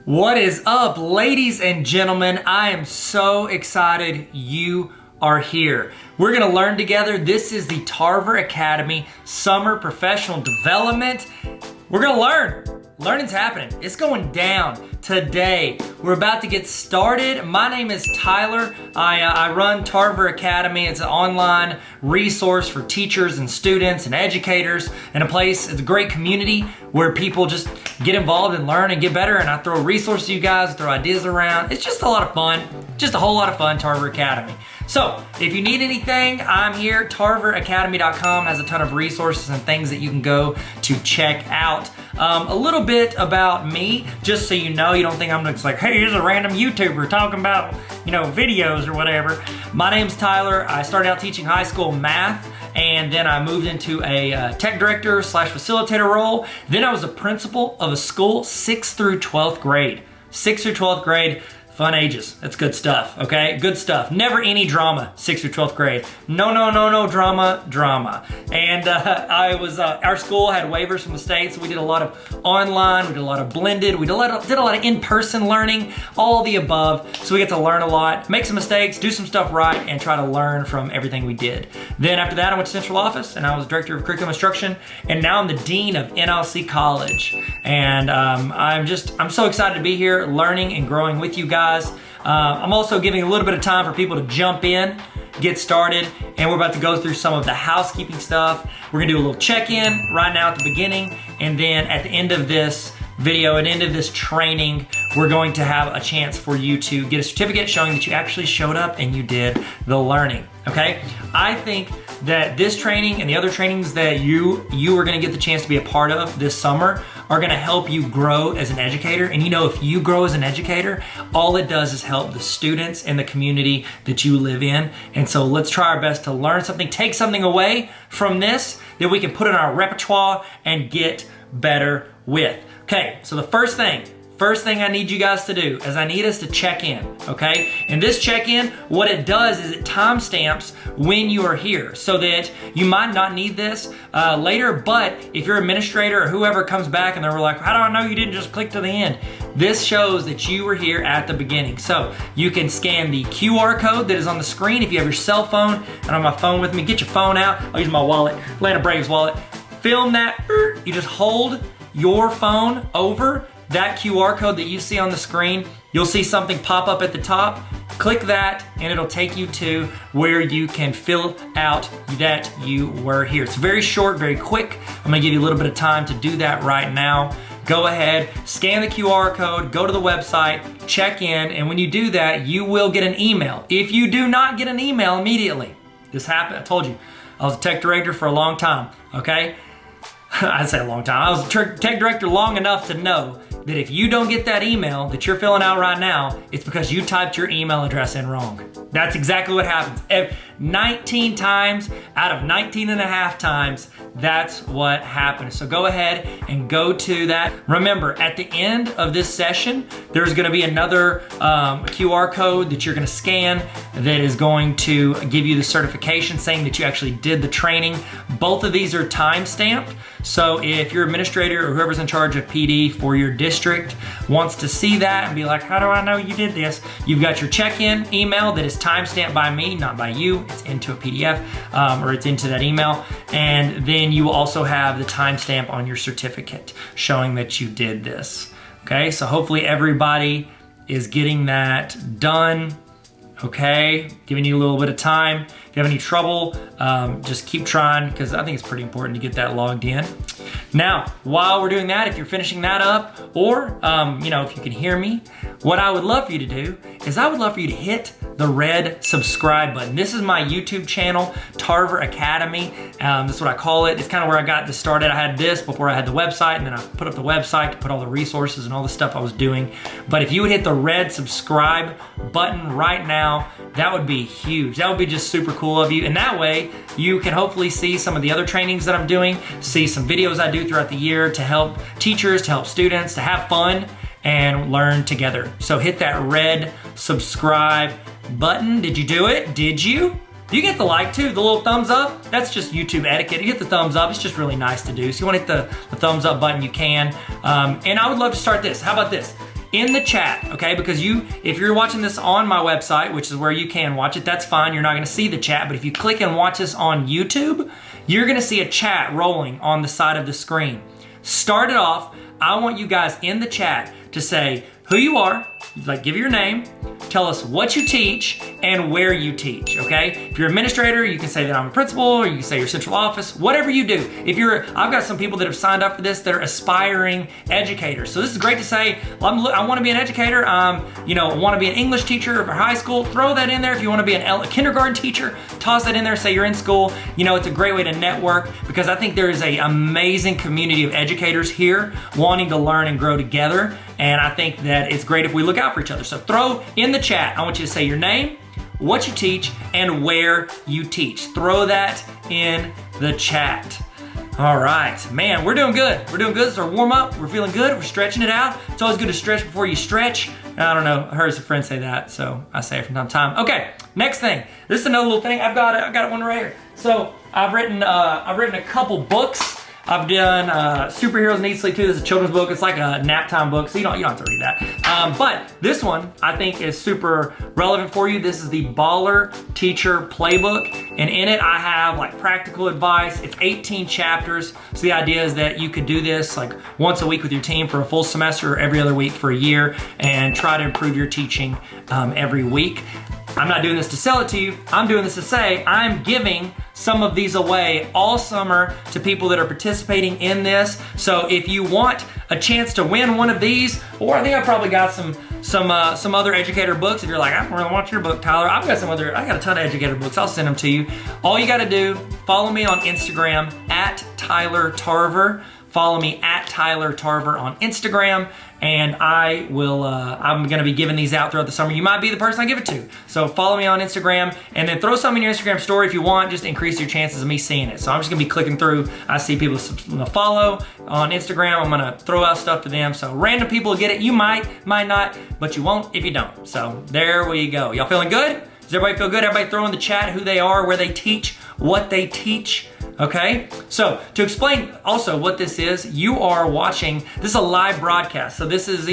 What is up, ladies and gentlemen? I am so excited you are here. We're gonna learn together. This is the Tarver Academy Summer Professional Development. We're gonna learn. Learning's happening. It's going down today. We're about to get started. My name is Tyler. I run Tarver Academy. It's an online resource for teachers and students and educators, and it's a great community where people just get involved and learn and get better. And I throw resources to you guys, throw ideas around. It's just a lot of fun. Just a whole lot of fun, Tarver Academy. So if you need anything, I'm here. TarverAcademy.com has a ton of resources and things that you can go to check out. A little bit about me, just so you know, you don't think I'm just like, hey, here's a random YouTuber talking about, videos or whatever. My name's Tyler. I started out teaching high school math, and then I moved into a tech director / facilitator role. Then I was a principal of a school, 6th through 12th grade. 6th through 12th grade. Fun ages. That's good stuff, okay? Good stuff. Never any drama, 6th through 12th grade. No drama. And our school had waivers from the state, so we did a lot of online, we did a lot of blended, we did a lot of in-person learning, all the above. So we get to learn a lot, make some mistakes, do some stuff right, and try to learn from everything we did. Then after that, I went to central office, and I was director of curriculum instruction, and now I'm the dean of NLC College. And I'm so excited to be here, learning and growing with you guys. I'm also giving a little bit of time for people to jump in, get started, and we're about to go through some of the housekeeping stuff. We're gonna do a little check-in right now at the beginning, and then at the end of this video, at the end of this training, we're going to have a chance for you to get a certificate showing that you actually showed up and you did the learning, okay? I think that this training and the other trainings that you are gonna get the chance to be a part of this summer are gonna help you grow as an educator. And if you grow as an educator, all it does is help the students and the community that you live in. And so let's try our best to learn something, take something away from this that we can put in our repertoire and get better with. Okay, so the first thing I need you guys to do is I need us to check in, okay? And this check-in, what it does is it timestamps when you are here so that you might not need this later, but if your administrator or whoever comes back and they're like, how do I know you didn't just click to the end? This shows that you were here at the beginning. So you can scan the QR code that is on the screen if you have your cell phone. And on my phone with me, get your phone out. I'll use my wallet, Atlanta Braves wallet. Film that, you just hold your phone over that QR code that you see on the screen. You'll see something pop up at the top. Click that and it'll take you to where you can fill out that you were here. It's very short, very quick. I'm gonna give you a little bit of time to do that right now. Go ahead, scan the QR code, go to the website, check in, and when you do that, you will get an email. If you do not get an email immediately, this happened, I told you, I was a tech director for a long time, okay? I'd say a long time. I was a tech director long enough to know that if you don't get that email that you're filling out right now, it's because you typed your email address in wrong. That's exactly what happens. 19 times out of 19 and a half times, that's what happens. So go ahead and go to that. Remember, at the end of this session, there's gonna be another QR code that you're gonna scan that is going to give you the certification saying that you actually did the training. Both of these are time-stamped. So if your administrator or whoever's in charge of PD for your district wants to see that and be like, how do I know you did this? You've got your check-in email that is time-stamped by me, not by you. It's into a PDF or it's into that email. And then you will also have the timestamp on your certificate showing that you did this. Okay, so hopefully everybody is getting that done. Okay, giving you a little bit of time. If you have any trouble, just keep trying because I think it's pretty important to get that logged in. Now, while we're doing that, if you're finishing that up, or if you can hear me, what I would love for you to do is I would love for you to hit the red subscribe button. This is my YouTube channel, Tarver Academy. That's what I call it. It's kind of where I got this started. I had this before I had the website, and then I put up the website to put all the resources and all the stuff I was doing. But if you would hit the red subscribe button right now, that would be huge. That would be just super cool of you. And that way, you can hopefully see some of the other trainings that I'm doing, see some videos I do throughout the year to help teachers, to help students, to have fun and learn together. So hit that red subscribe button. Did you do it? Did you? You get the like too, the little thumbs up. That's just YouTube etiquette. You get the thumbs up. It's just really nice to do. So you want to hit the thumbs up button, you can. And I would love to start this. How about this? in the chat, okay? Because if you're watching this on my website, which is where you can watch it, that's fine. You're not gonna see the chat, but if you click and watch this on YouTube, you're gonna see a chat rolling on the side of the screen. Start it off. I want you guys in the chat to say who you are, like give your name, tell us what you teach and where you teach, okay? If you're an administrator, you can say that I'm a principal, or you can say your central office, whatever you do. I've got some people that have signed up for this that are aspiring educators. So this is great to say, I wanna be an educator, I wanna be an English teacher for high school, throw that in there. If you wanna be a kindergarten teacher, toss that in there, say you're in school. It's a great way to network because I think there is an amazing community of educators here wanting to learn and grow together. And I think that it's great if we look out for each other. So throw in the chat, I want you to say your name, what you teach, and where you teach. Throw that in the chat. All right, man, we're doing good. We're doing good. It's our warm up. We're feeling good. We're stretching it out. It's always good to stretch before you stretch. I don't know, I heard some friends say that, so I say it from time to time. Okay, next thing. This is another little thing. I've got one right here. So I've written a couple books. I've done Superheroes Need Sleep Too. This is a children's book. It's like a nap time book, so you don't have to read that. But this one I think is super relevant for you. This is the Baller Teacher Playbook, and in it I have like practical advice. It's 18 chapters. So the idea is that you could do this like once a week with your team for a full semester or every other week for a year and try to improve your teaching every week. I'm not doing this to sell it to you. I'm doing this to say I'm giving some of these away all summer to people that are participating in this. So if you want a chance to win one of these, or I think I probably got some other educator books. If you're like, I don't really want your book, Tyler, I got a ton of educator books. I'll send them to you. All you got to do, follow me on Instagram at Tyler Tarver. Follow me at Tyler Tarver on Instagram, and I'm gonna be giving these out throughout the summer. You might be the person I give it to. So follow me on Instagram, and then throw something in your Instagram story if you want, just to increase your chances of me seeing it. So I'm just gonna be clicking through. I see people follow on Instagram. I'm gonna throw out stuff to them. So random people will get it. You might not, but you won't if you don't. So there we go. Y'all feeling good? Does everybody feel good? Everybody throw in the chat who they are, where they teach, what they teach. Okay, so to explain also what this is, you are watching, this is a live broadcast. So this is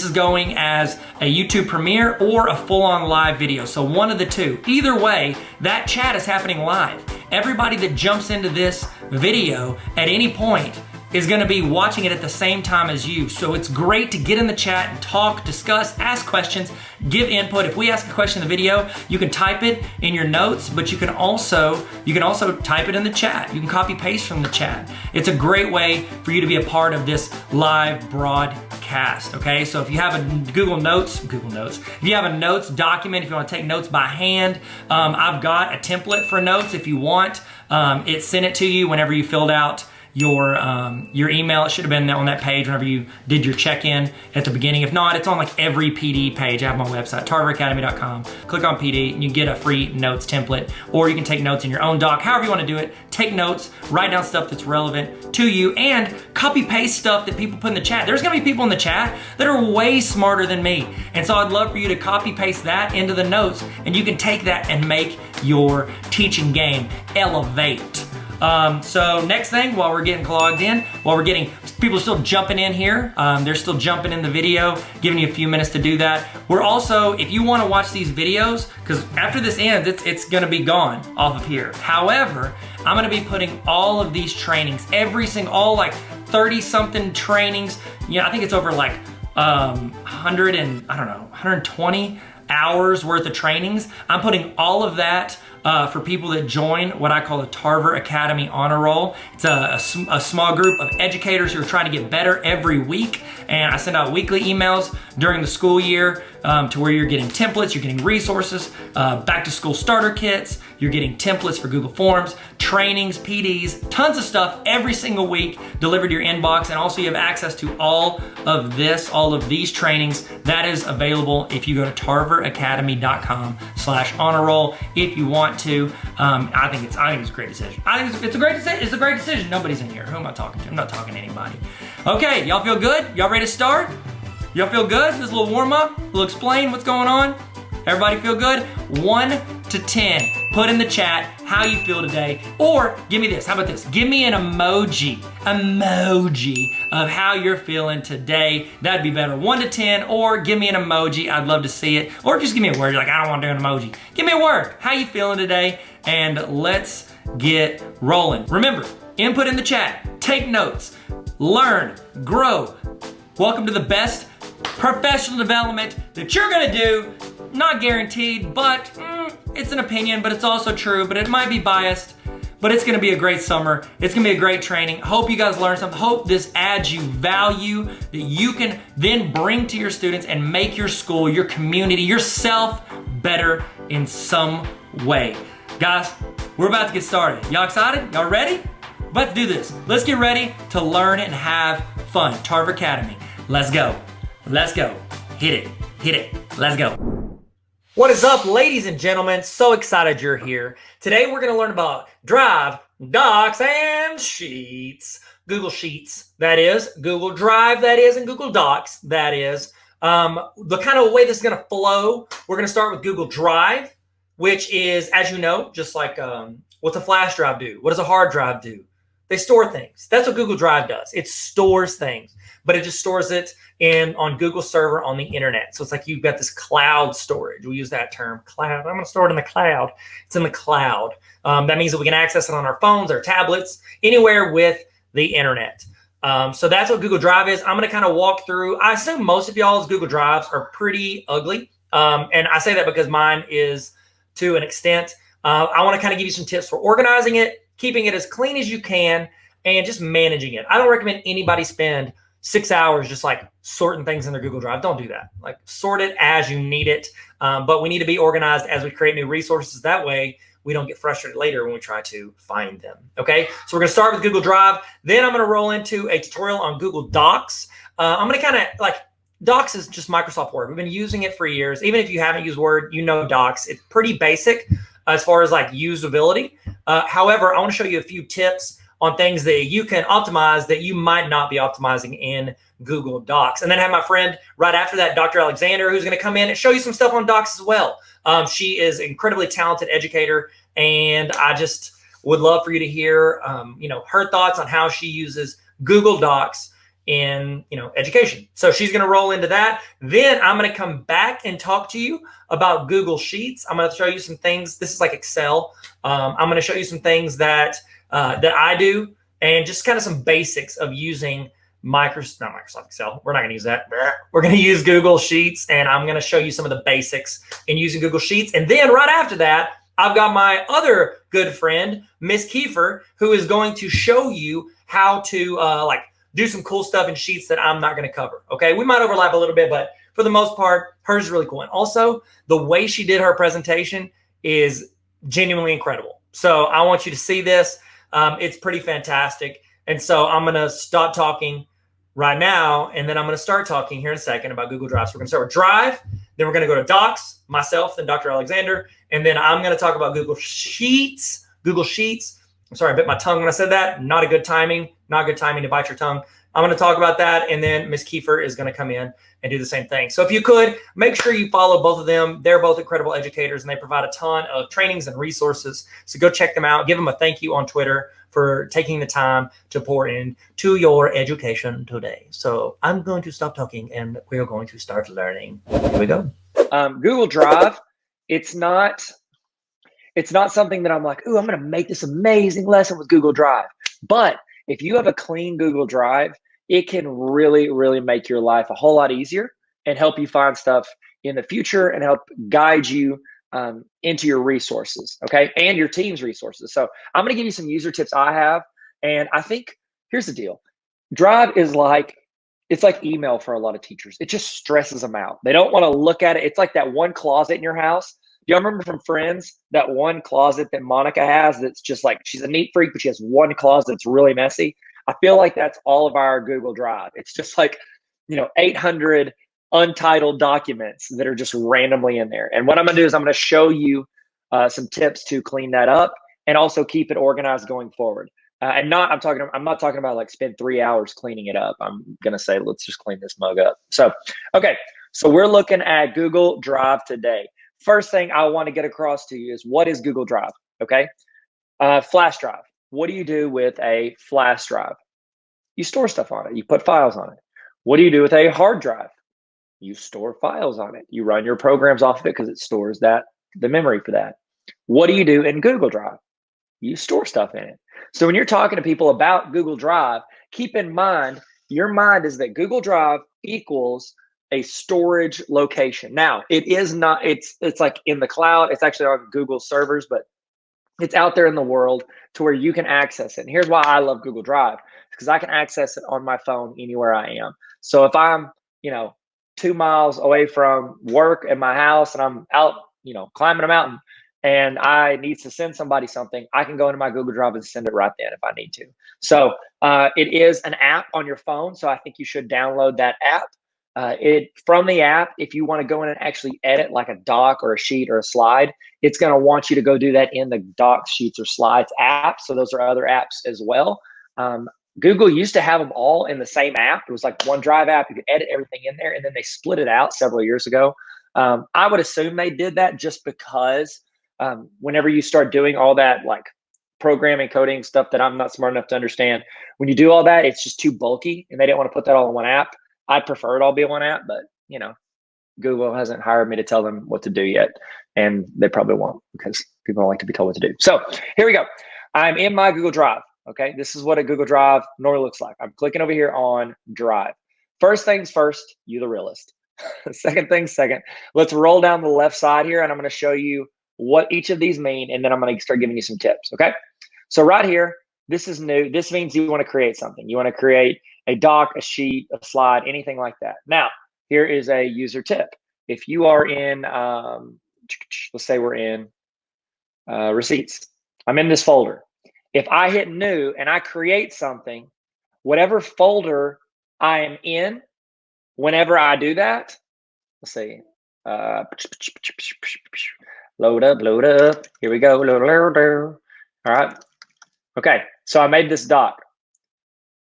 going as a YouTube premiere or a full-on live video. So one of the two. Either way, that chat is happening live. Everybody that jumps into this video at any point is gonna be watching it at the same time as you. So it's great to get in the chat and talk, discuss, ask questions, give input. If we ask a question in the video, you can type it in your notes, but you can also type it in the chat. You can copy paste from the chat. It's a great way for you to be a part of this live broadcast, okay? So if you have a Google Notes, if you have a notes document, if you wanna take notes by hand, I've got a template for notes if you want. It sent it to you whenever you filled out your email. It should have been on that page whenever you did your check-in at the beginning. If not, it's on like every PD page. I have my website, tarveracademy.com. Click on PD and you get a free notes template, or you can take notes in your own doc. However you want to do it, take notes, write down stuff that's relevant to you, and copy paste stuff that people put in the chat. There's gonna be people in the chat that are way smarter than me. And so I'd love for you to copy paste that into the notes, and you can take that and make your teaching game elevate. So next thing, while we're getting logged in, people are still jumping in here. They're still jumping in the video, giving you a few minutes to do that. We're also, if you want to watch these videos, because after this ends, it's going to be gone off of here. However, I'm going to be putting all of these trainings, all like 30 something trainings. I think it's over like 120 hours worth of trainings. I'm putting all of that for people that join what I call the Tarver Academy Honor Roll. It's a small group of educators who are trying to get better every week, and I send out weekly emails during the school year to where you're getting templates, you're getting resources, back to school starter kits, you're getting templates for Google Forms, trainings, PDs, tons of stuff every single week delivered to your inbox, and also you have access to all of these trainings. That is available if you go to tarveracademy.com/honor roll if you want to. I think it's a great decision. I think it's a great decision. Nobody's in here. Who am I talking to? I'm not talking to anybody. Okay, y'all feel good? Y'all ready to start? Y'all feel good? This is a little warm up. We'll explain what's going on. Everybody feel good? 1 to 10. Put in the chat how you feel today. Or give me this, how about this? Give me an emoji of how you're feeling today. That'd be better, 1 to 10, or give me an emoji. I'd love to see it. Or just give me a word. You're like, I don't want to do an emoji. Give me a word. How you feeling today? And let's get rolling. Remember, input in the chat, take notes, learn, grow. Welcome to the best professional development that you're gonna do. Not guaranteed, but it's an opinion, but it's also true, but it might be biased, but it's gonna be a great summer. It's gonna be a great training. Hope you guys learn something. Hope this adds you value that you can then bring to your students and make your school, your community, yourself better in some way. Guys, we're about to get started. Y'all excited? Y'all ready? We're about to do this. Let's get ready to learn and have fun. Tarver Academy. Let's go. Let's go. Hit it. Let's go. What is up, ladies and gentlemen? So excited you're here. Today we're gonna learn about Drive, Docs, and Sheets. Google Sheets, that is. Google Drive, that is. And Google Docs, that is. The kind of way this is gonna flow, we're gonna start with Google Drive, which is, as you know, just like what's a flash drive do? What does a hard drive do? They store things. That's what Google Drive does. It stores things, but it just stores it on Google server on the internet. So it's like you've got this cloud storage. We use that term, cloud. I'm gonna store it in the cloud. It's in the cloud. That means that we can access it on our phones, our tablets, anywhere with the internet. So that's what Google Drive is. I'm gonna kind of walk through. I assume most of y'all's Google Drives are pretty ugly. And I say that because mine is to an extent. I wanna kind of give you some tips for organizing it, keeping it as clean as you can, and just managing it. I don't recommend anybody spend 6 hours just like sorting things in their Google Drive. Don't do that. Like sort it as you need it. But we need to be organized as we create new resources. That way we don't get frustrated later when we try to find them. Okay, so we're gonna start with Google Drive. Then I'm gonna roll into a tutorial on Google Docs. I'm gonna kind of like, Docs is just Microsoft Word. We've been using it for years. Even if you haven't used Word, you know Docs. It's pretty basic as far as like usability. However, I want to show you a few tips on things that you can optimize that you might not be optimizing in Google Docs. And then I have my friend right after that, Dr. Alexander, who's going to come in and show you some stuff on Docs as well. She is an incredibly talented educator, and I just would love for you to hear her thoughts on how she uses Google Docs in education. So she's going to roll into that. Then I'm going to come back and talk to you about Google Sheets. I'm going to show you some things. This is like Excel. I'm going to show you some things that I do, and just kind of some basics of using not Microsoft Excel. We're not going to use that. We're going to use Google Sheets, and I'm going to show you some of the basics in using Google Sheets. And then right after that, I've got my other good friend, Miss Kiefer, who is going to show you how to do some cool stuff in Sheets that I'm not going to cover. Okay, we might overlap a little bit, but for the most part, hers is really cool. And also, the way she did her presentation is genuinely incredible. So I want you to see this. It's pretty fantastic. And so I'm going to stop talking right now, and then I'm going to start talking here in a second about Google Drive. So we're going to start with Drive, then we're going to go to Docs, myself, then Dr. Alexander, and then I'm going to talk about Google Sheets. Google Sheets. I'm sorry, I bit my tongue when I said that. Not good timing to bite your tongue. I'm going to talk about that, and then Ms. Kiefer is going to come in and do the same thing. So if you could, make sure you follow both of them. They're both incredible educators, and they provide a ton of trainings and resources. So go check them out. Give them a thank you on Twitter for taking the time to pour into your education today. So I'm going to stop talking, and we're going to start learning. Here we go. Google Drive, it's not something that I'm like, ooh, I'm going to make this amazing lesson with Google Drive. But if you have a clean Google Drive, it can really, really make your life a whole lot easier and help you find stuff in the future and help guide you into your resources, okay, and your team's resources. So I'm going to give you some user tips I have. And I think, here's the deal. Drive is it's like email for a lot of teachers. It just stresses them out. They don't want to look at it. It's like that one closet in your house. Do y'all remember from Friends, that one closet that Monica has that's just like, she's a neat freak, but she has one closet that's really messy? I feel like that's all of our Google Drive. It's just like, 800 untitled documents that are just randomly in there. And what I'm going to do is I'm going to show you some tips to clean that up and also keep it organized going forward. I'm not talking about like spend 3 hours cleaning it up. I'm going to say, let's just clean this mug up. So, okay. So we're looking at Google Drive today. First thing I want to get across to you is, what is Google Drive? Okay. Flash drive. What do you do with a flash drive? You store stuff on it. You put files on it. What do you do with a hard drive? You store files on it. You run your programs off of it because it stores the memory for that. What do you do in Google Drive? You store stuff in it. So when you're talking to people about Google Drive, keep in mind, your mind is that Google Drive equals a storage location. Now, it is not, it's like in the cloud. It's actually on Google servers, but it's out there in the world to where you can access it. And here's why I love Google Drive, because I can access it on my phone anywhere I am. So if I'm, 2 miles away from work and my house and I'm out, climbing a mountain and I need to send somebody something, I can go into my Google Drive and send it right then if I need to. So it is an app on your phone. So I think you should download that app. From the app, if you want to go in and actually edit like a doc or a sheet or a slide, it's going to want you to go do that in the docs, sheets, or slides app. So those are other apps as well. Google used to have them all in the same app. It was like OneDrive app. You could edit everything in there, and then they split it out several years ago. I would assume they did that just because whenever you start doing all that like programming, coding stuff that I'm not smart enough to understand, when you do all that, it's just too bulky, and they didn't want to put that all in one app. I'd prefer it all be one app, but Google hasn't hired me to tell them what to do yet, and they probably won't because people don't like to be told what to do. So here we go. I'm in my Google Drive. Okay, this is what a Google Drive normally looks like. I'm clicking over here on Drive. First things first, you the realist. Second things second, let's roll down the left side here, and I'm going to show you what each of these mean, and then I'm going to start giving you some tips. Okay, so right here, this is new. This means you want to create something. You want to create a doc, a sheet, a slide, anything like that. Now, here is a user tip. If you are in, let's say we're in receipts. I'm in this folder. If I hit new and I create something, whatever folder I am in, whenever I do that, let's see, load up. Here we go. All right. Okay. So I made this doc.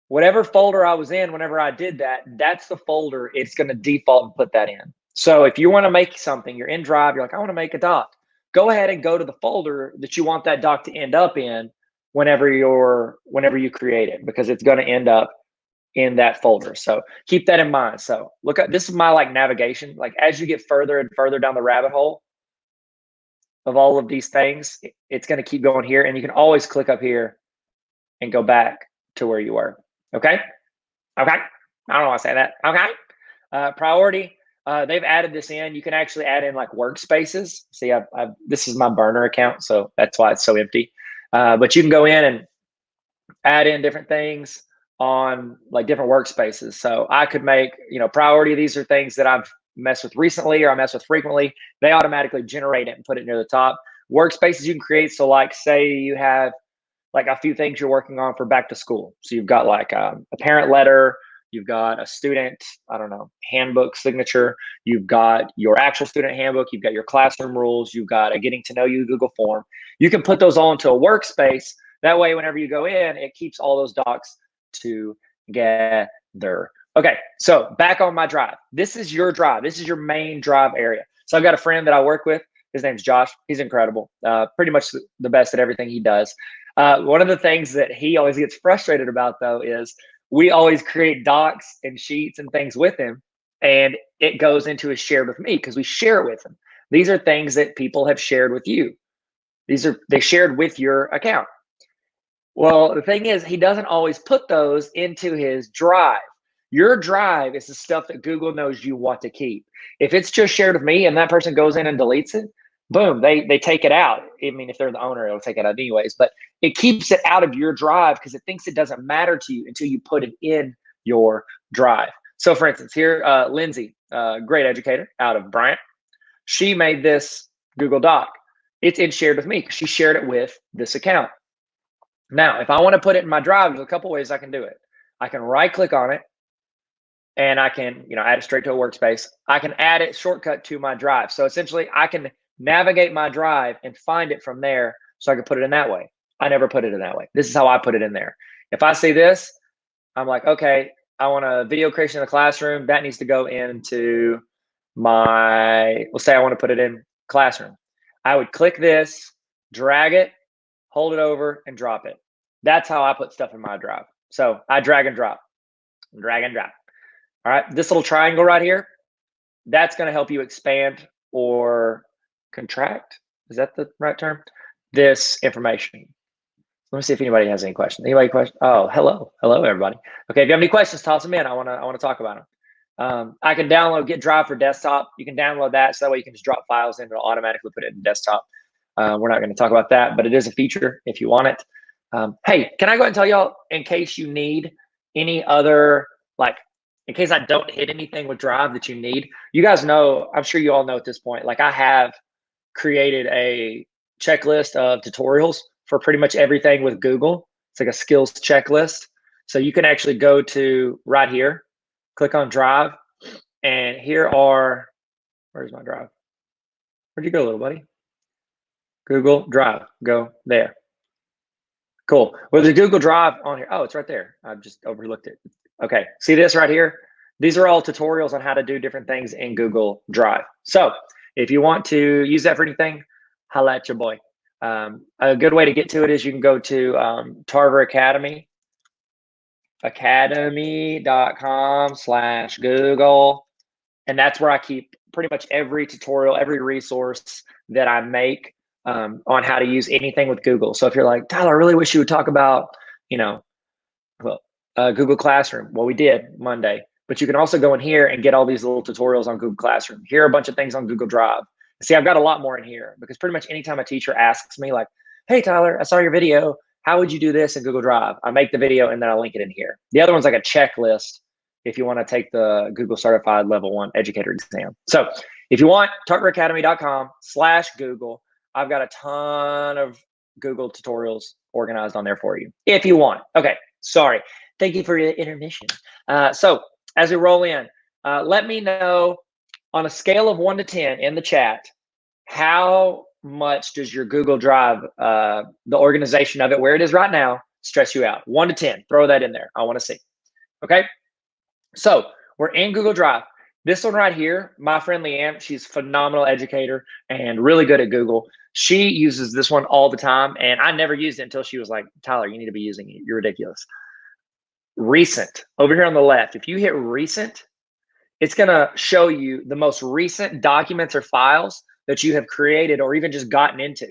Whatever folder I was in, whenever I did that, that's the folder it's going to default and put that in. So if you want to make something, you're in Drive, you're like, I want to make a doc. Go ahead and go to the folder that you want that doc to end up in whenever you create it, because it's going to end up in that folder. So keep that in mind. So look at this is my like navigation. Like as you get further and further down the rabbit hole of all of these things, it's going to keep going here, and you can always click up here and go back to where you were. Okay. I don't want to say that. Okay. Priority. They've added this in. You can actually add in like workspaces. See, this is my burner account, so that's why it's so empty. But you can go in and add in different things on like different workspaces. So I could make, priority. These are things that I've messed with recently or I mess with frequently. They automatically generate it and put it near the top. Workspaces you can create. So like say you have like a few things you're working on for back to school. So you've got like a parent letter, you've got a student, handbook signature, you've got your actual student handbook, you've got your classroom rules, you've got a getting to know you Google form. You can put those all into a workspace. That way, whenever you go in, it keeps all those docs together. Okay, so back on my drive. This is your drive. This is your main drive area. So I've got a friend that I work with. His name's Josh. He's incredible. Pretty much the best at everything he does. One of the things that he always gets frustrated about, though, is we always create docs and sheets and things with him, and it goes into his shared with me because we share it with him. These are things that people have shared with you. They shared with your account. Well, the thing is, he doesn't always put those into his drive. Your drive is the stuff that Google knows you want to keep. If it's just shared with me and that person goes in and deletes it, boom, they take it out. I mean, if they're the owner, it'll take it out anyways, but it keeps it out of your drive because it thinks it doesn't matter to you until you put it in your drive. So for instance, here, Lindsay, great educator out of Bryant, she made this Google Doc. It's in shared with me because she shared it with this account. Now, if I want to put it in my drive, there's a couple ways I can do it. I can right click on it and I can, add it straight to a workspace. I can add it shortcut to my drive. So essentially I can navigate my drive and find it from there so I can put it in that way. I never put it in that way. This is how I put it in there. If I see this, I'm like, okay, I want a video creation in the classroom. That needs to go into let's say I want to put it in classroom. I would click this, drag it, hold it over, and drop it. That's how I put stuff in my drive. So I drag and drop, drag and drop. All right, this little triangle right here, that's going to help you expand or contract. Is that the right term? This information. Let me see if anybody has any questions. Anybody question? Oh, hello, everybody. Okay, if you have any questions, toss them in. I want to talk about them. I can download Get Drive for desktop. You can download that, so that way you can just drop files in. It'll automatically put it in desktop. We're not going to talk about that, but it is a feature if you want it. Hey, can I go ahead and tell y'all, in case you need any other, like, in case I don't hit anything with Drive that you need, you guys know, I'm sure you all know at this point, like I have created a checklist of tutorials for pretty much everything with Google. It's like a skills checklist. So you can actually go to right here, click on Drive, and here are, where's my Drive? Where'd you go, little buddy? Google Drive, go there. Cool. Well, the Google Drive on here. Oh, it's right there. I've just overlooked it. Okay, see this right here? These are all tutorials on how to do different things in Google Drive. So if you want to use that for anything, holla at your boy. A good way to get to it is you can go to Tarver Academy, academy.com/Google. And that's where I keep pretty much every tutorial, every resource that I make on how to use anything with Google. So if you're like, Tyler, I really wish you would talk about, Google Classroom. Well, we did Monday, but you can also go in here and get all these little tutorials on Google Classroom. Here are a bunch of things on Google Drive. See, I've got a lot more in here because pretty much anytime a teacher asks me like, hey, Tyler, I saw your video. How would you do this in Google Drive? I make the video and then I link it in here. The other one's like a checklist if you want to take the Google Certified Level 1 Educator exam. So if you want, tarveracademy.com/Google. I've got a ton of Google tutorials organized on there for you if you want. Okay, sorry. Thank you for your intermission. So as we roll in, let me know on a scale of 1 to 10 in the chat, how much does your Google Drive, the organization of it, where it is right now, stress you out? 1 to 10, throw that in there. I want to see. Okay, so we're in Google Drive. This one right here, my friend Leanne, she's a phenomenal educator and really good at Google. She uses this one all the time, and I never used it until she was like, Tyler, you need to be using it. You're ridiculous. Recent, over here on the left, if you hit recent, it's going to show you the most recent documents or files that you have created or even just gotten into.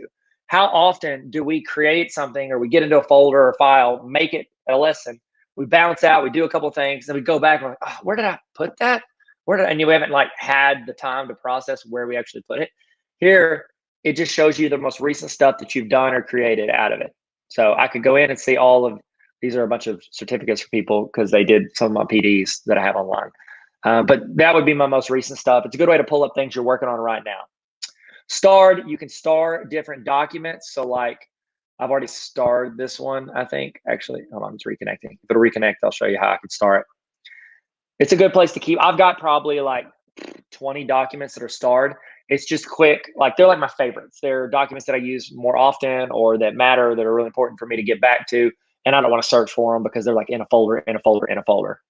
How often do we create something or we get into a folder or file, make it a lesson, we bounce out, we do a couple of things, then we go back and we're like, oh, where did I put that? And you haven't like had the time to process where we actually put it. Here, it just shows you the most recent stuff that you've done or created out of it. So I could go in and see all of, these are a bunch of certificates for people because they did some of my PDs that I have online. But that would be my most recent stuff. It's a good way to pull up things you're working on right now. Starred, you can star different documents. So like I've already starred this one, I think. Actually, hold on, it's reconnecting. If it'll reconnect, I'll show you how I can star it. It's a good place to keep. I've got probably like 20 documents that are starred. It's just quick. Like they're like my favorites. They're documents that I use more often or that matter, that are really important for me to get back to. And I don't want to search for them because they're like in a folder, in a folder, in a folder.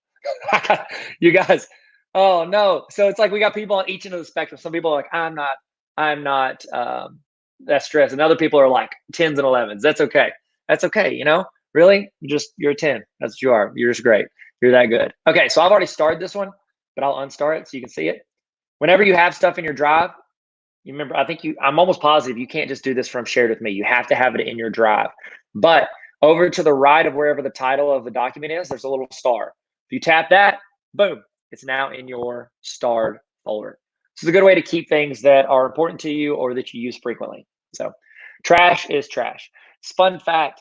You guys, oh no. So it's like we got people on each end of the spectrum. Some people are like, I'm not that stressed. And other people are like 10s and 11s. That's okay. That's okay. You know, really? You're a 10. That's what you are. You're just great. You're that good. Okay. So I've already started this one, but I'll unstart it so you can see it. Whenever you have stuff in your drive, you remember, I'm almost positive you can't just do this from shared with me. You have to have it in your drive. But over to the right of wherever the title of the document is, there's a little star. If you tap that, boom, it's now in your starred folder. This is a good way to keep things that are important to you or that you use frequently. So trash is trash. Fun fact,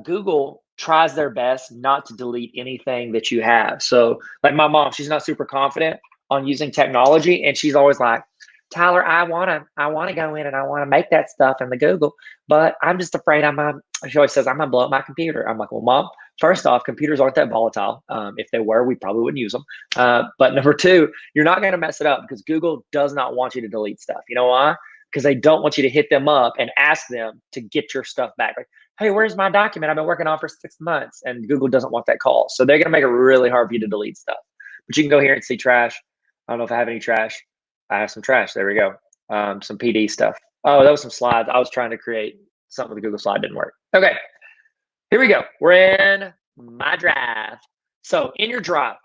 Google tries their best not to delete anything that you have. So like my mom, she's not super confident on using technology. And she's always like, Tyler, I want to go in and I want to make that stuff in the Google, but I'm just afraid she always says, I'm going to blow up my computer. I'm like, well, Mom, first off, computers aren't that volatile. If they were, we probably wouldn't use them. But number two, you're not going to mess it up because Google does not want you to delete stuff. You know why? Because they don't want you to hit them up and ask them to get your stuff back. Like, hey, where's my document I've been working on for 6 months? And Google doesn't want that call. So they're going to make it really hard for you to delete stuff. But you can go here and see trash. I don't know if I have any trash. I have some trash. There we go. Some PD stuff. Oh, that was some slides. I was trying to create something with the Google slide didn't work. Okay, here we go. We're in my drive. So in your drive,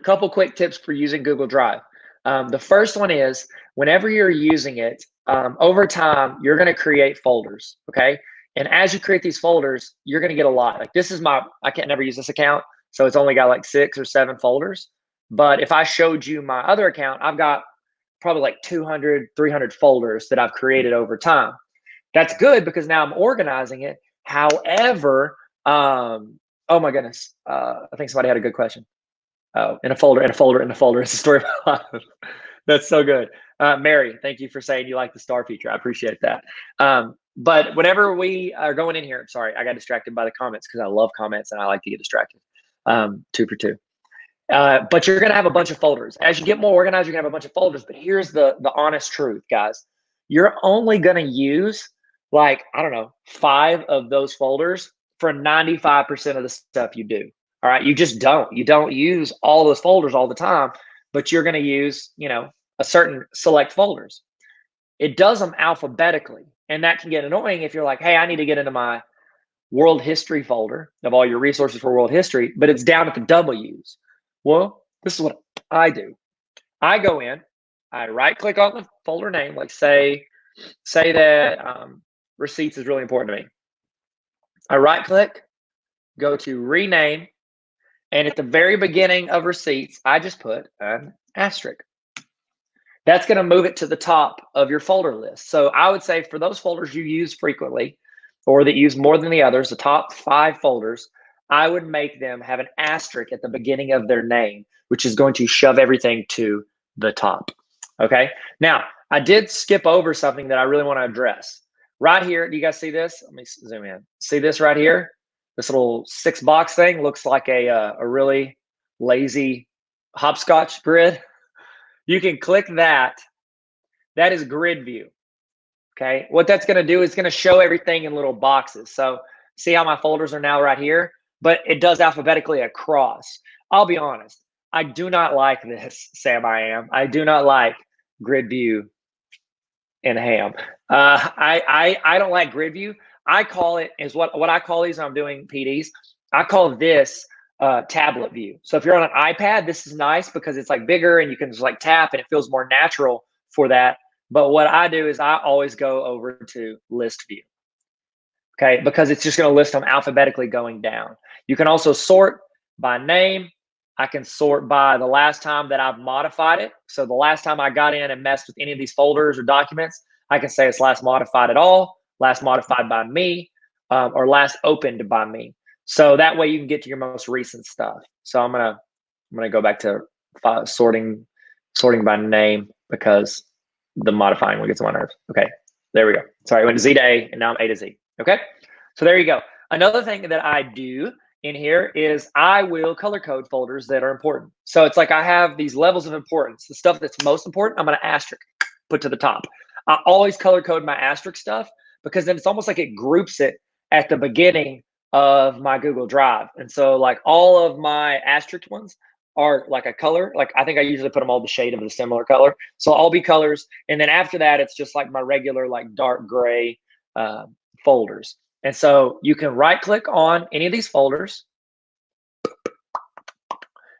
a couple quick tips for using Google Drive. The first one is whenever you're using it, over time, you're going to create folders, okay? And as you create these folders, you're going to get a lot. Like this is I can't never use this account, so it's only got like 6 or 7 folders. But if I showed you my other account, I've got probably like 200, 300 folders that I've created over time. That's good because now I'm organizing it. However, oh my goodness, I think somebody had a good question. Oh, in a folder, in a folder, in a folder. It's a story of my life. That's so good. Mary, thank you for saying you like the star feature. I appreciate that. But whenever we are going in here, sorry, I got distracted by the comments because I love comments and I like to get distracted. 2 for 2. But you're going to have a bunch of folders. As you get more organized, you're going to have a bunch of folders. But here's the honest truth, guys. You're only going to use like, I don't know, 5 of those folders for 95% of the stuff you do. All right. You just don't. You don't use all those folders all the time, but you're going to use, a certain select folders. It does them alphabetically. And that can get annoying if you're like, hey, I need to get into my world history folder of all your resources for world history, but it's down at the W's. Well, this is what I do. I go in, I right click on the folder name, like say that receipts is really important to me. I right click, go to rename, and at the very beginning of receipts, I just put an asterisk. That's going to move it to the top of your folder list. So I would say for those folders you use frequently or that use more than the others, the top 5 folders, I would make them have an asterisk at the beginning of their name, which is going to shove everything to the top. Okay. Now, I did skip over something that I really want to address. Right here, do you guys see this? Let me zoom in. See this right here? This little 6-box thing looks like a really lazy hopscotch grid. You can click that. That is grid view. Okay. What that's going to do is going to show everything in little boxes. So see how my folders are now right here, but it does alphabetically across. I'll be honest. I do not like this, Sam. I do not like grid view and ham. I don't like grid view. I call it is what I call these when I'm doing PDs. I call this tablet view. So if you're on an iPad, this is nice because it's like bigger and you can just like tap and it feels more natural for that. But what I do is I always go over to list view. Okay, because it's just going to list them alphabetically going down. You can also sort by name. I can sort by the last time that I've modified it. So the last time I got in and messed with any of these folders or documents, I can say it's last modified at all, last modified by me, or last opened by me. So that way you can get to your most recent stuff. So I'm gonna go back to sorting by name because the modifying one gets on my nerves. Okay, there we go. Sorry, I went to Z to A and now I'm A to Z. Okay, so there you go. Another thing that I do in here is I will color code folders that are important. So it's like I have these levels of importance. The stuff that's most important, I'm going to asterisk, put to the top. I always color code my asterisk stuff because then it's almost like it groups it at the beginning of my Google Drive. And so like all of my asterisk ones are like a color. Like I think I usually put them all the shade of the similar color. So all be colors. And then after that, it's just like my regular like dark gray folders. And so you can right click on any of these folders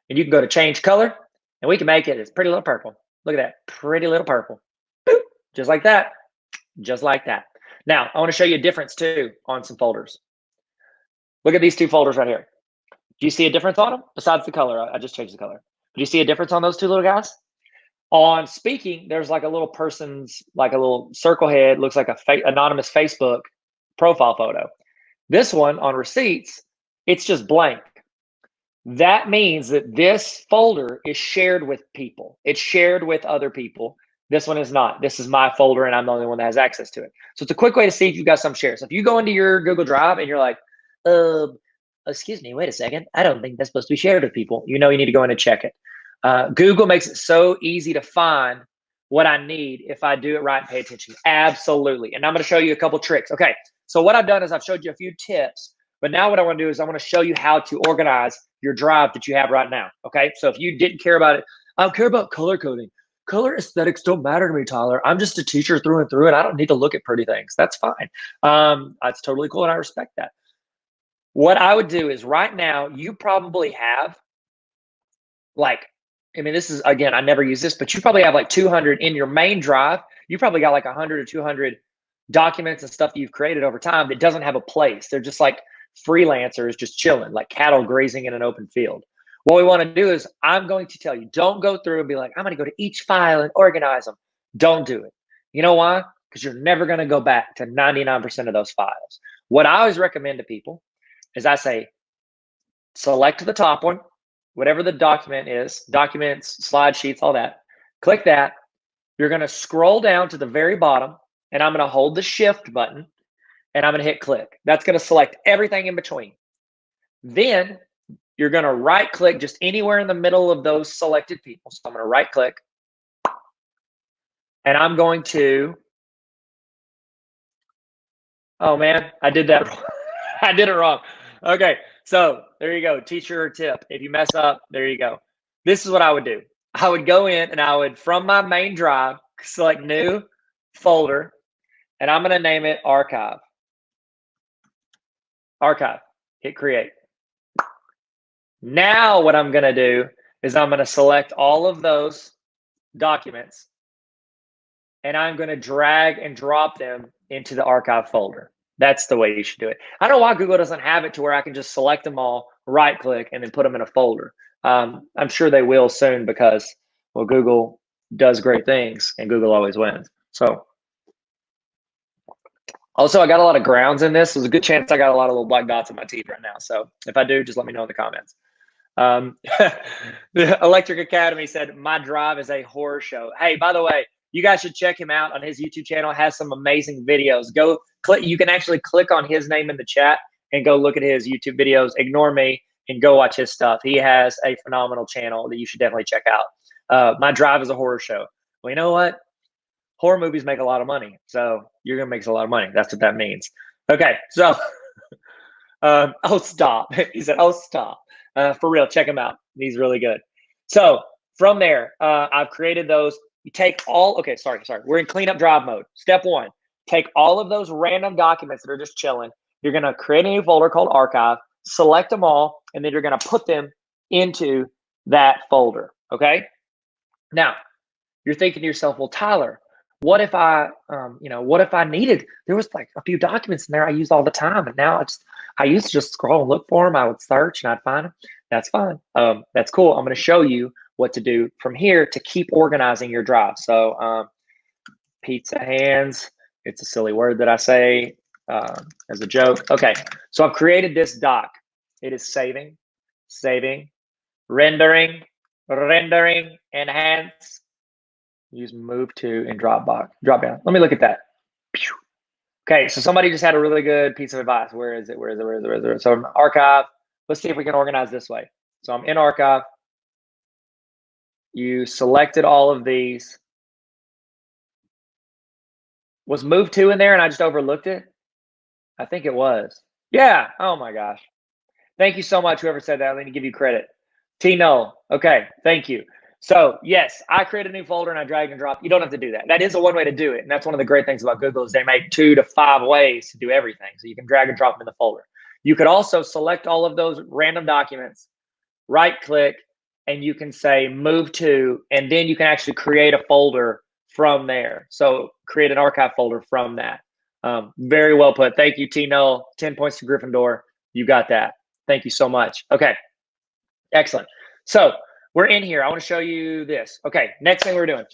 and you can go to change color and we can make it as pretty little purple. Look at that, pretty little purple. Boop. Just like that, just like that. Now, I want to show you a difference too on some folders. Look at these 2 folders right here. Do you see a difference on them besides the color? I just changed the color. Do you see a difference on those 2 little guys? On speaking, there's like a little person's, like a little circle head, looks like a anonymous Facebook profile photo. This one on receipts, it's just blank. That means that this folder is shared with people. It's shared with other people. This one is not. This is my folder and I'm the only one that has access to it. So it's a quick way to see if you've got some shares. So if you go into your Google Drive and you're like, excuse me, wait a second. I don't think that's supposed to be shared with people. You need to go in and check it. Google makes it so easy to find what I need if I do it right and pay attention. Absolutely. And I'm going to show you a couple tricks. Okay. So what I've done is I've showed you a few tips, but now what I want to do is I want to show you how to organize your drive that you have right now. Okay. So if you didn't care about it, I don't care about color coding. color aesthetics don't matter to me, Tyler. I'm just a teacher through and through, and I don't need to look at pretty things. That's fine. That's totally cool, and I respect that. What I would do is right now, you probably have like, I mean, this is, again, I never use this, but you probably have like 200 in your main drive. You probably got like 100 or 200 documents and stuff that you've created over time that doesn't have a place. They're just like freelancers just chilling, like cattle grazing in an open field. What we want to do is, I'm going to tell you, don't go through and be like, I'm going to go to each file and organize them. Don't do it. You know why? Because you're never going to go back to 99% of those files. What I always recommend to people is I say, select the top one, whatever the document is, documents, slide sheets, all that. Click that. You're going to scroll down to the very bottom, and I'm going to hold the shift button, and I'm going to hit click. That's going to select everything in between. Then you're going to right click just anywhere in the middle of those selected people. So I'm going to right click, and I'm going to, oh man, I did that wrong. I did it wrong. Okay, so there you go. Teacher tip. If you mess up, there you go. This is what I would do. I would go in and I would, from my main drive, select new folder, and I'm going to name it archive. Archive. Hit create. Now what I'm going to do is I'm going to select all of those documents, and I'm going to drag and drop them into the archive folder. That's the way you should do it. I don't know why Google doesn't have it to where I can just select them all, right click, and then put them in a folder. I'm sure they will soon because, well, Google does great things and Google always wins. So also, I got a lot of grounds in this. There's a good chance I got a lot of little black dots in my teeth right now. So if I do, just let me know in the comments. The Electric Academy said, my drive is a horror show. Hey, by the way, you guys should check him out on his YouTube channel. It has some amazing videos. Go click. You can actually click on his name in the chat and go look at his YouTube videos. Ignore me and go watch his stuff. He has a phenomenal channel that you should definitely check out. My drive is a horror show. Well, you know what? Horror movies make a lot of money. So you're going to make a lot of money. That's what that means. Okay. So, oh, stop. He said, oh, stop. For real, check him out. He's really good. So from there, I've created those. You take all, okay, sorry. We're in cleanup drive mode. Step one, take all of those random documents that are just chilling. You're going to create a new folder called archive, select them all, and then you're going to put them into that folder, okay? Now, you're thinking to yourself, well, Tyler, what if I, what if I needed, there was like a few documents in there I use all the time, and now I used to just scroll and look for them. I would search and I'd find them. That's fine. That's cool. I'm going to show you what to do from here to keep organizing your drive. So pizza hands, it's a silly word that I say as a joke. Okay, so I've created this doc. It is saving, rendering, enhance, use move to and drop down. Let me look at that. Okay, so somebody just had a really good piece of advice. Where is it? So I'm archive. Let's see if we can organize this way. So I'm in archive. You selected all of these. Was move to in there and I just overlooked it? I think it was. Yeah. Oh my gosh. Thank you so much, whoever said that. Let me give you credit. T Null. Okay, thank you. So yes, I create a new folder and I drag and drop. You don't have to do that. That is the one way to do it. And that's one of the great things about Google is they make 2 to 5 ways to do everything. So you can drag and drop them in the folder. You could also select all of those random documents, right click, and you can say move to, and then you can actually create a folder from there. So create an archive folder from that. Very well put. Thank you, T Null. 10 points to Gryffindor. You got that. Thank you so much. Okay, excellent. So we're in here. I want to show you this. Okay, next thing we're doing.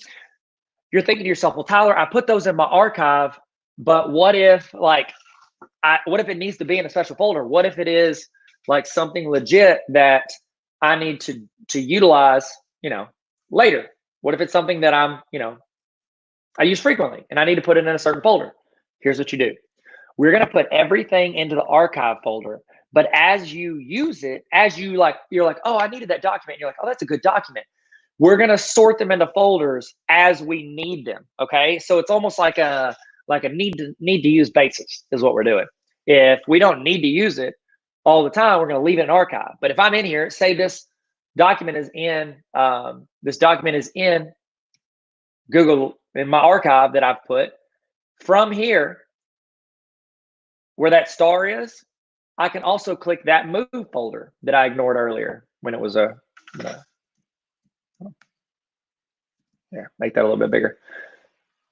You're thinking to yourself, well, Tyler, I put those in my archive, but what if what if it needs to be in a special folder? What if it is like something legit that I need to utilize, later? What if it's something that I use frequently and I need to put it in a certain folder? Here's what you do. We're going to put everything into the archive folder. But as you use it, you're like, oh, I needed that document. And you're like, oh, that's a good document. We're going to sort them into folders as we need them. Okay. So it's almost like a need to use basis is what we're doing. If we don't need to use it all the time, we're going to leave it in archive. But if I'm in here, say this document is in Google, in my archive that I've put, from here, where that star is, I can also click that move folder that I ignored earlier when it was a, here, make that a little bit bigger.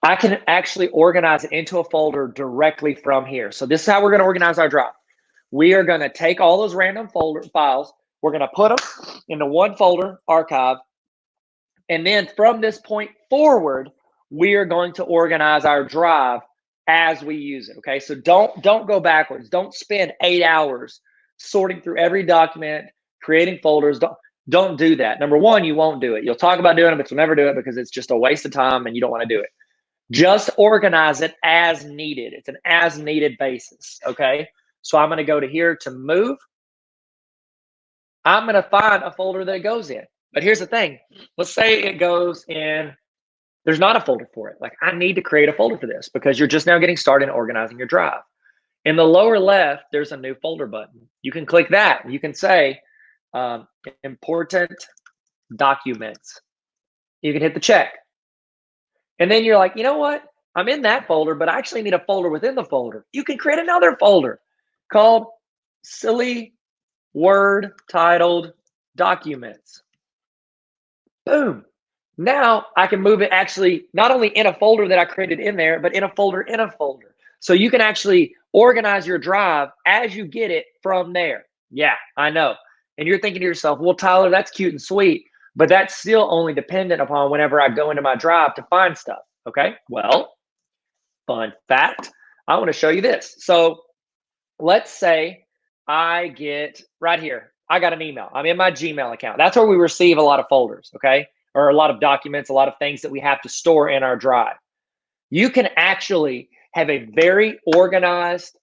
I can actually organize it into a folder directly from here. So this is how we're going to organize our drive. We are going to take all those random folder files. We're going to put them into one folder, archive. And then from this point forward, we are going to organize our drive as we use it. Okay. So don't go backwards. Don't spend 8 hours sorting through every document, creating folders. Don't do that. Number one, you won't do it. You'll talk about doing it, but you'll never do it because it's just a waste of time and you don't want to do it. Just organize it as needed. It's an as needed basis. Okay. So I'm going to go to here to move. I'm going to find a folder that it goes in. But here's the thing. Let's say it goes in, there's not a folder for it. Like, I need to create a folder for this because you're just now getting started in organizing your drive. In the lower left, there's a new folder button. You can click that. You can say important documents. You can hit the check. And then you're like, you know what? I'm in that folder, but I actually need a folder within the folder. You can create another folder called silly word titled documents. Boom. Now I can move it actually not only in a folder that I created in there, but in a folder in a folder. So you can actually organize your drive as you get it from there. Yeah, I know. And you're thinking to yourself, well, Tyler, that's cute and sweet, but that's still only dependent upon whenever I go into my drive to find stuff. Okay. Well, fun fact, I want to show you this. So let's say I get right here, I got an email. I'm in my Gmail account. That's where we receive a lot of folders, okay? Or a lot of documents, a lot of things that we have to store in our drive. You can actually have a very organized,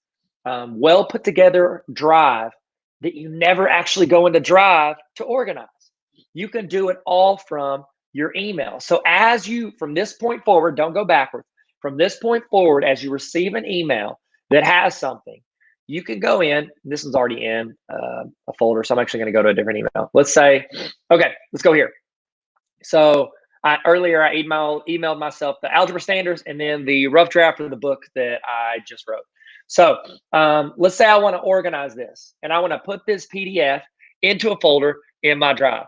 well put together drive that you never actually go into Drive to organize. You can do it all from your email. So as you, from this point forward, don't go backwards. From this point forward, as you receive an email that has something, you can go in. This is already in a folder, so I'm actually going to go to a different email. Let's say, okay, let's go here. So earlier I emailed myself the algebra standards and then the rough draft of the book that I just wrote. So let's say I want to organize this and I want to put this PDF into a folder in my drive.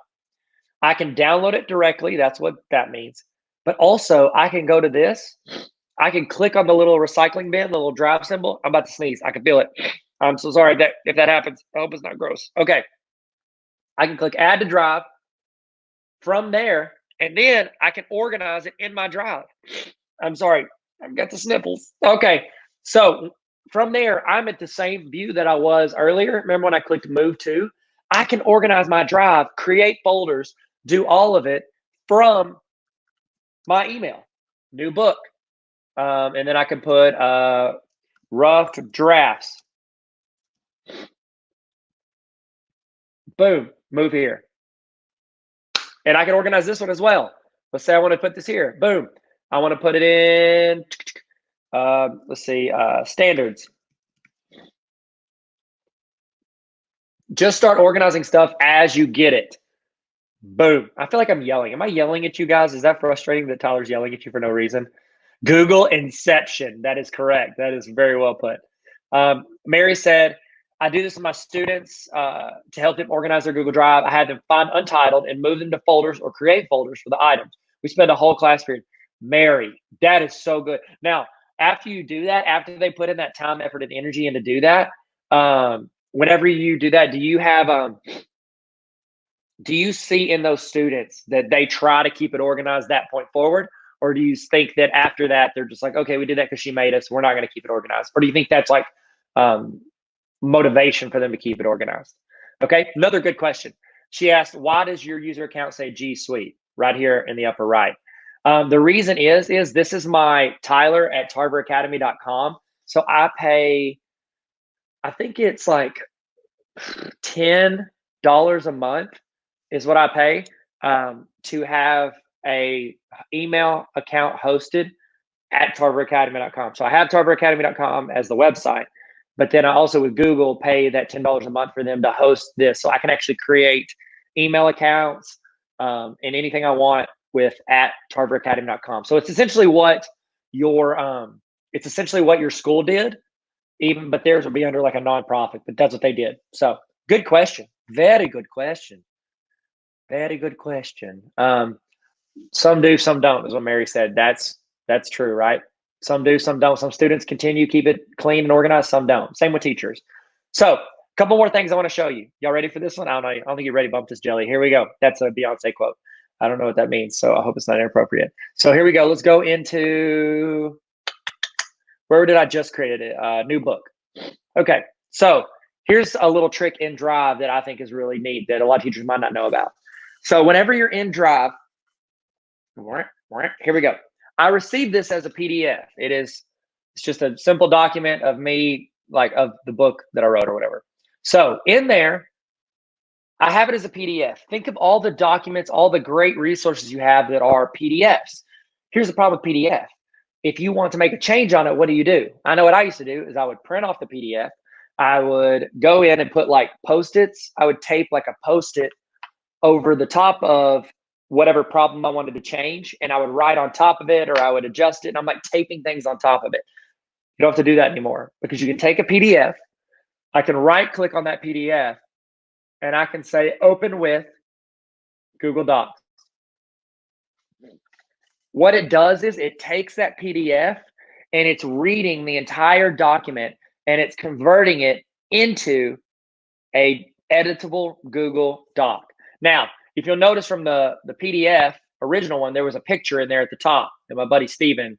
I can download it directly. That's what that means. But also I can go to this. I can click on the little recycling bin, the little drive symbol. I'm about to sneeze. I can feel it. I'm so sorry that if that happens. I hope it's not gross. Okay. I can click add to drive from there, and then I can organize it in my drive. I'm sorry. I've got the sniffles. Okay. So from there, I'm at the same view that I was earlier. Remember when I clicked move to? I can organize my drive, create folders, do all of it from my email, new book. And then I can put rough drafts. Boom, move here. And I can organize this one as well. Let's say I want to put this here. Boom. I want to put it in, let's see, standards. Just start organizing stuff as you get it. Boom. I feel like I'm yelling. Am I yelling at you guys? Is that frustrating that Tyler's yelling at you for no reason? Google Inception. That is correct. That is very well put. Mary said, I do this with my students to help them organize their Google Drive. I had them find Untitled and move them to folders or create folders for the items. We spent a whole class period. Mary, that is so good. Now, after you do that, after they put in that time, effort, and energy into do that, whenever you do that, do you have do you see in those students that they try to keep it organized that point forward? Or do you think that after that, they're just like, okay, we did that because she made us. We're not going to keep it organized. Or do you think that's like motivation for them to keep it organized? Okay, another good question. She asked, why does your user account say G Suite right here in the upper right? The reason is this is my Tyler at tarveracademy.com. So I pay, I think it's like $10 a month is what I pay to have a email account hosted at tarveracademy.com. So I have tarveracademy.com as the website, but then I also with Google pay that $10 a month for them to host this. So I can actually create email accounts and anything I want with at tarveracademy.com. So it's essentially what your school did, but theirs would be under like a nonprofit, but that's what they did. So good question. Very good question. Very good question. Some do, some don't, is what Mary said. That's true, right? Some do, some don't. Some students continue, keep it clean and organized. Some don't. Same with teachers. So a couple more things I want to show you. Y'all ready for this one? I don't think you're ready to bump this jelly. Here we go. That's a Beyonce quote. I don't know what that means, so I hope it's not inappropriate. So here we go. Let's go into, where did I just create it? New book. Okay, so here's a little trick in Drive that I think is really neat that a lot of teachers might not know about. So whenever you're in Drive, here we go. I received this as a PDF. It's just a simple document of me, like of the book that I wrote or whatever. So in there, I have it as a PDF. Think of all the documents, all the great resources you have that are PDFs. Here's the problem with PDF. If you want to make a change on it, what do? I know what I used to do is I would print off the PDF. I would go in and put like Post-its. I would tape like a Post-it over the top of whatever problem I wanted to change, and I would write on top of it, or I would adjust it, and I'm like taping things on top of it. You don't have to do that anymore because you can take a PDF. I can right click on that PDF and I can say open with Google Docs. What it does is it takes that PDF and it's reading the entire document and it's converting it into a editable Google Doc. Now, if you'll notice from the PDF original one, there was a picture in there at the top that my buddy Steven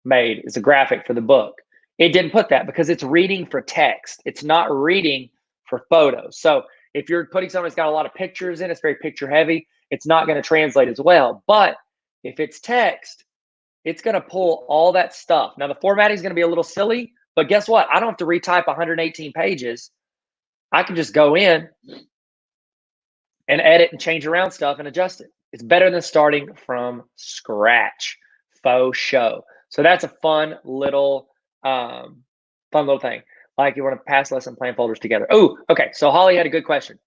made as a graphic for the book. It didn't put that because it's reading for text. It's not reading for photos. So if you're putting something that's got a lot of pictures in, it's very picture heavy, it's not going to translate as well. But if it's text, it's going to pull all that stuff. Now the formatting is going to be a little silly, but guess what? I don't have to retype 118 pages. I can just go in and edit and change around stuff and adjust it. It's better than starting from scratch. Faux show. So that's a fun little thing. Like you want to pass lesson plan folders together. Oh, okay. So Holly had a good question.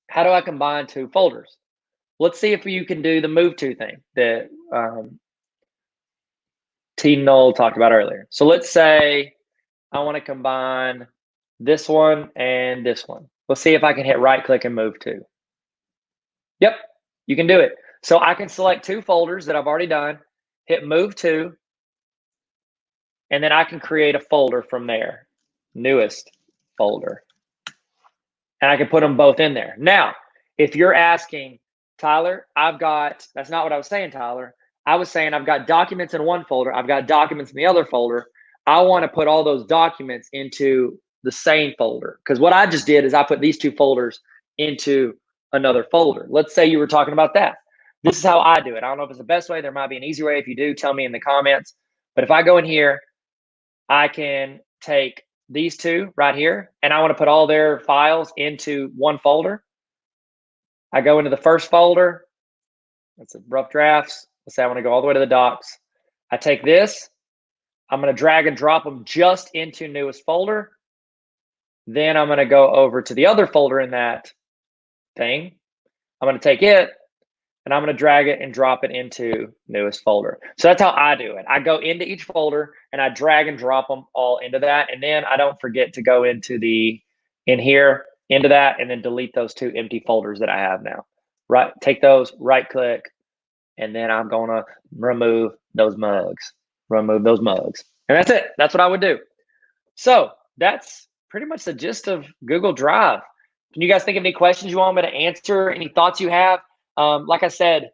How do I combine two folders? Let's see if you can do the move to thing that T. Null talked about earlier. So let's say I want to combine this one and this one. Let's see if I can hit right click and move to. Yep, you can do it. So I can select two folders that I've already done, hit move to, and then I can create a folder from there, newest folder. And I can put them both in there. Now, if you're asking, Tyler, that's not what I was saying, Tyler. I was saying I've got documents in one folder. I've got documents in the other folder. I want to put all those documents into the same folder. Because what I just did is I put these two folders into another folder. Let's say you were talking about that. This is how I do it. I don't know if it's the best way. There might be an easy way. If you do, tell me in the comments. But if I go in here, I can take these two right here, and I want to put all their files into one folder. I go into the first folder. That's a rough drafts. Let's say I want to go all the way to the docs. I take this. I'm going to drag and drop them just into newest folder. Then I'm going to go over to the other folder in that thing. I'm going to take it, and I'm going to drag it and drop it into newest folder. So that's how I do it. I go into each folder and I drag and drop them all into that. And then I don't forget to go into into that, and then delete those two empty folders that I have now. Right, take those, right click, and then I'm going to remove those mugs. Remove those mugs. And that's it. That's what I would do. So that's pretty much the gist of Google Drive. Can you guys think of any questions you want me to answer? Any thoughts you have? Like I said,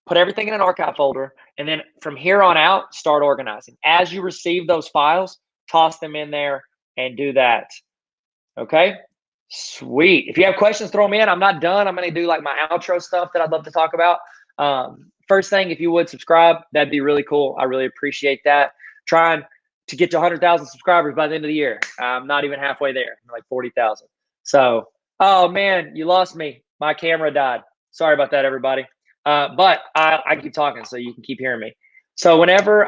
put everything in an archive folder, and then from here on out, start organizing. As you receive those files, toss them in there and do that. Okay? Sweet. If you have questions, throw them in. I'm not done. I'm going to do like my outro stuff that I'd love to talk about. First thing, if you would subscribe, that'd be really cool. I really appreciate that. Trying to get to 100,000 subscribers by the end of the year. I'm not even halfway there. I'm like 40,000. So, oh man, you lost me. My camera died. Sorry about that, everybody. But I keep talking so you can keep hearing me. So whenever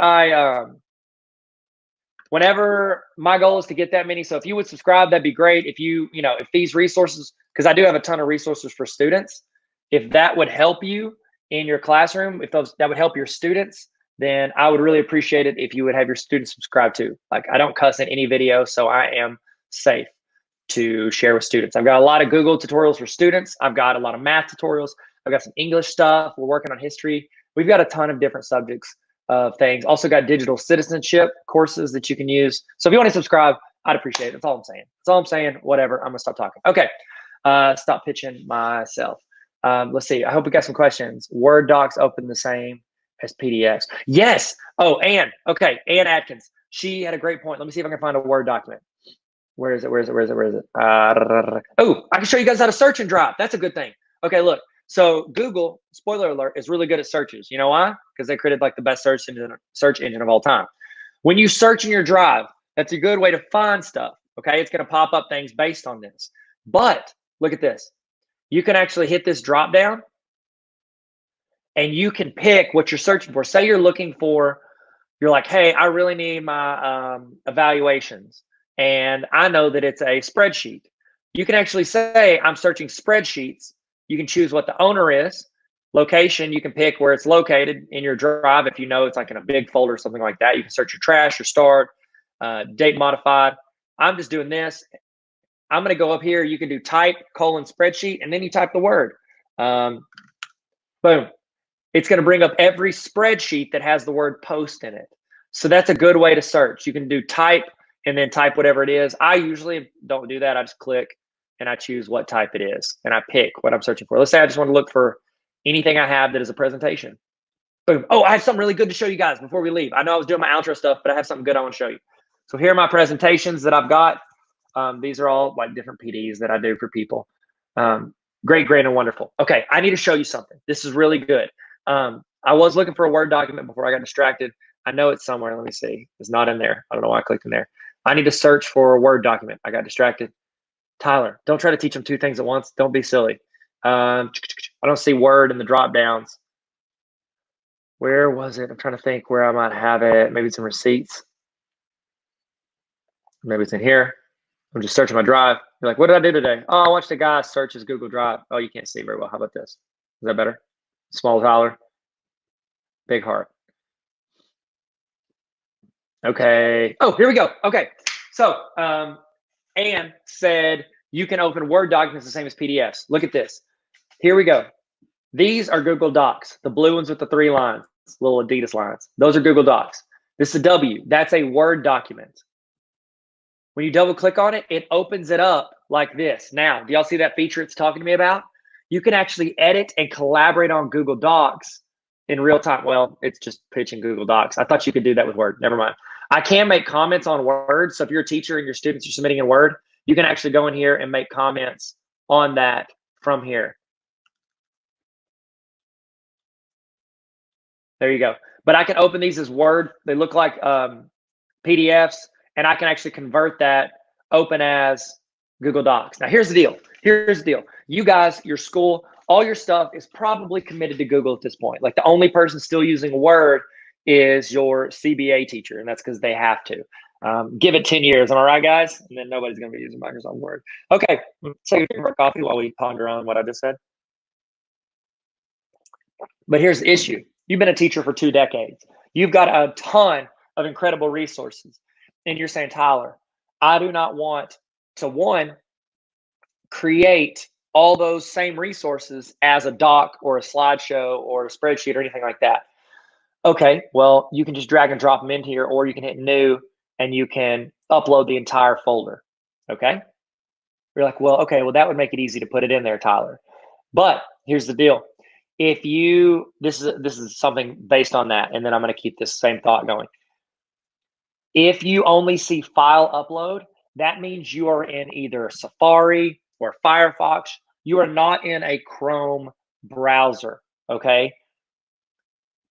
my goal is to get that many, so if you would subscribe, that'd be great. If if these resources, because I do have a ton of resources for students, if that would help you, in your classroom, if that would help your students, then I would really appreciate it if you would have your students subscribe too. Like, I don't cuss in any video, so I am safe to share with students. I've got a lot of Google tutorials for students. I've got a lot of math tutorials. I've got some English stuff. We're working on history. We've got a ton of different subjects of things. Also got digital citizenship courses that you can use. So if you want to subscribe, I'd appreciate it. That's all I'm saying. That's all I'm saying. Whatever. I'm going to stop talking. Okay. Stop pitching myself. Let's see. I hope we got some questions. Word docs open the same as PDFs. Yes. Oh, Ann. Okay. Ann Atkins. She had a great point. Let me see if I can find a Word document. Where is it? Oh, I can show you guys how to search and drop. That's a good thing. Okay, look. So Google, spoiler alert, is really good at searches. You know why? Because they created like the best search engine of all time. When you search in your drive, that's a good way to find stuff. Okay, it's going to pop up things based on this. But look at this. You can actually hit this drop down and you can pick what you're searching for. Say you're looking for, you're like, hey, I really need my evaluations. And I know that it's a spreadsheet. You can actually say, I'm searching spreadsheets. You can choose what the owner is. Location, you can pick where it's located in your drive. If you know it's like in a big folder or something like that, you can search your trash, your start, date modified. I'm just doing this. I'm going to go up here. You can do type : spreadsheet, and then you type the word. Boom. It's going to bring up every spreadsheet that has the word post in it. So that's a good way to search. You can do type and then type whatever it is. I usually don't do that. I just click and I choose what type it is and I pick what I'm searching for. Let's say I just want to look for anything I have that is a presentation. Boom. Oh, I have something really good to show you guys before we leave. I know I was doing my outro stuff, but I have something good I want to show you. So here are my presentations that I've got. These are all like different PDs that I do for people. Great, great, and wonderful. Okay, I need to show you something. This is really good. I was looking for a Word document before I got distracted. I know it's somewhere. Let me see. It's not in there. I don't know why I clicked in there. I need to search for a Word document. I got distracted. Tyler, don't try to teach them two things at once. Don't be silly. I don't see Word in the drop downs. Where was it? I'm trying to think where I might have it. Maybe it's in receipts. Maybe it's in here. I'm just searching my drive. You're like, what did I do today? Oh, I watched a guy search his Google Drive. Oh, you can't see very well. How about this? Is that better? Small Tyler. Big heart. Okay. Oh, here we go. Okay. So Anne said you can open Word documents the same as PDFs. Look at this. Here we go. These are Google Docs. The blue ones with the 3 lines, little Adidas lines. Those are Google Docs. This is a W. That's a Word document. When you double click on it, it opens it up like this. Now, do y'all see that feature it's talking to me about? You can actually edit and collaborate on Google Docs in real time. Well, it's just pitching Google Docs. I thought you could do that with Word. Never mind. I can make comments on Word. So if you're a teacher and your students are submitting in Word, you can actually go in here and make comments on that from here. There you go. But I can open these as Word. They look like PDFs, and I can actually convert that open as Google Docs. Now, here's the deal. Here's the deal. You guys, your school, all your stuff is probably committed to Google at this point. Like, the only person still using Word is your CBA teacher, and that's because they have to. Give it 10 years. Am I right, guys? And then nobody's going to be using Microsoft Word. Okay, take a coffee while we ponder on what I just said. But here's the issue. You've been a teacher for 2 decades. You've got a ton of incredible resources. And you're saying, Tyler, I do not want to, one, create all those same resources as a doc or a slideshow or a spreadsheet or anything like that. Okay, well, you can just drag and drop them in here, or you can hit new and you can upload the entire folder. Okay? You're like, well, okay, well, that would make it easy to put it in there, Tyler. But here's the deal. If you, this is something based on that, and then I'm going to keep this same thought going. If you only see file upload, that means you are in either Safari or Firefox. You are not in a Chrome browser, okay?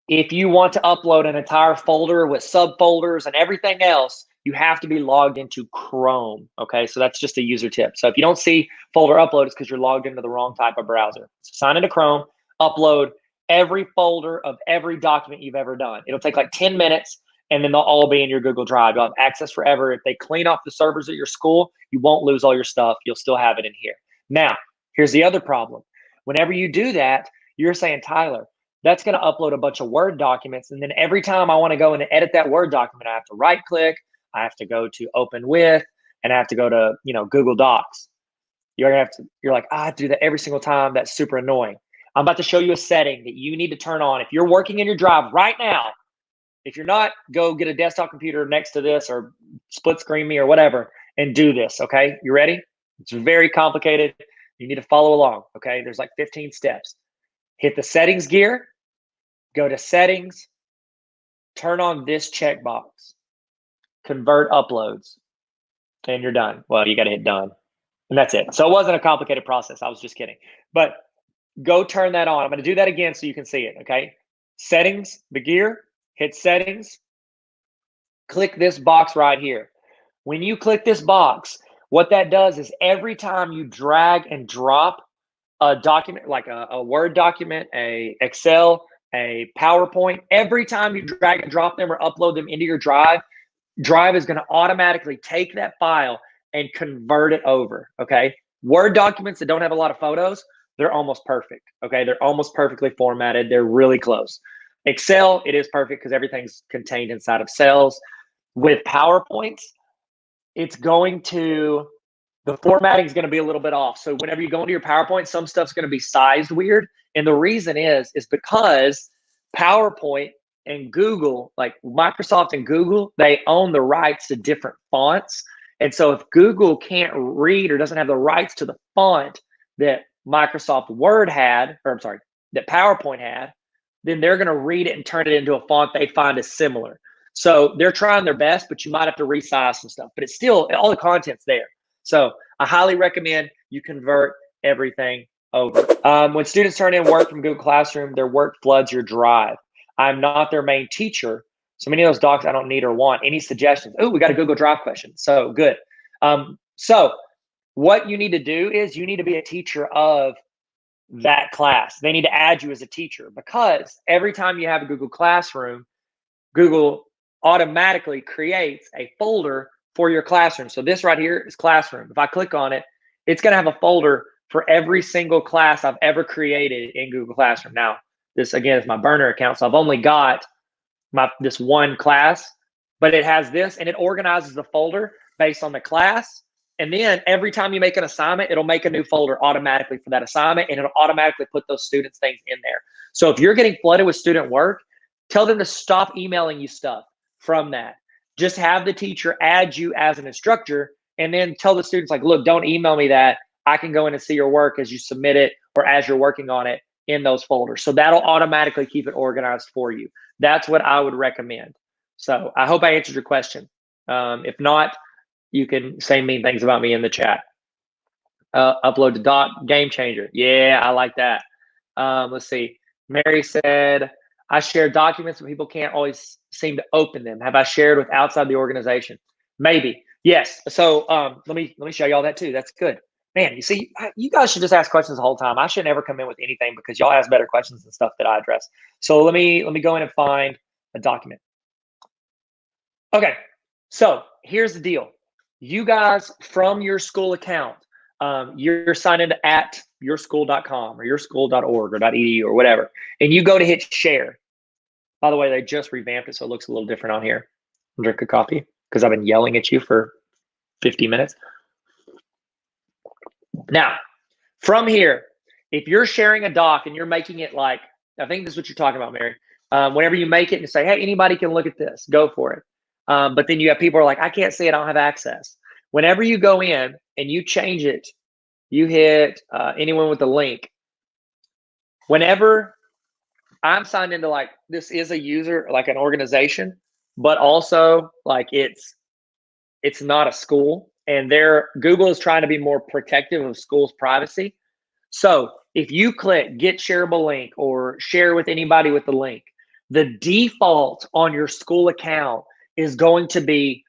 If you want to upload an entire folder with subfolders and everything else, you have to be logged into Chrome, okay? So that's just a user tip. So if you don't see folder upload, it's because you're logged into the wrong type of browser. So sign into Chrome, upload every folder of every document you've ever done. It'll take like 10 minutes, and then they'll all be in your Google Drive. You'll have access forever. If they clean off the servers at your school, you won't lose all your stuff. You'll still have it in here. Now, here's the other problem. Whenever you do that, you're saying, Tyler, that's going to upload a bunch of Word documents. And then every time I want to go and edit that Word document, I have to right click, I have to go to open with, and I have to go to, Google Docs. You're like, I have to do that every single time. That's super annoying. I'm about to show you a setting that you need to turn on. If you're working in your Drive right now, if you're not, go get a desktop computer next to this or split screen me or whatever and do this, okay? You ready? It's very complicated. You need to follow along, okay? There's like 15 steps. Hit the settings gear, go to settings, turn on this checkbox, convert uploads, and you're done. Well, you got to hit done, and that's it. So it wasn't a complicated process. I was just kidding. But go turn that on. I'm going to do that again so you can see it, okay? Settings, the gear, hit settings, click this box right here. When you click this box, what that does is every time you drag and drop a document, like a Word document, a Excel, a PowerPoint, every time you drag and drop them or upload them into your Drive is going to automatically take that file and convert it over, okay? Word documents that don't have a lot of photos, they're almost perfect, okay? They're almost perfectly formatted. They're really close. Excel, it is perfect because everything's contained inside of cells. With PowerPoints, it's going to, the formatting is going to be a little bit off. So whenever you go into your PowerPoint, some stuff's going to be sized weird. And the reason is because PowerPoint and Google, like Microsoft and Google, they own the rights to different fonts. And so if Google can't read or doesn't have the rights to the font that Microsoft Word had, or I'm sorry, that PowerPoint had, then they're going to read it and turn it into a font they find is similar. So they're trying their best, but you might have to resize some stuff. But it's still, all the content's there. So I highly recommend you convert everything over. When students turn in work from Google Classroom, their work floods your Drive. I'm not their main teacher, so many of those docs I don't need or want. Any suggestions? Oh, we got a Google Drive question. So good. So what you need to do is you need to be a teacher of that class. They need to add you as a teacher, because every time you have a Google Classroom, Google automatically creates a folder for your classroom. So this right here is Classroom. If I click on it, it's going to have a folder for every single class I've ever created in Google Classroom. Now, this again is my burner account, so I've only got this one class, but it has this, and it organizes the folder based on the class. And then every time you make an assignment, it'll make a new folder automatically for that assignment, and it'll automatically put those students' things in there. So if you're getting flooded with student work, tell them to stop emailing you stuff from that. Just have the teacher add you as an instructor, and then tell the students, like, look, don't email me that. I can go in and see your work as you submit it or as you're working on it in those folders. So that'll automatically keep it organized for you. That's what I would recommend. So I hope I answered your question. If not, you can say mean things about me in the chat. Upload to Doc, game changer. Yeah, I like that. Let's see. Mary said, I share documents, but people can't always seem to open them. Have I shared with outside the organization? Maybe. Yes. So let me show y'all that too. That's good. Man, you see, you guys should just ask questions the whole time. I should never come in with anything because y'all ask better questions and stuff that I address. So let me go in and find a document. Okay. So here's the deal. You guys, from your school account, you're signed into at yourschool.com or yourschool.org or .edu or whatever, and you go to hit share. By the way, they just revamped it, so it looks a little different on here. Drink a coffee because I've been yelling at you for 50 minutes. Now, from here, if you're sharing a doc and you're making it like, I think this is what you're talking about, Mary. Whenever you make it and say, hey, anybody can look at this, go for it. But then you have people who are like, I can't see it, I don't have access. Whenever you go in and you change it, you hit anyone with the link. Whenever I'm signed into, like, this is a user, like an organization, but also like it's not a school, and Google is trying to be more protective of schools' privacy. So if you click get shareable link or share with anybody with the link, the default on your school account is going to be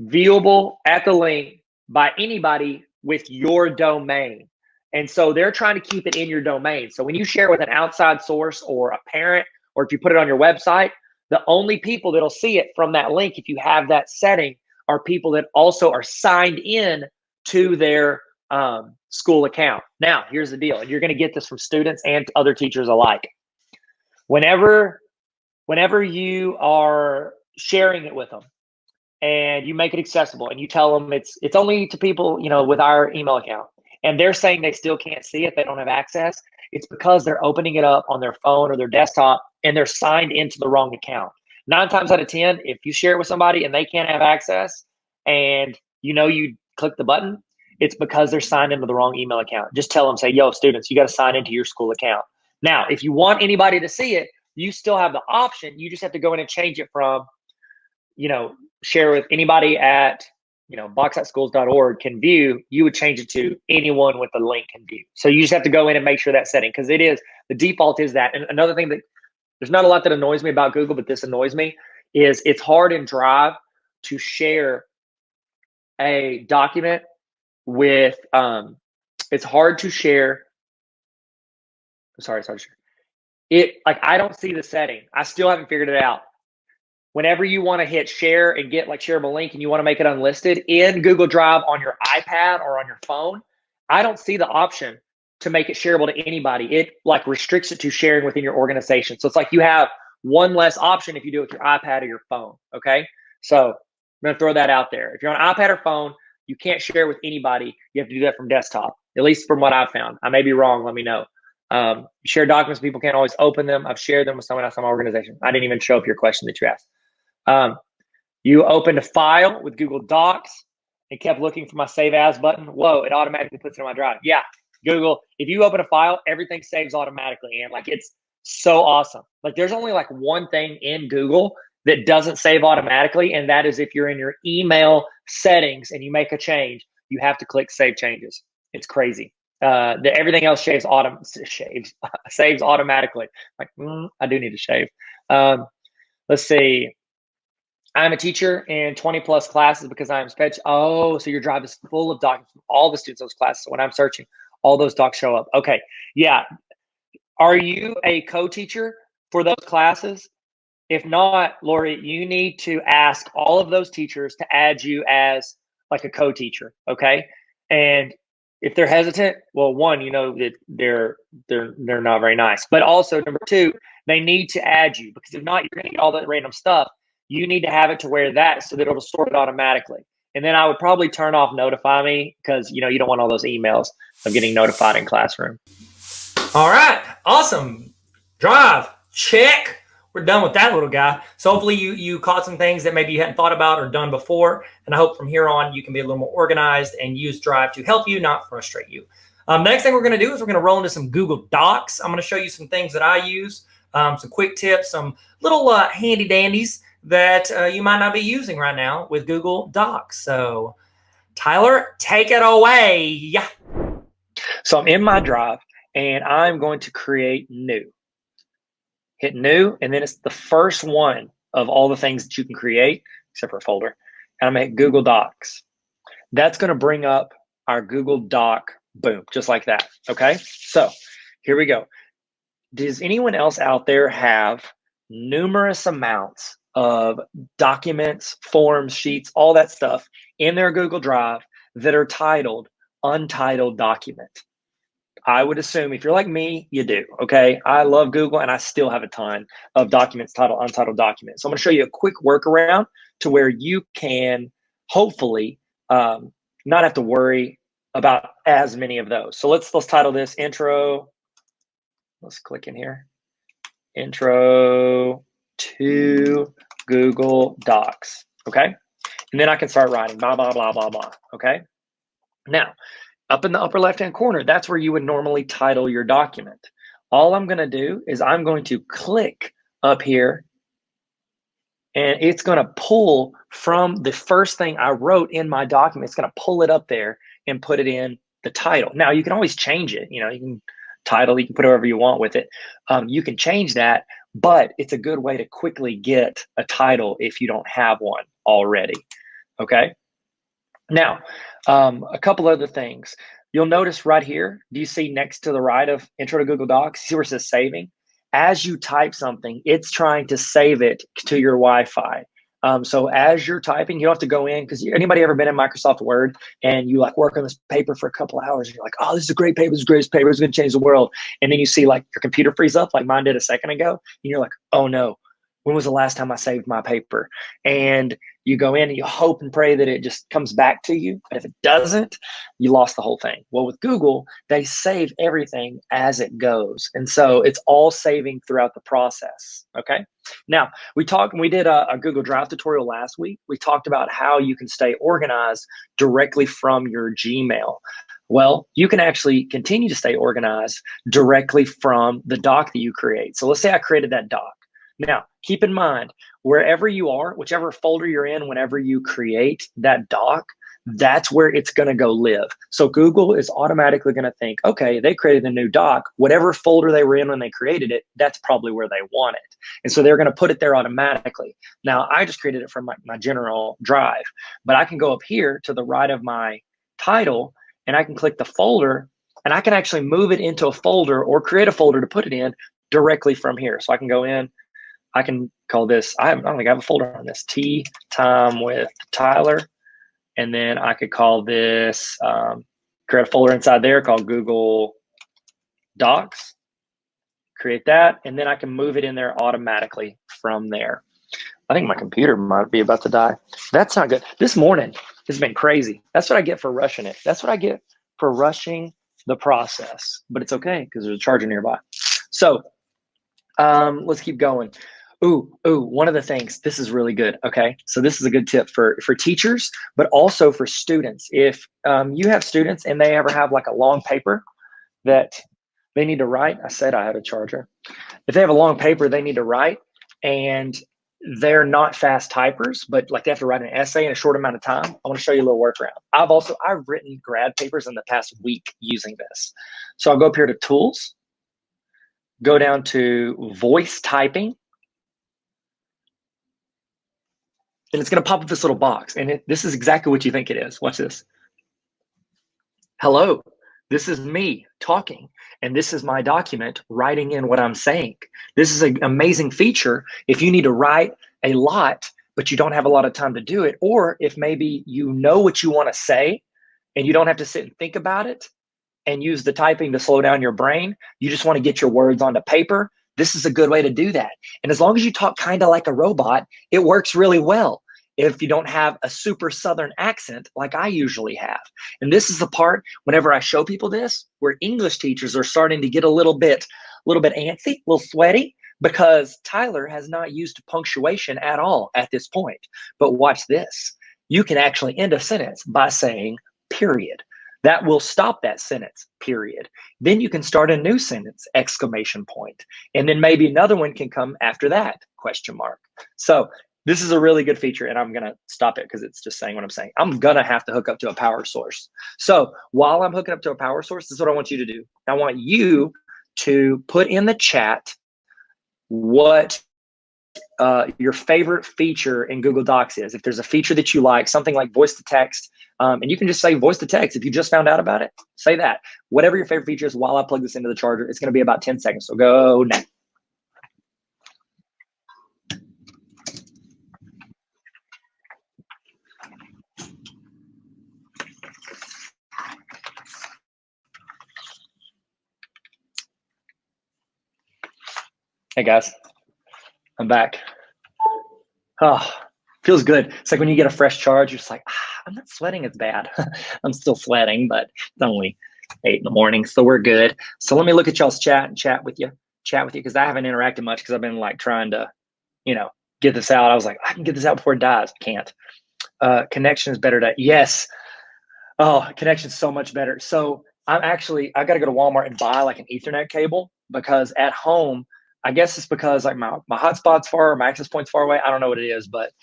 viewable at the link by anybody with your domain. And so they're trying to keep it in your domain. So when you share with an outside source or a parent, or if you put it on your website, the only people that'll see it from that link, if you have that setting, are people that also are signed in to their school account. Now, here's the deal. And you're going to get this from students and other teachers alike. whenever you are sharing it with them and you make it accessible and you tell them it's only to people, with our email account, and they're saying they still can't see it, they don't have access, it's because they're opening it up on their phone or their desktop and they're signed into the wrong account. 9 times out of 10, if you share it with somebody and they can't have access and you click the button, it's because they're signed into the wrong email account. Just tell them, say, yo, students, you got to sign into your school account. Now, if you want anybody to see it, you still have the option. You just have to go in and change it from, share with anybody at, box.schools.org can view. You would change it to anyone with the link can view. So you just have to go in and make sure that setting, because the default is that. And another thing that there's not a lot that annoys me about Google, but this annoys me, is it's hard in Drive to share a document with, it's hard to share. Sorry, it's hard to share. I don't see the setting. I still haven't figured it out. Whenever you want to hit share and get shareable link and you want to make it unlisted in Google Drive on your iPad or on your phone, I don't see the option to make it shareable to anybody. It restricts it to sharing within your organization. So it's you have one less option if you do it with your iPad or your phone. Okay. So I'm going to throw that out there. If you're on iPad or phone, you can't share with anybody. You have to do that from desktop, at least from what I've found. I may be wrong. Let me know. Share documents, people can't always open them. I've shared them with someone else on my organization. I didn't even show up your question that you asked. You opened a file with Google Docs and kept looking for my save as button. Whoa, it automatically puts it in my drive. Yeah, Google, if you open a file, everything saves automatically. And it's so awesome. There's only one thing in Google that doesn't save automatically. And that is if you're in your email settings and you make a change, you have to click save changes. It's crazy. Everything else saves automatically. I do need to shave. Let's see. I'm a teacher in 20 plus classes because I'm special. Oh, so your drive is full of documents from all the students in those classes. So when I'm searching, all those docs show up. Okay. Yeah. Are you a co-teacher for those classes? If not, Lori, you need to ask all of those teachers to add you as a co-teacher. Okay. And if they're hesitant, well, one, that they're not very nice. But also, number two, they need to add you, because if not, you're going to get all that random stuff. You need to have it to where so that it'll sort it automatically. And then I would probably turn off notify me, because you don't want all those emails of getting notified in classroom. All right, awesome. Drive, check. We're done with that little guy. So hopefully you caught some things that maybe you hadn't thought about or done before. And I hope from here on you can be a little more organized and use Drive to help you, not frustrate you. Next thing we're going to do is we're going to roll into some Google Docs. I'm going to show you some things that I use, some quick tips, some little handy dandies that you might not be using right now with Google Docs. So Tyler, take it away. Yeah. So I'm in my Drive and I'm going to create new. Hit new, and then it's the first one of all the things that you can create, except for a folder. And I'm going to hit Google Docs. That's going to bring up our Google Doc, boom, just like that. Okay, so here we go. Does anyone else out there have numerous amounts of documents, forms, sheets, all that stuff in their Google Drive that are titled Untitled Document? I would assume if you're like me, you do. Okay. I love Google and I still have a ton of documents titled Untitled Documents. So I'm going to show you a quick workaround to where you can hopefully not have to worry about as many of those. So let's title this intro. Let's click in here. Intro to Google Docs. Okay. And then I can start writing blah, blah, blah, blah, blah. Okay. Now, up in the upper left-hand corner, that's where you would normally title your document. All I'm going to do is I'm going to click up here, and it's going to pull from the first thing I wrote in my document. It's going to pull it up there and put it in the title. Now, you can always change it. You can title, you can put whatever you want with it. You can change that, but it's a good way to quickly get a title if you don't have one already. Okay. Now, a couple other things. You'll notice right here, do you see next to the right of Intro to Google Docs, see where it says saving? As you type something, it's trying to save it to your Wi-Fi. So as you're typing, you don't have to go in, because anybody ever been in Microsoft Word and you like work on this paper for a couple of hours and you're like, oh, this is a great paper, this is the greatest paper, it's going to change the world. And then you see like your computer freeze up like mine did a second ago. And you're like, oh no, when was the last time I saved my paper? And you go in and you hope and pray that it just comes back to you. But if it doesn't, you lost the whole thing. Well, with Google, they save everything as it goes. And so it's all saving throughout the process. Okay. Now, we did a Google Drive tutorial last week. We talked about how you can stay organized directly from your Gmail. Well, you can actually continue to stay organized directly from the doc that you create. So let's say I created that doc. Now, keep in mind, wherever you are, whichever folder you're in, whenever you create that doc, that's where it's going to go live. So Google is automatically going to think, okay, they created a new doc. Whatever folder they were in when they created it, that's probably where they want it. And so they're going to put it there automatically. Now, I just created it from my general drive, but I can go up here to the right of my title and I can click the folder and I can actually move it into a folder or create a folder to put it in directly from here. So I can go in. I can call this, I don't think I have a folder on this, Tea Time with Tyler. And then I could call this, create a folder inside there called Google Docs, create that, and then I can move it in there automatically from there. I think my computer might be about to die. That's not good. This morning has been crazy. That's what I get for rushing it. That's what I get for rushing the process, but it's okay because there's a charger nearby. So let's keep going. Ooh, one of the things, this is really good, okay? So this is a good tip for teachers, but also for students. If you have students and they ever have like a long paper that they need to write, I said I had a charger. If they have a long paper they need to write and they're not fast typers, but like they have to write an essay in a short amount of time, I wanna show you a little workaround. I've written grad papers in the past week using this. So I'll go up here to Tools, go down to Voice Typing, and it's going to pop up this little box. And this is exactly what you think it is. Watch this. Hello, this is me talking. And this is my document writing in what I'm saying. This is an amazing feature if you need to write a lot, but you don't have a lot of time to do it. Or if maybe you know what you want to say and you don't have to sit and think about it and use the typing to slow down your brain. You just want to get your words onto paper. This is a good way to do that. And as long as you talk kind of like a robot, it works really well if you don't have a super Southern accent like I usually have. And this is the part whenever I show people this, where English teachers are starting to get a little bit antsy, a little sweaty, because Tyler has not used punctuation at all at this point. But watch this. You can actually end a sentence by saying period. That will stop that sentence, period. Then you can start a new sentence, exclamation point. And then maybe another one can come after that, question mark. So this is a really good feature, and I'm going to stop it because it's just saying what I'm saying. I'm going to have to hook up to a power source. So while I'm hooking up to a power source, this is what I want you to do. I want you to put in the chat what your favorite feature in Google Docs is. If there's a feature that you like, something like voice to text, and you can just say voice to text. If you just found out about it, say that. Whatever your favorite feature is while I plug this into the charger, it's going to be about 10 seconds. So go now. Hey guys, I'm back. Oh, feels good. It's like when you get a fresh charge, you're just like, I'm not sweating as bad. I'm still sweating, but it's only 8 in the morning, so we're good. So let me look at y'all's chat and chat with you, because I haven't interacted much because I've been like trying to, get this out. I was like, I can get this out before it dies. Can't. Connection is better to, yes. Oh, connection's so much better. So I got to go to Walmart and buy like an Ethernet cable, because at home, I guess it's because like my hotspot's far, my access point's far away. I don't know what it is, but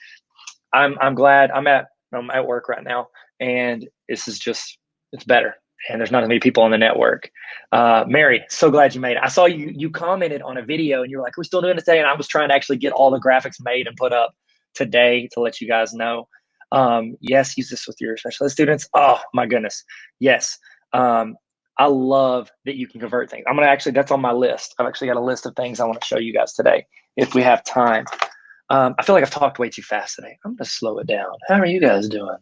I'm glad I'm at work right now, and this is just, it's better. And there's not as many people on the network. Mary, so glad you made it. I saw you commented on a video and you were like, we're still doing it today. And I was trying to actually get all the graphics made and put up today to let you guys know. Yes, use this with your special ed students. Oh my goodness. Yes. I love that you can convert things. That's on my list. I've actually got a list of things I want to show you guys today if we have time. I feel like I've talked way too fast today. I'm going to slow it down. How are you guys doing?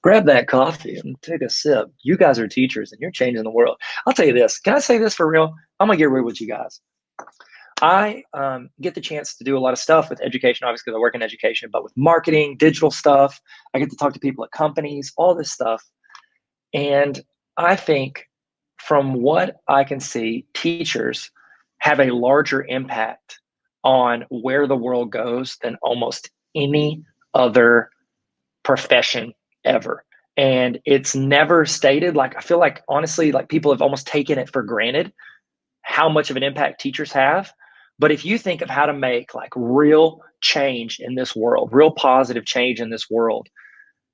Grab that coffee and take a sip. You guys are teachers and you're changing the world. I'll tell you this. Can I say this for real? I'm going to get real with you guys. I get the chance to do a lot of stuff with education, obviously, because I work in education, but with marketing, digital stuff. I get to talk to people at companies, all this stuff. And I think from what I can see, teachers have a larger impact on where the world goes than almost any other profession ever. And it's never stated. Like, I feel like, honestly, like people have almost taken it for granted how much of an impact teachers have. But if you think of how to make like real change in this world, real positive change in this world,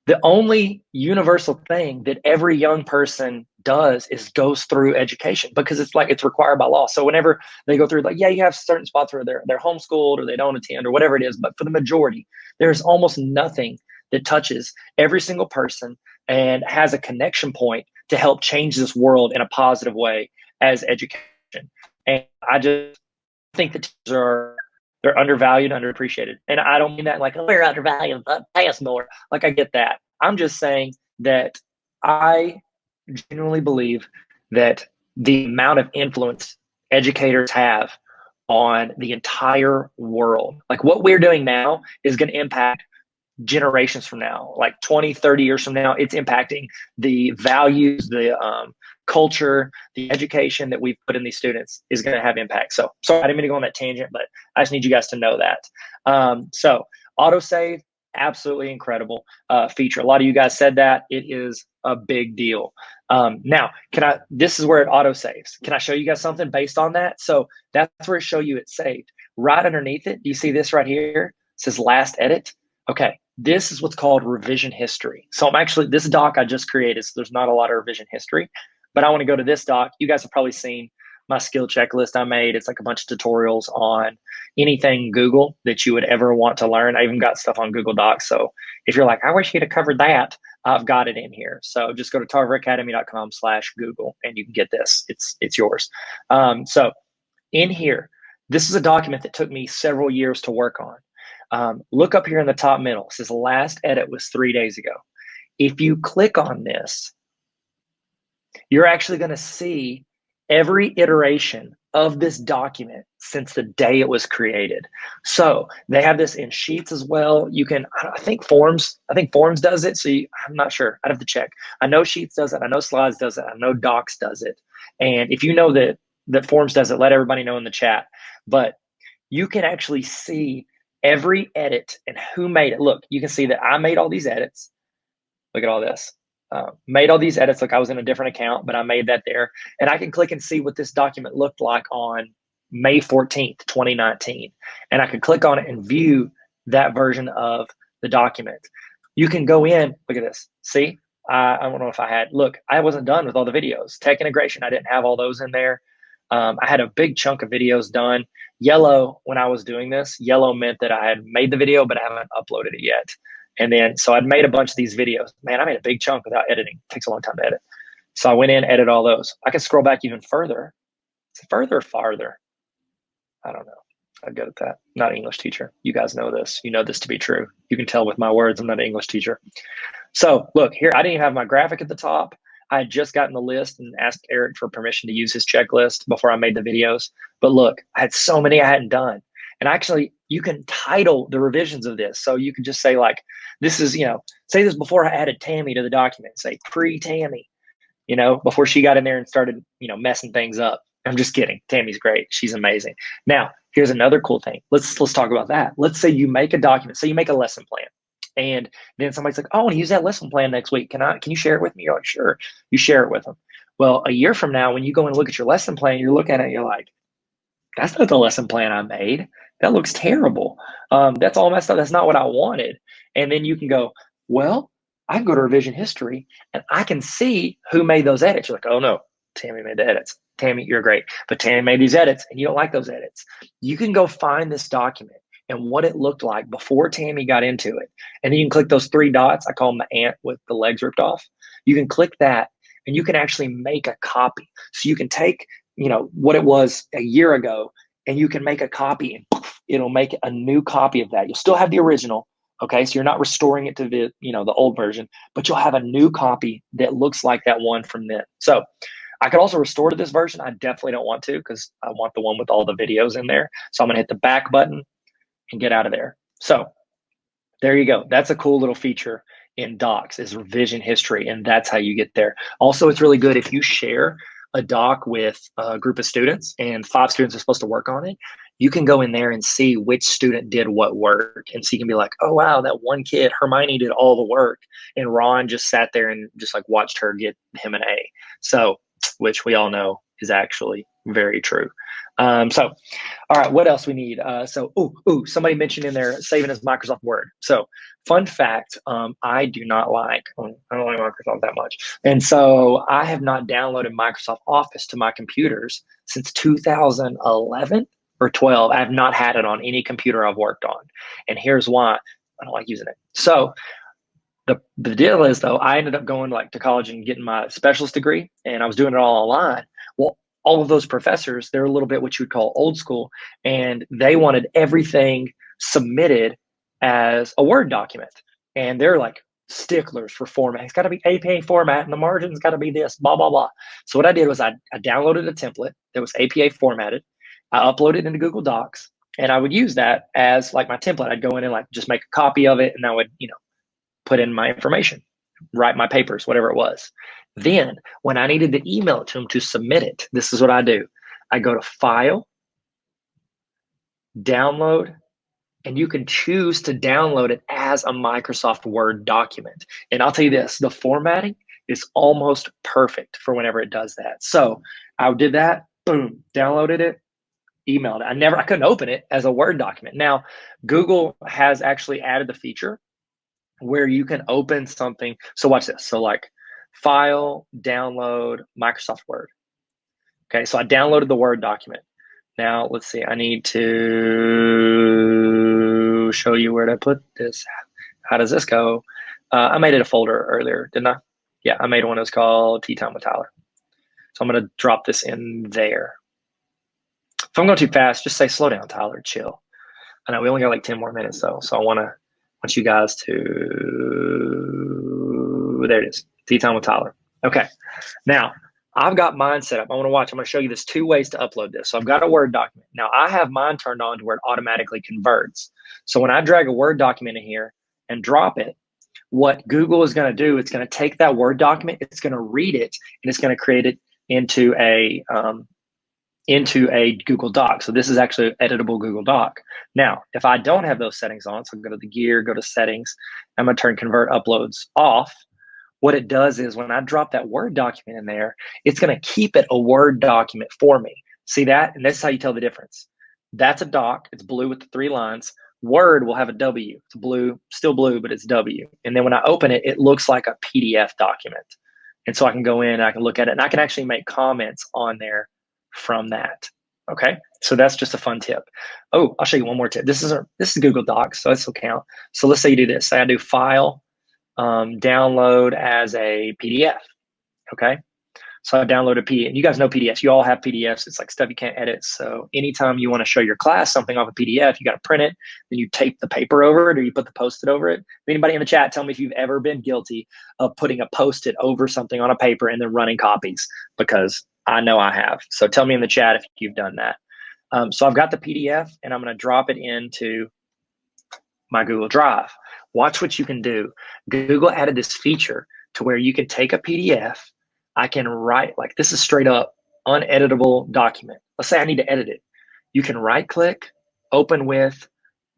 the only universal thing that every young person does is goes through education, because it's like it's required by law. So whenever they go through, like, yeah, you have certain spots where they're homeschooled or they don't attend or whatever it is, but for the majority, there's almost nothing that touches every single person and has a connection point to help change this world in a positive way as education. And I just think that teachers they're undervalued, underappreciated. And I don't mean that like, oh, we're undervalued, pay us more. Like, I get that. I'm just saying that I genuinely believe that the amount of influence educators have on the entire world, like what we're doing now, is going to impact generations from now, like 20, 30 years from now. It's impacting the values, the culture, the education that we've put in these students is going to have impact. So sorry, I didn't mean to go on that tangent, but I just need you guys to know that. So autosave, absolutely incredible feature. A lot of you guys said that. It is a big deal. Now, this is where it autosaves. Can I show you guys something based on that? So that's where it show you it's saved. Right underneath it, do you see this right here? It says last edit. Okay, this is what's called revision history. So this doc I just created, so there's not a lot of revision history, but I want to go to this doc. You guys have probably seen my skill checklist I made. It's like a bunch of tutorials on anything Google that you would ever want to learn. I even got stuff on Google Docs. So if you're like, I wish you'd have covered that, I've got it in here. So just go to tarveracademy.com/Google and you can get this. It's yours. So in here, this is a document that took me several years to work on. Look up here in the top middle. It says last edit was 3 days ago. If you click on this, you're actually going to see every iteration of this document since the day it was created. So they have this in Sheets as well. You can, I think Forms does it. So I'm not sure. I'd have to check. I know Sheets does it. I know Slides does it. I know Docs does it. And if you know that Forms does it, let everybody know in the chat. But you can actually see every edit and who made it. Look, you can see that I made all these edits. Look at all this. Made all these edits. Look, I was in a different account, but I made that there. And I can click and see what this document looked like on May 14th, 2019. And I can click on it and view that version of the document. You can go in, look at this. See, I don't know if look, I wasn't done with all the videos. Tech integration, I didn't have all those in there. I had a big chunk of videos done. Yellow, when I was doing this, yellow meant that I had made the video, but I haven't uploaded it yet. And then, so I'd made a bunch of these videos. Man, I made a big chunk without editing. It takes a long time to edit. So I went in, edit all those. I can scroll back even further. Is it further or farther? I don't know. I'm good at that. I'm not an English teacher. You guys know this. You know this to be true. You can tell with my words, I'm not an English teacher. So look here, I didn't even have my graphic at the top. I had just gotten the list and asked Eric for permission to use his checklist before I made the videos. But look, I had so many I hadn't done. And actually, you can title the revisions of this. So you can just say like, this is, say this before I added Tammy to the document, say pre-Tammy, before she got in there and started, messing things up. I'm just kidding. Tammy's great. She's amazing. Now, here's another cool thing. Let's talk about that. Let's say you make a document. Say you make a lesson plan. And then somebody's like, oh, I want to use that lesson plan next week. Can you share it with me? You're like, sure. You share it with them. Well, a year from now, when you go and look at your lesson plan, you're looking at it and you're like, that's not the lesson plan I made. That looks terrible. That's all messed up. That's not what I wanted. And then you can go, well, I can go to revision history and I can see who made those edits. You're like, oh no, Tammy made the edits. Tammy, you're great. But Tammy made these edits and you don't like those edits. You can go find this document and what it looked like before Tammy got into it. And then you can click those 3 dots. I call them the ant with the legs ripped off. You can click that and you can actually make a copy. So you can take, what it was a year ago and you can make a copy and poof, it'll make a new copy of that. You'll still have the original. Okay, so you're not restoring it to the, the old version, but you'll have a new copy that looks like that one from then. So I could also restore to this version. I definitely don't want to because I want the one with all the videos in there. So I'm gonna hit the back button and get out of there. So there you go. That's a cool little feature in Docs is revision history, and that's how you get there. Also, it's really good if you share a doc with a group of students and 5 students are supposed to work on it. You can go in there and see which student did what work. And so you can be like, oh, wow, that one kid, Hermione did all the work. And Ron just sat there and just like watched her get him an A. So, which we all know is actually very true. So, all right, what else we need? Somebody mentioned in there saving as Microsoft Word. So, fun fact, I don't like Microsoft that much. And so I have not downloaded Microsoft Office to my computers since 2011 or 12. I have not had it on any computer I've worked on. And here's why. I don't like using it. So the deal is, though, I ended up going to college and getting my specialist degree, and I was doing it all online. Well, all of those professors, they're a little bit what you would call old school, and they wanted everything submitted as a Word document. And they're like sticklers for format. It's got to be APA format, and the margin's got to be this, blah, blah, blah. So what I did was I downloaded a template that was APA formatted. I uploaded it into Google Docs, and I would use that as like my template. I'd go in and just make a copy of it, and I would, put in my information, write my papers, whatever it was. Then when I needed to email it to them to submit it, this is what I do. I go to File, Download, and you can choose to download it as a Microsoft Word document. And I'll tell you this, the formatting is almost perfect for whenever it does that. So I did that, boom, downloaded it, emailed it. I couldn't open it as a Word document. Now, Google has actually added the feature where you can open something. So watch this. So like File, Download, Microsoft Word. Okay, so I downloaded the Word document. Now let's see, I need to show you where to put this. How does this go? I made it a folder earlier, didn't I? Yeah, I made one that was called Tea Time with Tyler. So I'm gonna drop this in there. If I'm going too fast, just say slow down, Tyler, chill. I know we only got like 10 more minutes though, so I want you guys to, there it is, Tea Time with Tyler. Okay, now I've got mine set up. I'm going to show you this 2 ways to upload this. So I've got a Word document. Now I have mine turned on to where it automatically converts. So when I drag a Word document in here and drop it, what Google is going to do, it's going to take that Word document, it's going to read it, and it's going to create it into a Google Doc. So this is actually an editable Google Doc. Now, if I don't have those settings on, so go to the gear, go to settings, I'm going to turn convert uploads off. What it does is when I drop that Word document in there, it's going to keep it a Word document for me. See that? And that's how you tell the difference. That's a doc. It's blue with the 3 lines. Word will have a W. It's blue, still blue, but it's W. And then when I open it, it looks like a PDF document. And so I can go in, I can look at it, and I can actually make comments on there from that. Okay, so that's just a fun tip. Oh, I'll show you one more tip. This is Google Docs, so this will count. So let's say you do this. Say I do File, download as a PDF. Okay, so I download a PDF. You guys know PDFs. You all have PDFs. It's like stuff you can't edit. So anytime you want to show your class something off a PDF, you got to print it. Then you tape the paper over it, or you put the Post-it over it. Anybody in the chat, tell me if you've ever been guilty of putting a Post-it over something on a paper and then running copies, because I know I have. So tell me in the chat if you've done that. So I've got the PDF, and I'm going to drop it into my Google Drive. Watch what you can do. Google added this feature to where you can take a PDF. I can write, like this is straight up uneditable document. Let's say I need to edit it. You can right click, open with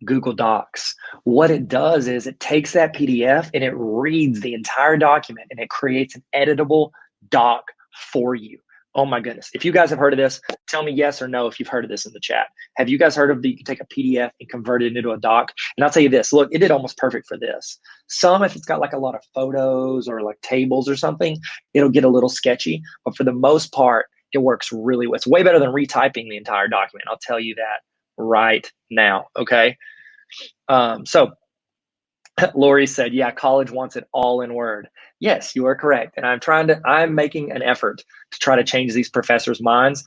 Google Docs. What it does is it takes that PDF and it reads the entire document and it creates an editable doc for you. Oh my goodness. If you guys have heard of this, tell me yes or no if you've heard of this in the chat. Have you guys heard of you can take a PDF and convert it into a doc? And I'll tell you this, look, it did almost perfect for this. Some, if it's got like a lot of photos or like tables or something, it'll get a little sketchy. But for the most part, it works really well. It's way better than retyping the entire document. I'll tell you that right now, okay? So Lori said, yeah, college wants it all in Word. Yes, you are correct. And I'm making an effort to try to change these professors' minds,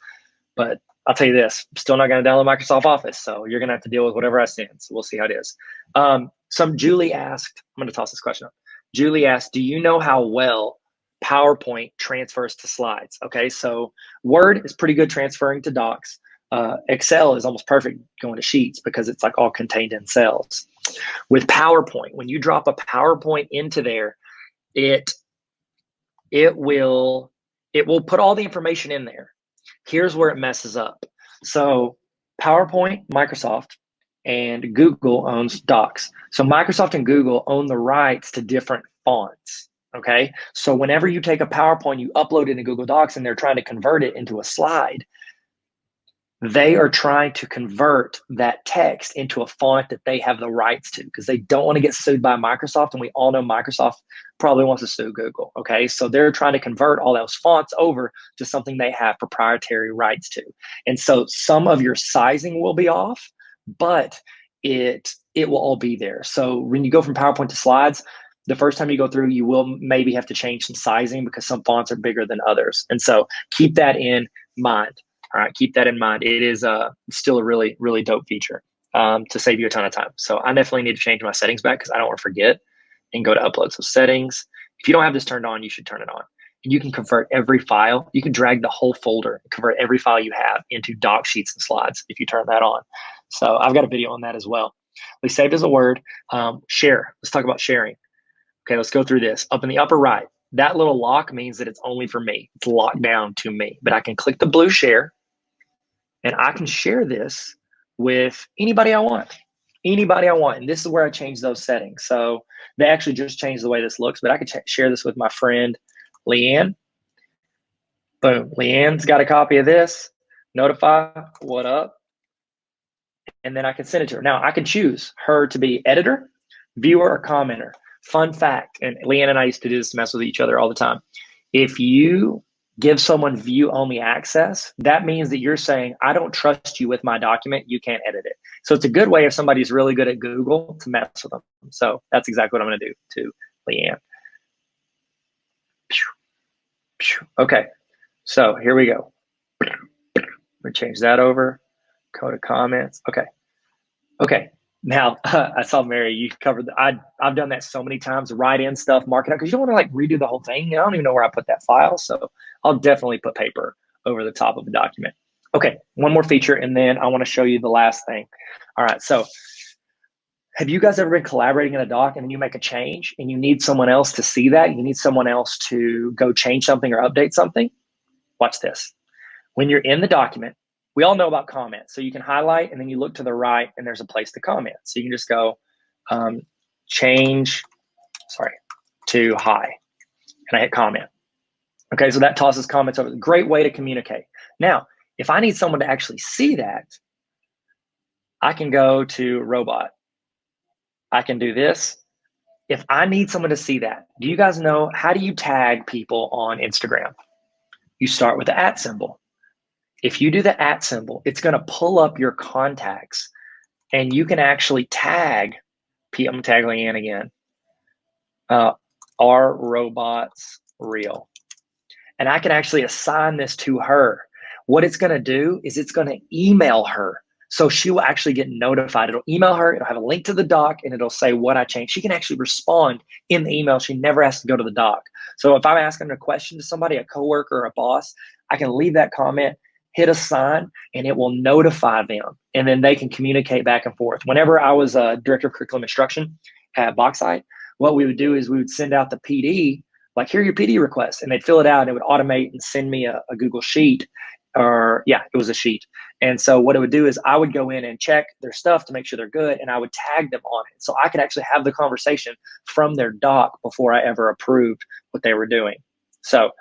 but I'll tell you this, I'm still not going to download Microsoft Office. So you're going to have to deal with whatever I send. So we'll see how it is. Julie asked, I'm going to toss this question up. Julie asked, do you know how well PowerPoint transfers to slides? Okay, so Word is pretty good transferring to docs. Excel is almost perfect going to sheets because it's like all contained in cells. With PowerPoint, when you drop a PowerPoint into there, it will put all the information in there. Here's where it messes up. So PowerPoint, Microsoft, and Google owns Docs. So Microsoft and Google own the rights to different fonts. Okay. So whenever you take a PowerPoint, you upload it into Google Docs and they're trying to convert it into a slide, they are trying to convert that text into a font that they have the rights to because they don't want to get sued by Microsoft. And we all know Microsoft probably wants to sue Google. Okay. So they're trying to convert all those fonts over to something they have proprietary rights to. And so some of your sizing will be off, but it will all be there. So when you go from PowerPoint to slides, the first time you go through, you will maybe have to change some sizing because some fonts are bigger than others. And so keep that in mind. All right, keep that in mind. It is still a really, really dope feature to save you a ton of time. So I definitely need to change my settings back because I don't want to forget and go to upload. So settings, if you don't have this turned on, you should turn it on. And you can convert every file. You can drag the whole folder and convert every file you have into doc sheets and slides if you turn that on. So I've got a video on that as well. We saved as a Word. Share. Let's talk about sharing. Okay, let's go through this. Up in the upper right, that little lock means that it's only for me. It's locked down to me. But I can click the blue share. And I can share this with anybody I want. Anybody I want. And this is where I change those settings. So they actually just changed the way this looks, but I could share this with my friend Leanne. Boom. Leanne's got a copy of this. Notify, what up? And then I can send it to her. Now I can choose her to be editor, viewer, or commenter. Fun fact, and Leanne and I used to do this, mess with each other all the time. If you give someone view-only access, that means that you're saying, I don't trust you with my document. You can't edit it. So it's a good way if somebody's really good at Google to mess with them. So that's exactly what I'm going to do to Leanne. Okay, so here we go. We change that over. Go to comments. Okay. Now I saw Mary. You covered. I've done that so many times. Write in stuff, mark it out because you don't want to like redo the whole thing. I don't even know where I put that file, so I'll definitely put paper over the top of a document. Okay, one more feature, and then I want to show you the last thing. All right. So, have you guys ever been collaborating in a doc and then you make a change and you need someone else to see that? You need someone else to go change something or update something. Watch this. When you're in the document, we all know about comments. So you can highlight and then you look to the right and there's a place to comment. So you can just go change to hi, and I hit comment. Okay, so that tosses comments over. Great way to communicate. Now, if I need someone to actually see that, I can go to robot. I can do this. If I need someone to see that, do you guys know, how do you tag people on Instagram? You start with the @ symbol. If you do the @ symbol, it's going to pull up your contacts and you can actually tag, I'm going to tag Leanne again, are robots real? And I can actually assign this to her. What it's going to do is it's going to email her. So she will actually get notified. It'll email her, it'll have a link to the doc, and it'll say what I changed. She can actually respond in the email. She never has to go to the doc. So if I'm asking a question to somebody, a coworker or a boss, I can leave that comment, hit assign, and it will notify them. And then they can communicate back and forth. Whenever I was a director of curriculum instruction at Bauxite, what we would do is we would send out the PD, like, here are your PD requests, and they'd fill it out and it would automate and send me a Google Sheet, or yeah, it was a sheet. And so what it would do is I would go in and check their stuff to make sure they're good, and I would tag them on it. So I could actually have the conversation from their doc before I ever approved what they were doing. So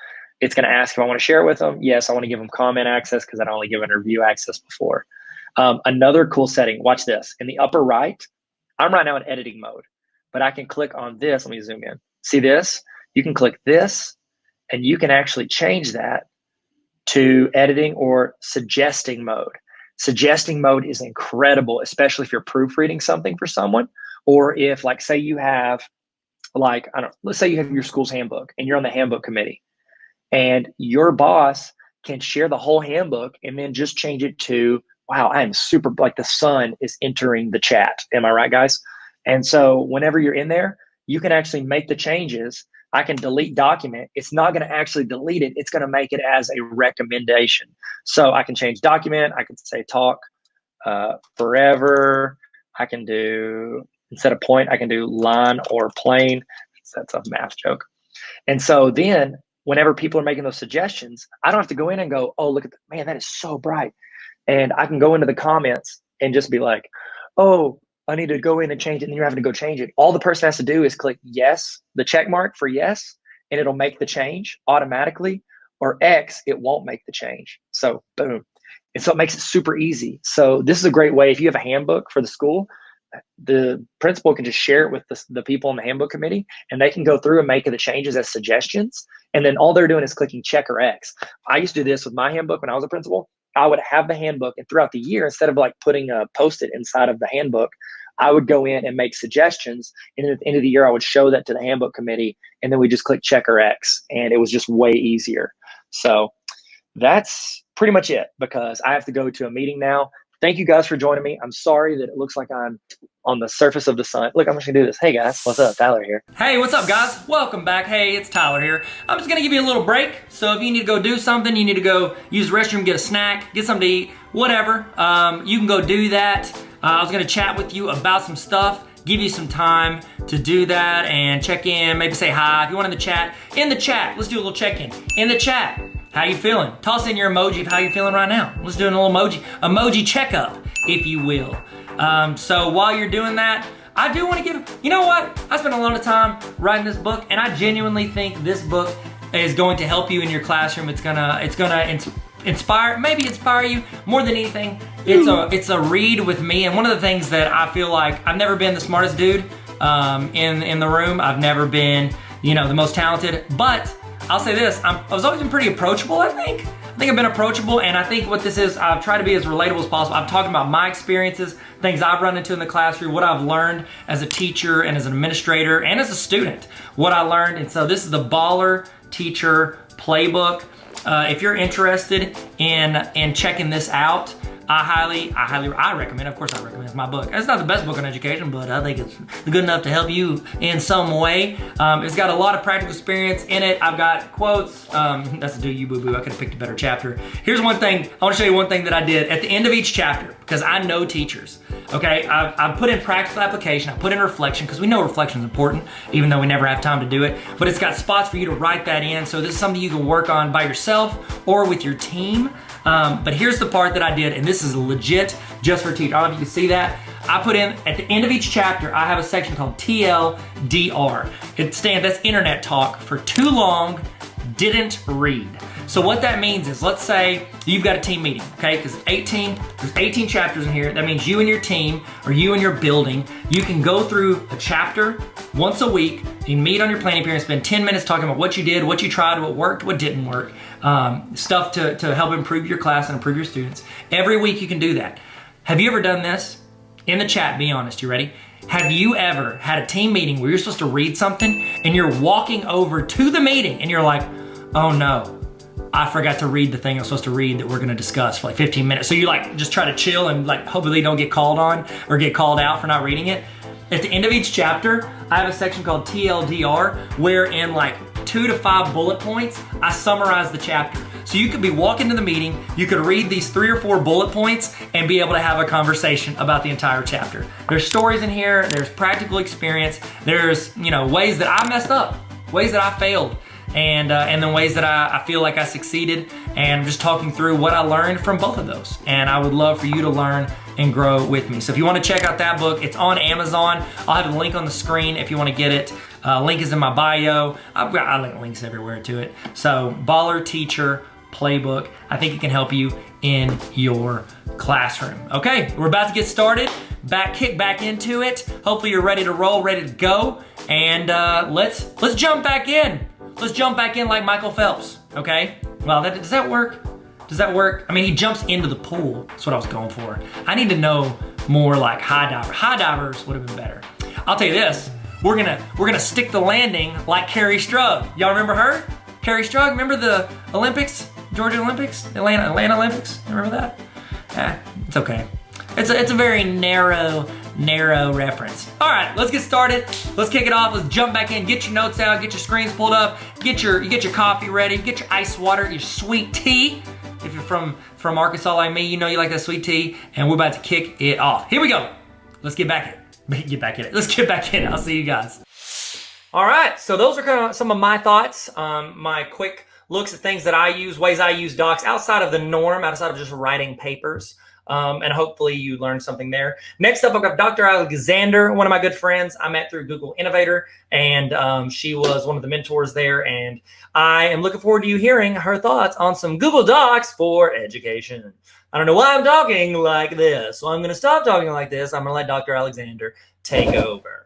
it's going to ask if I want to share it with them. Yes, I want to give them comment access because I'd only given review access before. Another cool setting, watch this. In the upper right, I'm right now in editing mode, but I can click on this. Let me zoom in. See this? You can click this, and you can actually change that to editing or suggesting mode. Suggesting mode is incredible, especially if you're proofreading something for someone, or if, like, say you have, like, let's say you have your school's handbook and you're on the handbook committee, and your boss can share the whole handbook and then just change it to, wow, I am super, like the sun is entering the chat. Am I right, guys? And so whenever you're in there, you can actually make the changes. I can delete document. It's not going to actually delete it. It's going to make it as a recommendation. So I can change document. I can say talk forever. I can do, instead of point, I can do line or plane. That's a math joke. And so then whenever people are making those suggestions, I don't have to go in and go, oh, look at that, man, that is so bright. And I can go into the comments and just be like, oh, I need to go in and change it. And you're having to go change it. All the person has to do is click yes, the check mark for yes, and it'll make the change automatically, or X, it won't make the change. So boom. And so it makes it super easy. So this is a great way. If you have a handbook for the school, the principal can just share it with the people on the handbook committee, and they can go through and make the changes as suggestions. And then all they're doing is clicking check or X. I used to do this with my handbook when I was a principal. I would have the handbook, and throughout the year, instead of like putting a Post-it inside of the handbook, I would go in and make suggestions. And then at the end of the year, I would show that to the handbook committee, and then we just click check or X, and it was just way easier. So that's pretty much it, because I have to go to a meeting now. Thank you guys for joining me. I'm sorry that it looks like I'm on the surface of the sun. Look, I'm just gonna do this. Hey guys, what's up? Tyler here. Hey, what's up guys? Welcome back. Hey, it's Tyler here. I'm just gonna give you a little break. So if you need to go do something, you need to go use the restroom, get a snack, get something to eat, whatever, you can go do that. I was gonna chat with you about some stuff, give you some time to do that and check in, maybe say hi. If you want in the chat, let's do a little check-in. In the chat, how you feeling? Toss in your emoji of how you feeling right now. Let's do a little emoji checkup, if you will. So while you're doing that, I do want to give, you know what? I spent a lot of time writing this book, and I genuinely think this book is going to help you in your classroom. It's gonna inspire you more than anything. It's a read with me, and one of the things that I feel like I've never been the smartest dude in the room. I've never been, the most talented, but I'll say this, I was always been pretty approachable, I think. I've been approachable, and I think what this is, I've tried to be as relatable as possible. I'm talking about my experiences, things I've run into in the classroom, what I've learned as a teacher and as an administrator and as a student, what I learned. And so this is the Baller Teacher Playbook. If you're interested in checking this out, I recommend, of course I recommend, it's my book. It's not the best book on education, but I think it's good enough to help you in some way. It's got a lot of practical experience in it. I've got quotes. That's a do you boo-boo. I could have picked a better chapter. Here's one thing. I want to show you one thing that I did at the end of each chapter, because I know teachers. Okay, I put in practical application, I put in reflection, because we know reflection is important, even though we never have time to do it, but it's got spots for you to write that in, so this is something you can work on by yourself or with your team. But here's the part that I did, and this is legit just for teachers. I don't know if you can see that. I put in, at the end of each chapter, I have a section called TLDR. That's internet talk for too long, didn't read. So what that means is, let's say you've got a team meeting, okay? Because there's 18 chapters in here. That means you and your team, or you and your building, you can go through a chapter once a week. You meet on your planning period, spend 10 minutes talking about what you did, what you tried, what worked, what didn't work, stuff to help improve your class and improve your students. Every week you can do that. Have you ever done this? In the chat, be honest, you ready? Have you ever had a team meeting where you're supposed to read something and you're walking over to the meeting and you're like, oh no, I forgot to read the thing I'm supposed to read that we're gonna discuss for like 15 minutes. So you just try to chill and hopefully don't get called on or get called out for not reading it. At the end of each chapter, I have a section called TLDR, where in 2 to 5 bullet points, I summarize the chapter. So you could be walking to the meeting, you could read these 3 or 4 bullet points and be able to have a conversation about the entire chapter. There's stories in here, there's practical experience, there's ways that I messed up, ways that I failed, and then ways that I feel like I succeeded, and I'm just talking through what I learned from both of those. And I would love for you to learn and grow with me. So if you want to check out that book, it's on Amazon. I'll have a link on the screen if you want to get it. Link is in my bio. I link links everywhere to it. So Baller Teacher Playbook. I think it can help you in your classroom. Okay, we're about to get started. Kick back into it. Hopefully you're ready to roll, ready to go. And let's jump back in. Let's jump back in like Michael Phelps, okay? Well, does that work? Does that work? I mean, he jumps into the pool. That's what I was going for. I need to know more like high diver. High divers would have been better. I'll tell you this, we're gonna stick the landing like Carrie Strug. Y'all remember her? Carrie Strug, remember the Olympics? Georgia Olympics? Atlanta Olympics? Remember that? It's okay. It's a very narrow reference. All right, let's get started. Let's kick it off. Let's jump back in. Get your notes out. Get your screens pulled up. Get your coffee ready. Get your ice water, your sweet tea. If you're from Arkansas like me, you know you like that sweet tea. And we're about to kick it off. Here we go. Let's get back in it. Let's get back in it. I'll see you guys. All right, so those are kind of some of my thoughts, my quick looks at things that I use, ways I use docs outside of the norm, outside of just writing papers. And hopefully you learned something there. Next up, I've got Dr. Alexander, one of my good friends I met through Google Innovator, and she was one of the mentors there. And I am looking forward to you hearing her thoughts on some Google Docs for education. I don't know why I'm talking like this, so I'm going to stop talking like this. I'm going to let Dr. Alexander take over.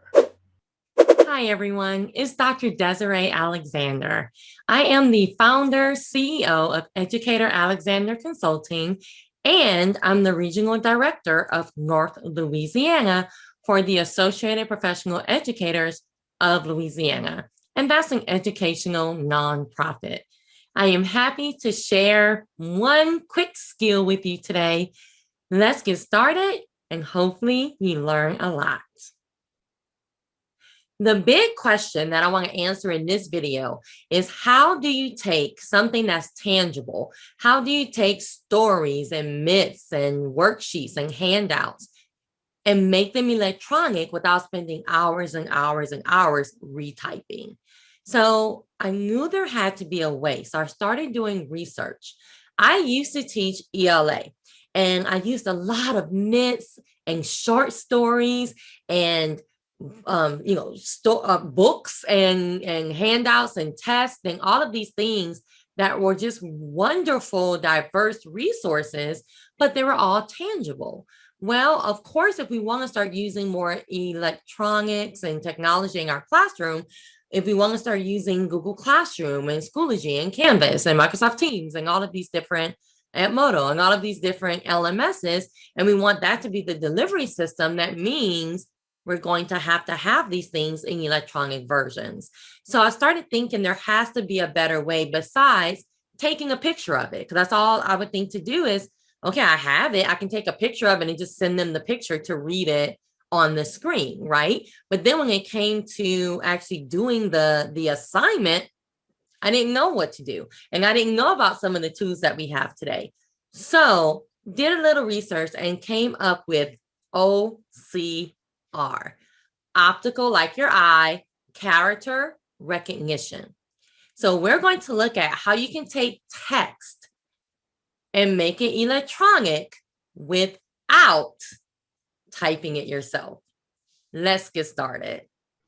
Hi, everyone. It's Dr. Desiree Alexander. I am the founder, CEO of Educator Alexander Consulting, and I'm the regional director of North Louisiana for the Associated Professional Educators of Louisiana. And that's an educational nonprofit. I am happy to share one quick skill with you today. Let's get started, and hopefully you learn a lot. The big question that I want to answer in this video is, how do you take something that's tangible? How do you take stories and myths and worksheets and handouts and make them electronic without spending hours and hours and hours retyping? So I knew there had to be a way. So I started doing research. I used to teach ELA, and I used a lot of myths and short stories and books and handouts and tests and all of these things that were just wonderful, diverse resources, but they were all tangible. Well, of course, if we want to start using more electronics and technology in our classroom, if we want to start using Google Classroom and Schoology and Canvas and Microsoft Teams and all of these different Edmodo and all of these different LMSs, and we want that to be the delivery system, that means we're going to have these things in electronic versions. So I started thinking there has to be a better way besides taking a picture of it, because that's all I would think to do is, okay, I have it. I can take a picture of it and just send them the picture to read it on the screen, right? But then when it came to actually doing the assignment, I didn't know what to do. And I didn't know about some of the tools that we have today. So did a little research and came up with OCR. Optical, like your eye, character recognition. So we're going to look at how you can take text and make it electronic without typing it yourself. Let's get started.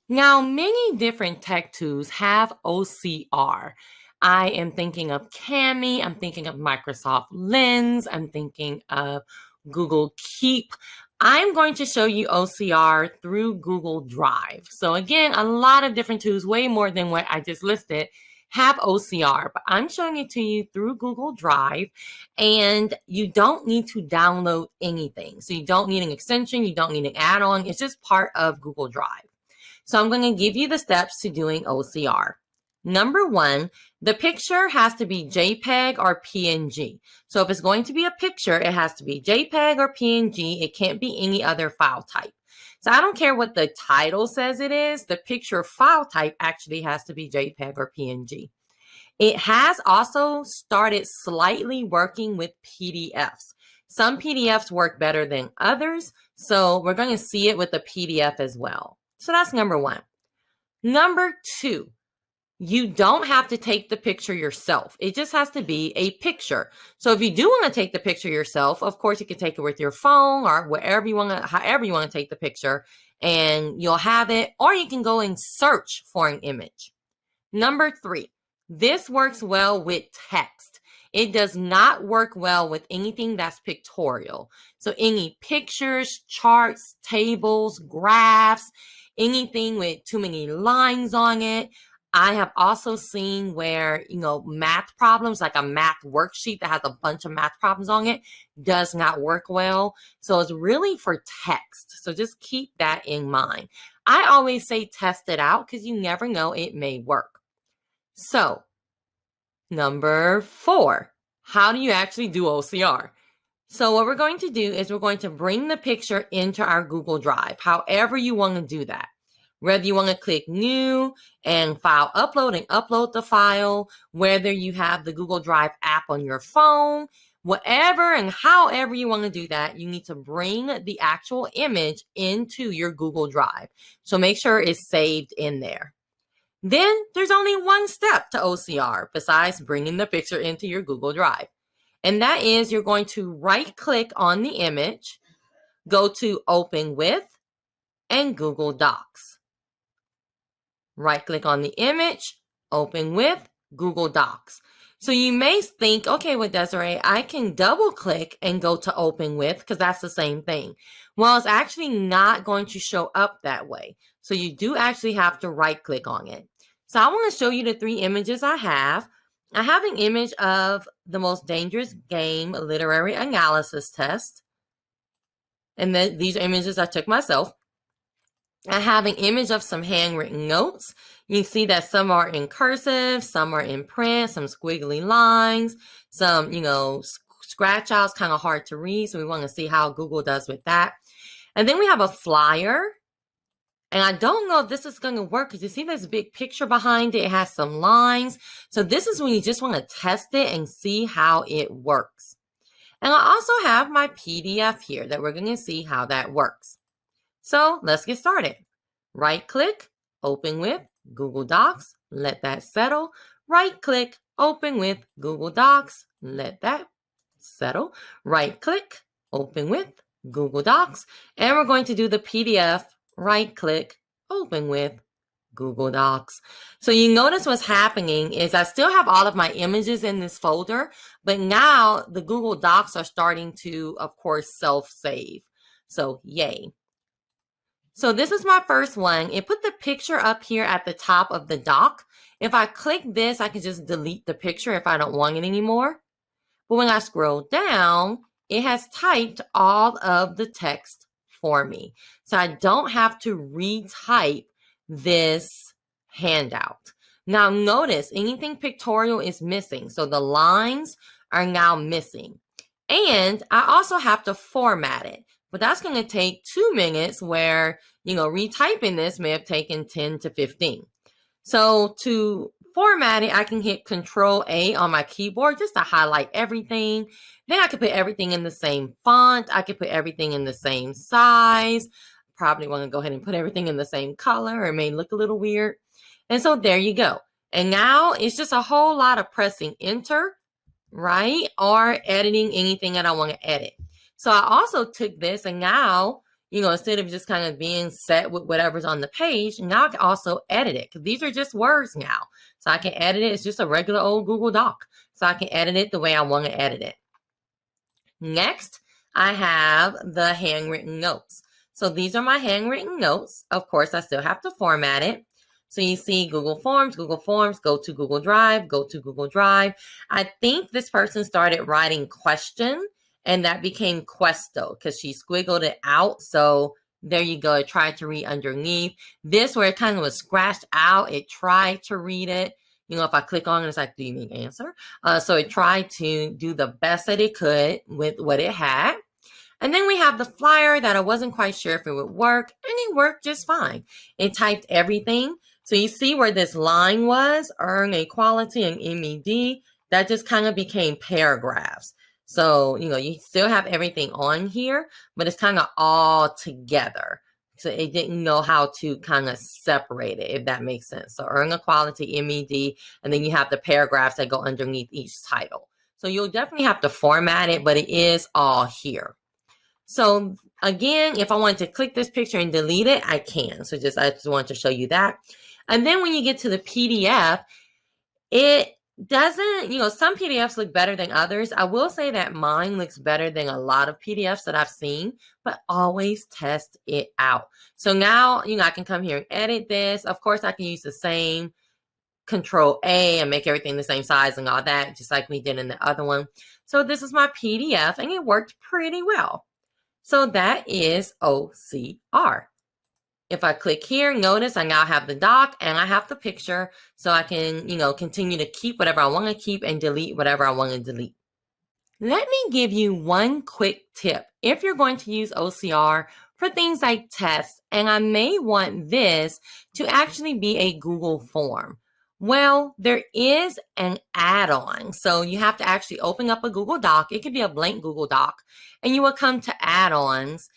Now, many different tech tools have OCR. I am thinking of Cami, I'm thinking of Microsoft Lens, I'm thinking of Google Keep. I'm going to show you OCR through Google Drive. So again, a lot of different tools, way more than what I just listed, have OCR, but I'm showing it to you through Google Drive, and you don't need to download anything. So you don't need an extension, you don't need an add-on, it's just part of Google Drive. So I'm going to give you the steps to doing OCR. Number one, the picture has to be JPEG or PNG. So if it's going to be a picture, it has to be JPEG or PNG. It can't be any other file type. So I don't care what the title says it is. The picture file type actually has to be JPEG or PNG. It has also started slightly working with PDFs. Some PDFs work better than others. So we're going to see it with a PDF as well. So that's number one. Number two, you don't have to take the picture yourself. It just has to be a picture. So if you do want to take the picture yourself, of course, you can take it with your phone or wherever you want to, however you want to take the picture, and you'll have it, or you can go and search for an image. Number three, this works well with text. It does not work well with anything that's pictorial. So any pictures, charts, tables, graphs, anything with too many lines on it. I have also seen where, math problems, like a math worksheet that has a bunch of math problems on it, does not work well. So it's really for text. So just keep that in mind. I always say test it out because you never know, it may work. So number four, how do you actually do OCR? So what we're going to do is we're going to bring the picture into our Google Drive, however you want to do that. Whether you want to click new and file upload and upload the file, whether you have the Google Drive app on your phone, whatever and however you want to do that, you need to bring the actual image into your Google Drive. So make sure it's saved in there. Then there's only one step to OCR besides bringing the picture into your Google Drive. And that is you're going to right click on the image, go to Open With, and Google Docs. Right click on the image, Open With, Google Docs. So you may think, okay, well, Desiree, I can double click and go to Open With because that's the same thing. Well, it's actually not going to show up that way. So you do actually have to right click on it. So I want to show you the 3 images I have. I have an image of the Most Dangerous Game Literary Analysis Test. And then these images I took myself. I have an image of some handwritten notes. You can see that some are in cursive, some are in print, some squiggly lines, some, scratch outs, kind of hard to read. So we want to see how Google does with that. And then we have a flyer. And I don't know if this is going to work because you see this big picture behind it. It has some lines. So this is when you just want to test it and see how it works. And I also have my PDF here that we're going to see how that works. So let's get started. Right click, Open With, Google Docs, let that settle. Right click, Open With, Google Docs, let that settle. Right click, Open With, Google Docs, and we're going to do the PDF. Right click, Open With, Google Docs. So you notice what's happening is I still have all of my images in this folder, but now the Google Docs are starting to, of course, self-save. So yay. So this is my first one. It put the picture up here at the top of the doc. If I click this, I can just delete the picture if I don't want it anymore. But when I scroll down, it has typed all of the text for me. So I don't have to retype this handout. Now notice anything pictorial is missing. So the lines are now missing. And I also have to format it. But that's going to take 2 minutes where, retyping this may have taken 10 to 15. So to format it, I can hit Control A on my keyboard just to highlight everything. Then I can put everything in the same font. I can put everything in the same size. Probably want to go ahead and put everything in the same color. It may look a little weird. And so there you go. And now it's just a whole lot of pressing Enter, right? Or editing anything that I want to edit. So I also took this and now, instead of just kind of being set with whatever's on the page, now I can also edit it because these are just words now. So I can edit it. It's just a regular old Google Doc. So I can edit it the way I want to edit it. Next, I have the handwritten notes. So these are my handwritten notes. Of course, I still have to format it. So you see Google Forms, go to Google Drive, go to Google Drive. I think this person started writing question. And that became Questo because she squiggled it out. So there you go. It tried to read underneath. This where it kind of was scratched out. It tried to read it. If I click on it, it's like, do you mean answer? So it tried to do the best that it could with what it had. And then we have the flyer that I wasn't quite sure if it would work. And it worked just fine. It typed everything. So you see where this line was, earn equality and MED. That just kind of became paragraphs. So, you still have everything on here, but it's kind of all together. So it didn't know how to kind of separate it, if that makes sense. So earn equality, MED, and then you have the paragraphs that go underneath each title. So you'll definitely have to format it, but it is all here. So again, if I wanted to click this picture and delete it, I can. So I just wanted to show you that. And then when you get to the PDF, it doesn't, some PDFs look better than others. I will say that mine looks better than a lot of PDFs that I've seen, but always test it out. So now, I can come here and edit this. Of course, I can use the same Control A and make everything the same size and all that, just like we did in the other one. So this is my PDF and it worked pretty well. So that is OCR. If I click here, notice I now have the doc and I have the picture so I can, continue to keep whatever I want to keep and delete whatever I want to delete. Let me give you one quick tip if you're going to use OCR for things like tests, and I may want this to actually be a Google form. Well, there is an add-on. So you have to actually open up a Google Doc. It could be a blank Google Doc, and you will come to add-ons.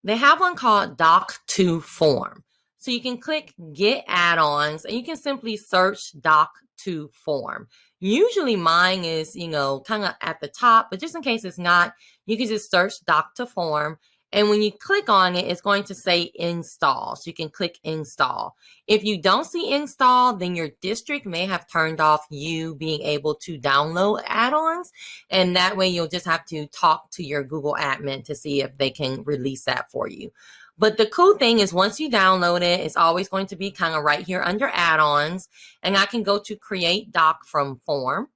They have one called Doc to Form. So you can click Get Add-ons, and you can simply search Doc to Form. Usually mine is, kind of at the top, but just in case it's not, you can just search Doc to Form. And when you click on it, it's going to say install. So you can click install. If you don't see install, then your district may have turned off you being able to download add-ons. And that way you'll just have to talk to your Google admin to see if they can release that for you. But the cool thing is once you download it, it's always going to be kind of right here under add-ons. And I can go to create doc from form.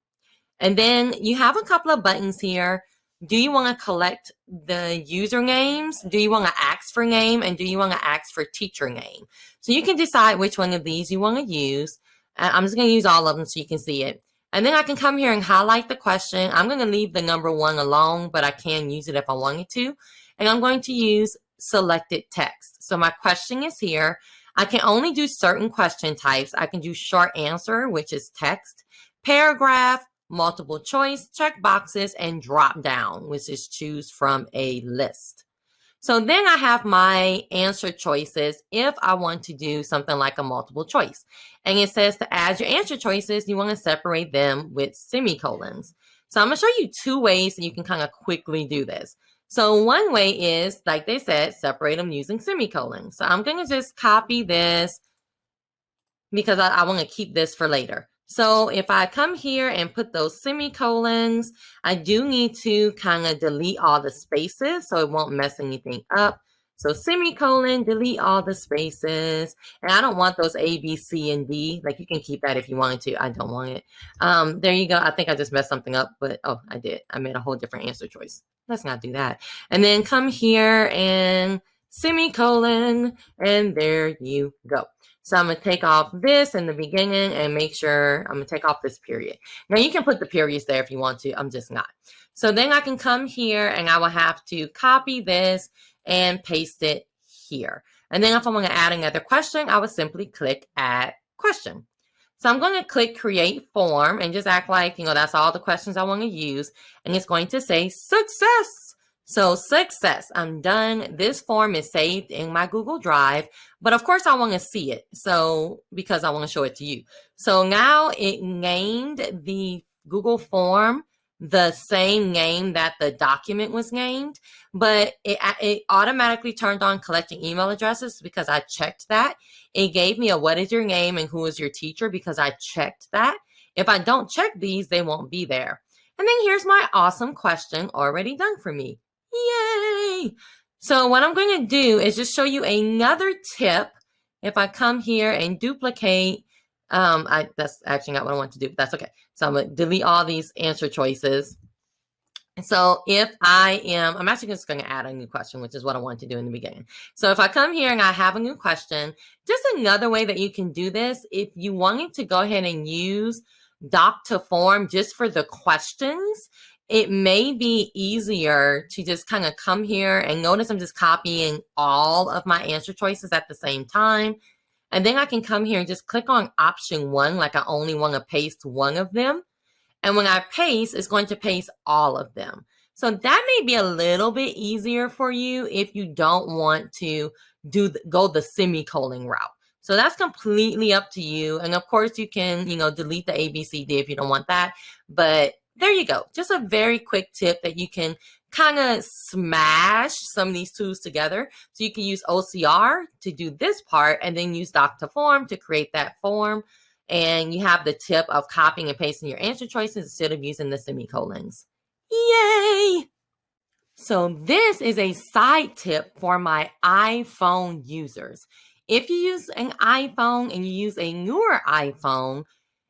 And then you have a couple of buttons here. Do you want to collect the usernames? Do you want to ask for name? And do you want to ask for teacher name? So you can decide which one of these you want to use. I'm just going to use all of them so you can see it. And then I can come here and highlight the question. I'm going to leave the number 1 alone, but I can use it if I wanted to. And I'm going to use selected text. So my question is here. I can only do certain question types. I can do short answer, which is text, paragraph, multiple choice, check boxes, and drop down, which is choose from a list. So then I have my answer choices if I want to do something like a multiple choice. And it says to add your answer choices, you want to separate them with semicolons. So I'm going to show you 2 ways that you can kind of quickly do this. So one way is, like they said, separate them using semicolons. So I'm going to just copy this because I want to keep this for later. So if I come here and put those semicolons, I do need to kind of delete all the spaces so it won't mess anything up. So semicolon, delete all the spaces. And I don't want those A, B, C, and D. Like you can keep that if you wanted to. I don't want it. There you go. I think I just messed something up, but oh, I did. I made a whole different answer choice. Let's not do that. And then come here and semicolon, and there you go. So I'm going to take off this in the beginning and make sure I'm going to take off this period. Now you can put the periods there if you want to. I'm just not. So then I can come here and I will have to copy this and paste it here. And then if I want to add another question, I would simply click add question. So I'm going to click create form and just act like, that's all the questions I want to use. And it's going to say success. So success, I'm done. This form is saved in my Google Drive, but of course I want to see it. So because I want to show it to you. So now it named the Google form the same name that the document was named, but it automatically turned on collecting email addresses because I checked that. It gave me a what is your name and who is your teacher because I checked that. If I don't check these, they won't be there. And then here's my awesome question already done for me. Yay! So what I'm going to do is just show you another tip. If I come here and duplicate, that's actually not what I want to do, but that's okay. So I'm going to delete all these answer choices. So if I'm actually just going to add a new question, which is what I wanted to do in the beginning. So if I come here and I have a new question, just another way that you can do this, if you wanted to go ahead and use doc to form just for the questions, it may be easier to just kind of come here and notice I'm just copying all of my answer choices at the same time. And then I can come here and just click on option 1, like I only want to paste one of them. And when I paste, it's going to paste all of them. So that may be a little bit easier for you if you don't want to go the semicolon route. So that's completely up to you. And of course you can, delete the ABCD if you don't want that. But there you go. Just a very quick tip that you can kind of smash some of these tools together. So you can use OCR to do this part and then use doc to form to create that form. And you have the tip of copying and pasting your answer choices instead of using the semicolons. Yay! So this is a side tip for my iPhone users. If you use an iPhone and you use a newer iPhone,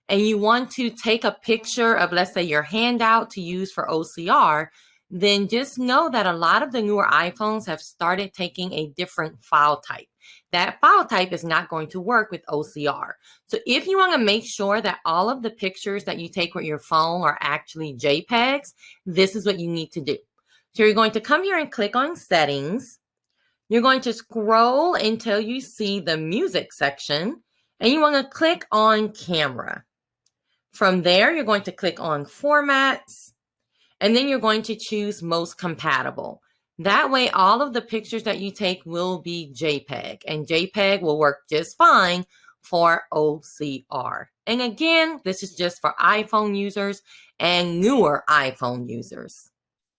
and you want to take a picture of, let's say, your handout to use for OCR, then just know that a lot of the newer iPhones have started taking a different file type. That file type is not going to work with OCR. So if you want to make sure that all of the pictures that you take with your phone are actually JPEGs, this is what you need to do. So you're going to come here and click on Settings. You're going to scroll until you see the Music section, and you want to click on Camera. From there, you're going to click on Formats, and then you're going to choose Most Compatible. That way, all of the pictures that you take will be JPEG, and JPEG will work just fine for OCR. And again, this is just for iPhone users and newer iPhone users.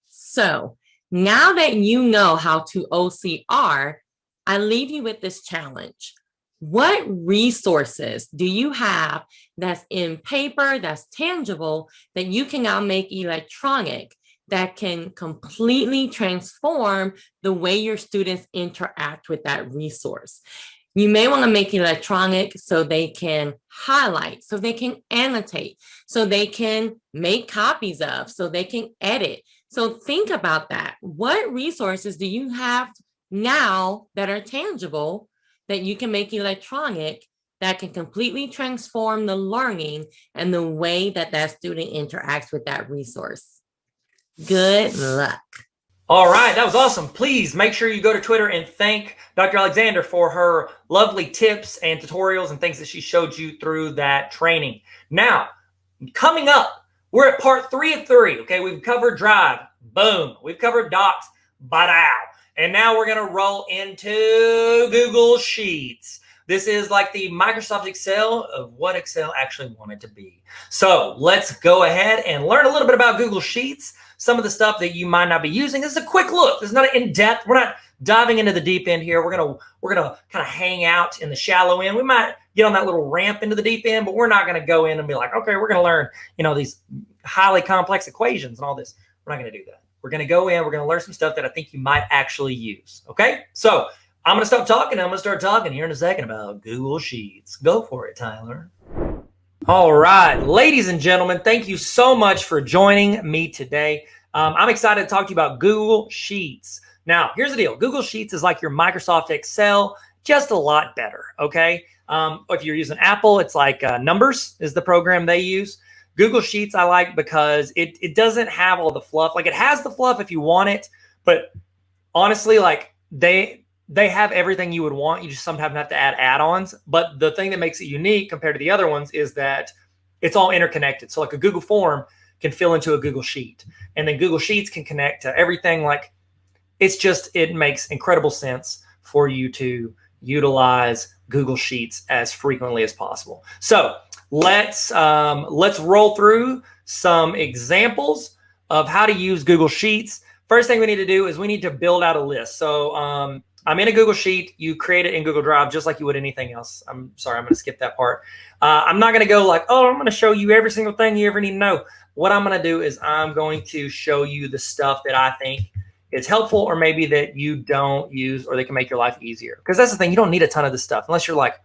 So now that you know how to OCR, I leave you with this challenge. What resources do you have that's in paper, that's tangible, that you can now make electronic, that can completely transform the way your students interact with that resource? You may want to make electronic so they can highlight, so they can annotate, so they can make copies of, so they can edit. So think about that. What resources do you have now that are tangible that you can make electronic that can completely transform the learning and the way that that student interacts with that resource? Good luck. All right, that was awesome. Please make sure you go to Twitter and thank Dr. Alexander for her lovely tips and tutorials and things that she showed you through that training. Now, coming up, we're at part 3 of 3. Okay, we've covered Drive. Boom. We've covered Docs. Ba-dow. And now we're going to roll into Google Sheets. This is like the Microsoft Excel of what Excel actually wanted to be. So let's go ahead and learn a little bit about Google Sheets. Some of the stuff that you might not be using. This is a quick look. This is not an in-depth. We're not diving into the deep end here. We're gonna kind of hang out in the shallow end. We might get on that little ramp into the deep end, but we're not gonna go in and be like, okay, we're gonna learn, these highly complex equations and all this. We're not gonna do that. We're gonna go in. We're gonna learn some stuff that I think you might actually use. Okay, so I'm gonna stop talking. I'm gonna start talking here in a second about Google Sheets. Go for it, Tyler. All right, ladies and gentlemen, thank you so much for joining me today. I'm excited to talk to you about Google Sheets. Now, here's the deal. Google Sheets is like your Microsoft Excel, just a lot better, okay? If you're using Apple, it's like Numbers is the program they use. Google Sheets I like because it doesn't have all the fluff. Like, it has the fluff if you want it, but honestly, like, they have everything you would want. You just sometimes have to add add-ons. But the thing that makes it unique compared to the other ones is that it's all interconnected. So like a Google form can fill into a Google Sheet. And then Google Sheets can connect to everything. Like, it makes incredible sense for you to utilize Google Sheets as frequently as possible. So let's roll through some examples of how to use Google Sheets. First thing we need to do is we need to build out a list. So I'm in a Google Sheet. You create it in Google Drive just like you would anything else. I'm sorry, I'm going to skip that part. I'm not going to go like, oh, I'm going to show you every single thing you ever need to know. What I'm going to do is I'm going to show you the stuff that I think is helpful or maybe that you don't use or that can make your life easier. Because that's the thing. You don't need a ton of this stuff unless you're like,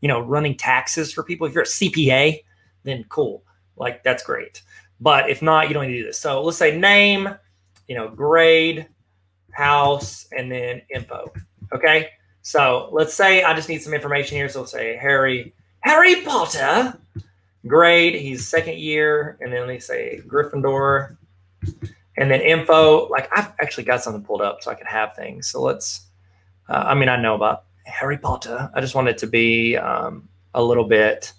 running taxes for people. If you're a CPA, then cool. Like, that's great. But if not, you don't need to do this. So let's say name, grade, house, and then info. Okay. So let's say I just need some information here. So let's say Harry Potter, grade, he's second year. And then let's say Gryffindor, and then info. Like, I've actually got something pulled up so I can have things. So let's, I know about Harry Potter. I just want it to be a little bit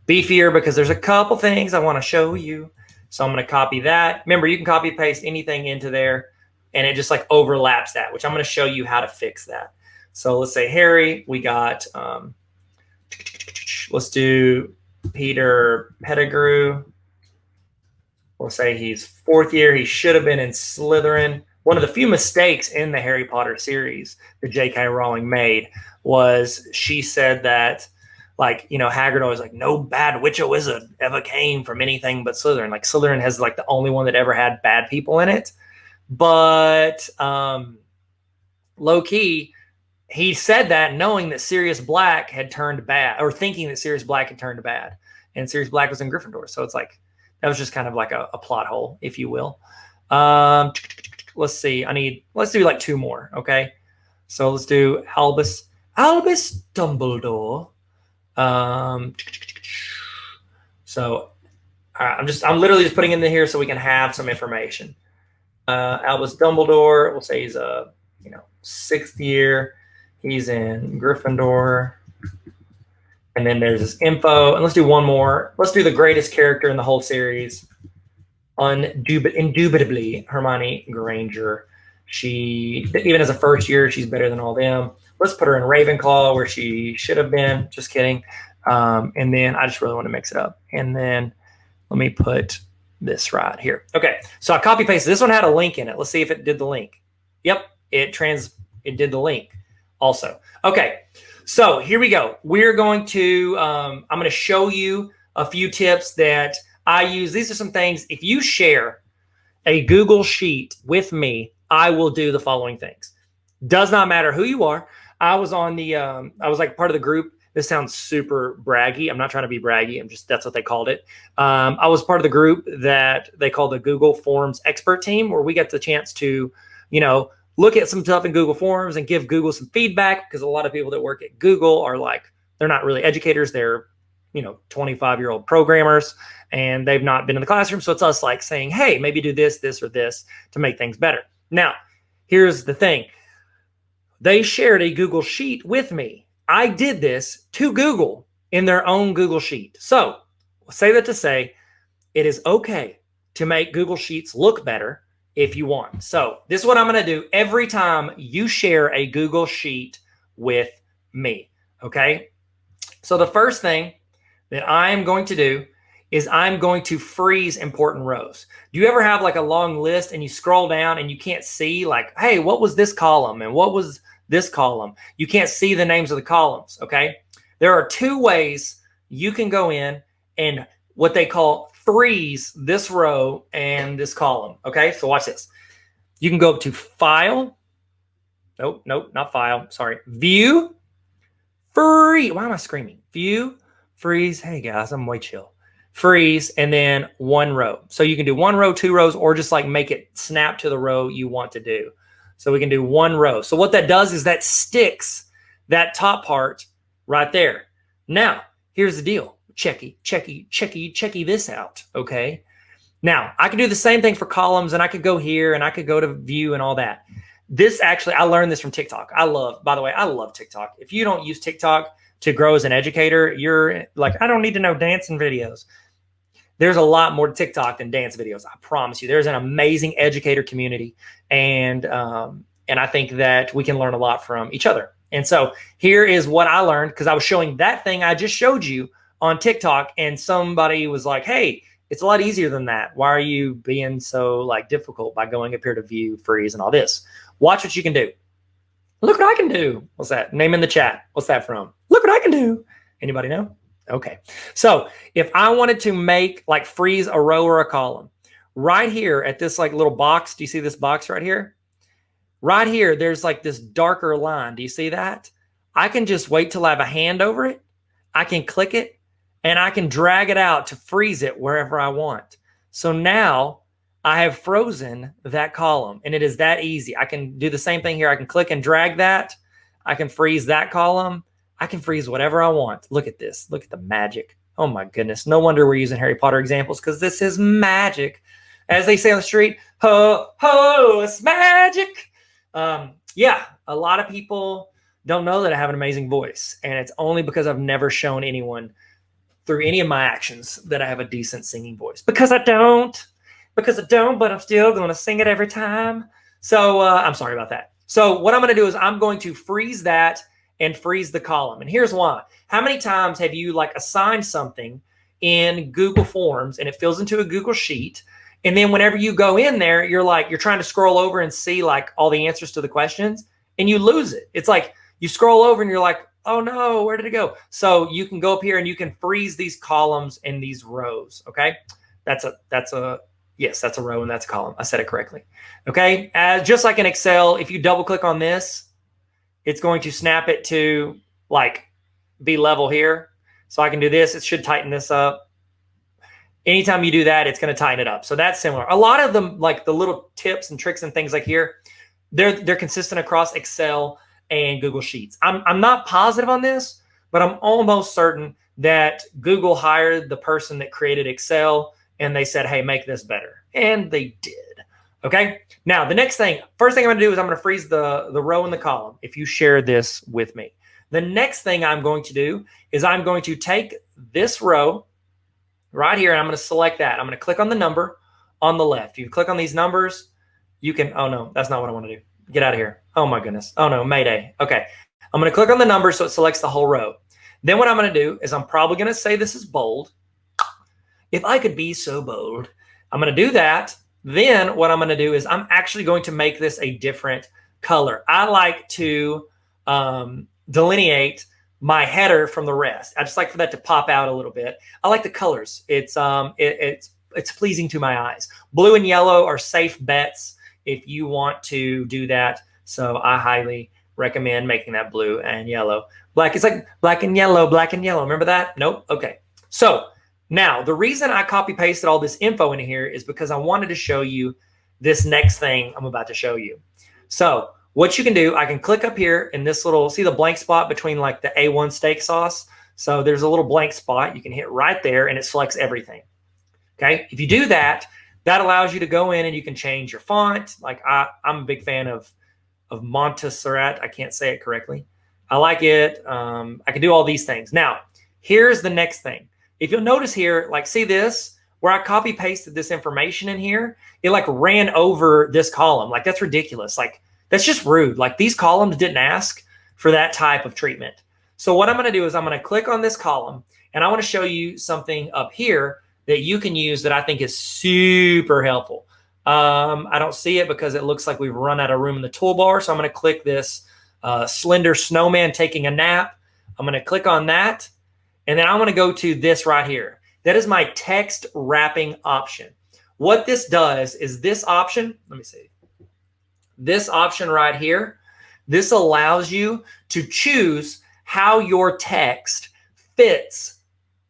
beefier because there's a couple things I want to show you. So I'm going to copy that. Remember, you can copy paste anything into there and it just like overlaps that, which I'm going to show you how to fix that. So let's say Harry, we got, let's do Peter Pettigrew. We'll say he's fourth year. He should have been in Slytherin. One of the few mistakes in the Harry Potter series that J.K. Rowling made was she said that, like, Hagrid always like, no bad witch or wizard ever came from anything but Slytherin. Like, Slytherin has like the only one that ever had bad people in it. But low key, he said that knowing that Sirius Black had turned bad, or thinking that Sirius Black had turned bad, and Sirius Black was in Gryffindor. So it's like, that was just kind of like a plot hole, if you will. Let's see. Let's do like 2 more. Okay. So let's do Albus Dumbledore. So I'm literally just putting in here so we can have some information. Albus Dumbledore, we'll say he's a 6th year. He's in Gryffindor. And then there's this info. And let's do one more. Let's do the greatest character in the whole series. Indubitably, Hermione Granger. She, even as a 1st year, she's better than all them. Let's put her in Ravenclaw where she should have been. Just kidding. And then I just really want to mix it up. And then let me put this right here. Okay, so I copy pasted. This one had a link in it. Let's see if it did the link. Yep, it did the link also. Okay, so here we go. We're going to, I'm going to show you a few tips that I use. These are some things. If you share a Google Sheet with me, I will do the following things. Does not matter who you are. I was on the, I was like part of the group. This sounds super braggy. I'm not trying to be braggy. That's what they called it. I was part of the group that they call the Google Forms expert team, where we get the chance to, look at some stuff in Google Forms and give Google some feedback, because a lot of people that work at Google are like, they're not really educators. They're, 25-year-old programmers, and they've not been in the classroom. So it's us like saying, hey, maybe do this, this, or this to make things better. Now, here's the thing. They shared a Google Sheet with me. I did this to Google in their own Google Sheet. So say that to say it is okay to make Google Sheets look better if you want. So this is what I'm going to do every time you share a Google Sheet with me. Okay. So the first thing that I am going to do is I'm going to freeze important rows. Do you ever have like a long list and you scroll down and you can't see like, hey, what was this column and what was this column? You can't see the names of the columns, okay? There are 2 ways you can go in and what they call freeze this row and this column, okay? So watch this. You can go up to File. Nope, not File. Sorry. View. Freeze. Why am I screaming? View. Freeze. Hey, guys, I'm way chill. Freeze, and then 1 row. So you can do 1 row, 2 rows, or just like make it snap to the row you want to do. So we can do 1 row. So what that does is that sticks that top part right there. Now, here's the deal. Checky this out, okay? Now, I can do the same thing for columns, and I could go here, and I could go to view and all that. This actually, I learned this from TikTok. By the way, I love TikTok. If you don't use TikTok to grow as an educator, you're like, I don't need to know dancing videos. There's a lot more to TikTok than dance videos. I promise you. There's an amazing educator community, and I think that we can learn a lot from each other. And so here is what I learned, because I was showing that thing I just showed you on TikTok, and somebody was like, hey, it's a lot easier than that. Why are you being so like difficult by going up here to view, freeze, and all this? Watch what you can do. Look what I can do. What's that? Name in the chat. What's that from? Look what I can do. Anybody know? Okay. So if I wanted to make like freeze a row or a column, right here at this like little box, do you see this box right here? Right here, there's like this darker line. Do you see that? I can just wait till I have a hand over it. I can click it and I can drag it out to freeze it wherever I want. So now I have frozen that column, and it is that easy. I can do the same thing here. I can click and drag that. I can freeze that column. I can freeze whatever I want. Look at this. Look at the magic. Oh my goodness. No wonder we're using Harry Potter examples, because this is magic. As they say on the street, ho, ho, it's magic. Yeah, a lot of people don't know that I have an amazing voice, and it's only because I've never shown anyone through any of my actions that I have a decent singing voice. Because I don't, but I'm still going to sing it every time. So I'm sorry about that. So what I'm going to do is I'm going to freeze that and freeze the column. And here's why. How many times have you like assigned something in Google Forms and it fills into a Google Sheet? And then whenever you go in there, you're trying to scroll over and see like all the answers to the questions, and you lose it. It's like you scroll over and you're like, oh no, where did it go? So you can go up here and you can freeze these columns and these rows. Okay. That's a row and that's a column. I said it correctly. Okay. Just like in Excel, if you double click on this, it's going to snap it to like be level here. So I can do this. It should tighten this up. anytime you do that, it's going to tighten it up. So that's similar. A lot of them, like the little tips and tricks and things like here, they're consistent across Excel and Google Sheets. I'm not positive on this, but I'm almost certain that Google hired the person that created Excel and they said, hey, make this better. And they did. Okay. Now, the next thing, first thing I'm going to do is I'm going to freeze the row and the column if you share this with me. The next thing I'm going to do is I'm going to take this row right here and I'm going to select that. I'm going to click on the number on the left. You click on these numbers, you can, oh no, that's not what I want to do. Get out of here. Oh my goodness. Oh no, Mayday. Okay. I'm going to click on the number so it selects the whole row. Then what I'm going to do is I'm probably going to say this is bold. If I could be so bold, I'm going to do that. Then what I'm going to do is I'm actually going to make this a different color. I like to delineate my header from the rest. I just like for that to pop out a little bit. I like the colors. It's pleasing to my eyes. Blue and yellow are safe bets if you want to do that. So I highly recommend making that blue and yellow. Black, it's like black and yellow, black and yellow. Remember that? Nope. Okay. So now the reason I copy pasted all this info in here is because I wanted to show you this next thing I'm about to show you. So what you can do, I can click up here in this little, see the blank spot between like the A1 steak sauce. So there's a little blank spot. You can hit right there and it selects everything. Okay. If you do that, that allows you to go in and you can change your font. Like I'm a big fan of Montserrat. I can't say it correctly. I like it. I can do all these things. Now, here's the next thing. If you'll notice here, like see this, where I copy pasted this information in here, it like ran over this column. Like that's ridiculous. Like that's just rude. Like these columns didn't ask for that type of treatment. So what I'm going to do is I'm going to click on this column and I want to show you something up here that you can use that I think is super helpful. I don't see it because it looks like we've run out of room in the toolbar. So I'm going to click this slender snowman taking a nap. I'm going to click on that. And then I'm going to go to this right here. That is my text wrapping option. What this does is this option, let me see. This option right here, this allows you to choose how your text fits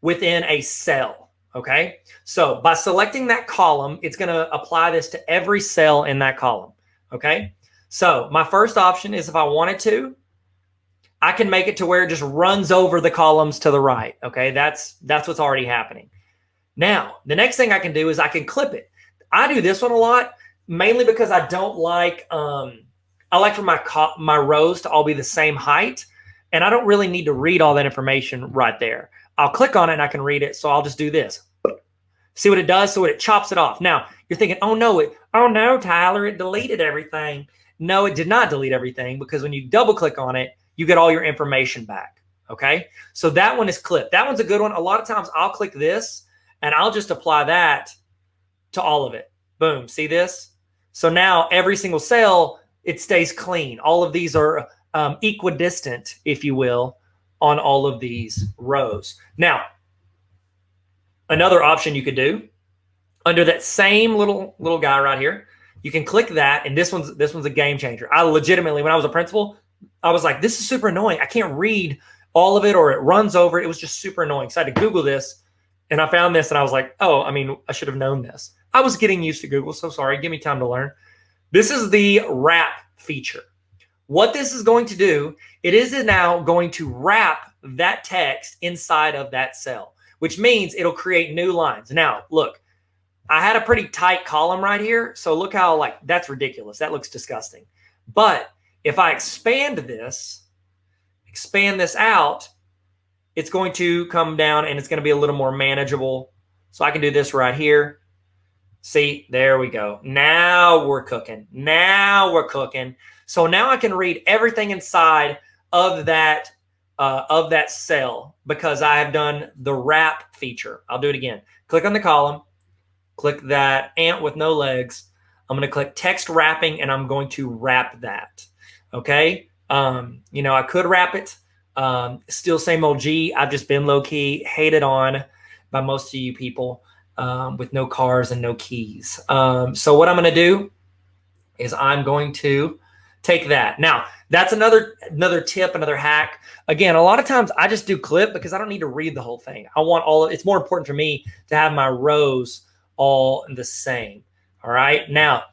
within a cell, okay? So by selecting that column, it's going to apply this to every cell in that column, okay? So my first option is if I wanted to, I can make it to where it just runs over the columns to the right, okay? That's what's already happening. Now, the next thing I can do is I can clip it. I do this one a lot, mainly because I don't like, I like for my rows to all be the same height, and I don't really need to read all that information right there. I'll click on it and I can read it, so I'll just do this. See what it does? So it chops it off. Now, you're thinking, oh no, Tyler, it deleted everything. No, it did not delete everything because when you double click on it, you get all your information back, okay? So that one is clipped. That one's a good one. A lot of times I'll click this and I'll just apply that to all of it. Boom, see this? So now every single cell, it stays clean. All of these are equidistant, if you will, on all of these rows. Now, another option you could do, under that same little guy right here, you can click that, and this one's a game changer. I legitimately, when I was a principal, I was like, this is super annoying. I can't read all of it or it runs over. It was just super annoying. So I had to Google this and I found this and I was like, oh, I mean, I should have known this. I was getting used to Google. So sorry. Give me time to learn. This is the wrap feature. What this is going to do, it is now going to wrap that text inside of that cell, which means it'll create new lines. Now, look, I had a pretty tight column right here. So look how like, that's ridiculous. That looks disgusting. But if I expand this out, it's going to come down and it's going to be a little more manageable. So I can do this right here. See, there we go. Now we're cooking. Now we're cooking. So now I can read everything inside of that cell because I have done the wrap feature. I'll do it again. Click on the column. Click that ant with no legs. I'm going to click text wrapping and I'm going to wrap that. Okay. You know, I could wrap it. Still same old G. I've just been low key, hated on by most of you people with no cars and no keys. So what I'm going to do is I'm going to take that. Now, that's another tip, another hack. Again, a lot of times I just do clip because I don't need to read the whole thing. I want all of it's more important for me to have my rows all the same. All right. Now,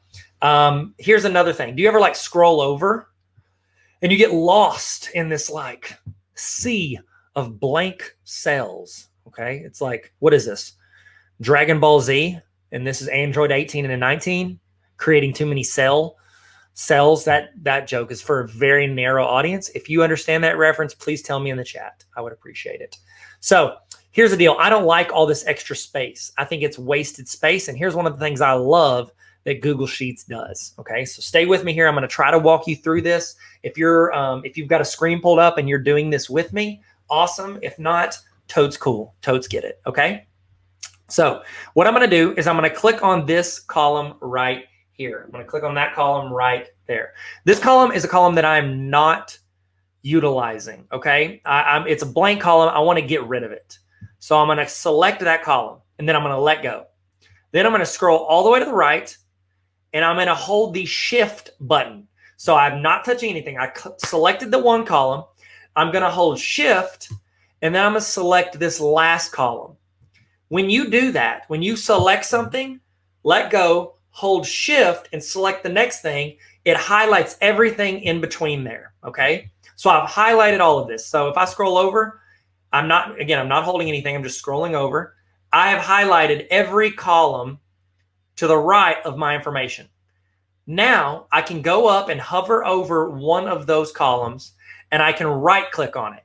here's another thing. Do you ever like scroll over and you get lost in this like sea of blank cells? Okay. It's like, what is this? Dragon Ball Z. And this is Android 18 and 19 creating too many cells. That joke is for a very narrow audience. If you understand that reference, please tell me in the chat. I would appreciate it. So here's the deal. I don't like all this extra space. I think it's wasted space. And here's one of the things I love that Google Sheets does. Okay, so stay with me here. I'm going to try to walk you through this. If you've got a screen pulled up and you're doing this with me, awesome. If not, totes cool. Totes get it. Okay. So what I'm going to do is I'm going to click on this column right here. I'm going to click on that column right there. This column is a column that I'm not utilizing. Okay. It's a blank column. I want to get rid of it. So I'm going to select that column and then I'm going to let go. Then I'm going to scroll all the way to the right and I'm going to hold the shift button. So I'm not touching anything. I selected the one column. I'm going to hold shift and then I'm going to select this last column. When you do that, when you select something, let go, hold shift and select the next thing, it highlights everything in between there. Okay. So I've highlighted all of this. So if I scroll over, I'm not holding anything. I'm just scrolling over. I have highlighted every column to the right of my information. Now I can go up and hover over one of those columns and I can right click on it.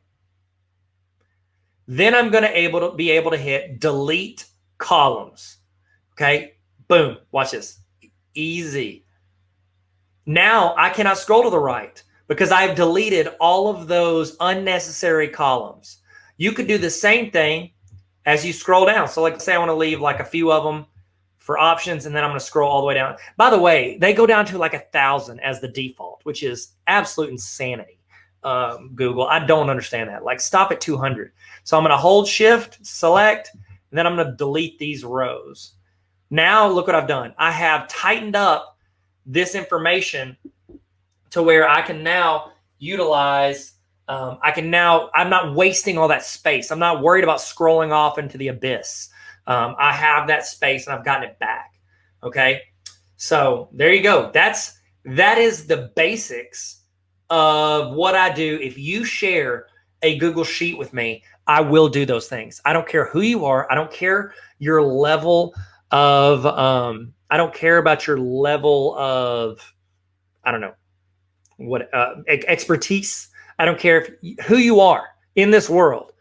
Then I'm going to be able to hit delete columns. Okay. Boom. Watch this. Easy. Now I cannot scroll to the right because I've deleted all of those unnecessary columns. You could do the same thing as you scroll down. So like say I want to leave like a few of them for options and then I'm going to scroll all the way down. By the way, they go down to like 1,000 as the default, which is absolute insanity. Google, I don't understand that. Like stop at 200. So I'm going to hold shift, select, and then I'm going to delete these rows. Now look what I've done. I have tightened up this information to where I can now utilize, I'm not wasting all that space. I'm not worried about scrolling off into the abyss. I have that space and I've gotten it back. Okay. So there you go. That is the basics of what I do. If you share a Google Sheet with me, I will do those things. I don't care who you are. I don't care your level of, I don't care about your level of, I don't know, what expertise. I don't care who you are in this world.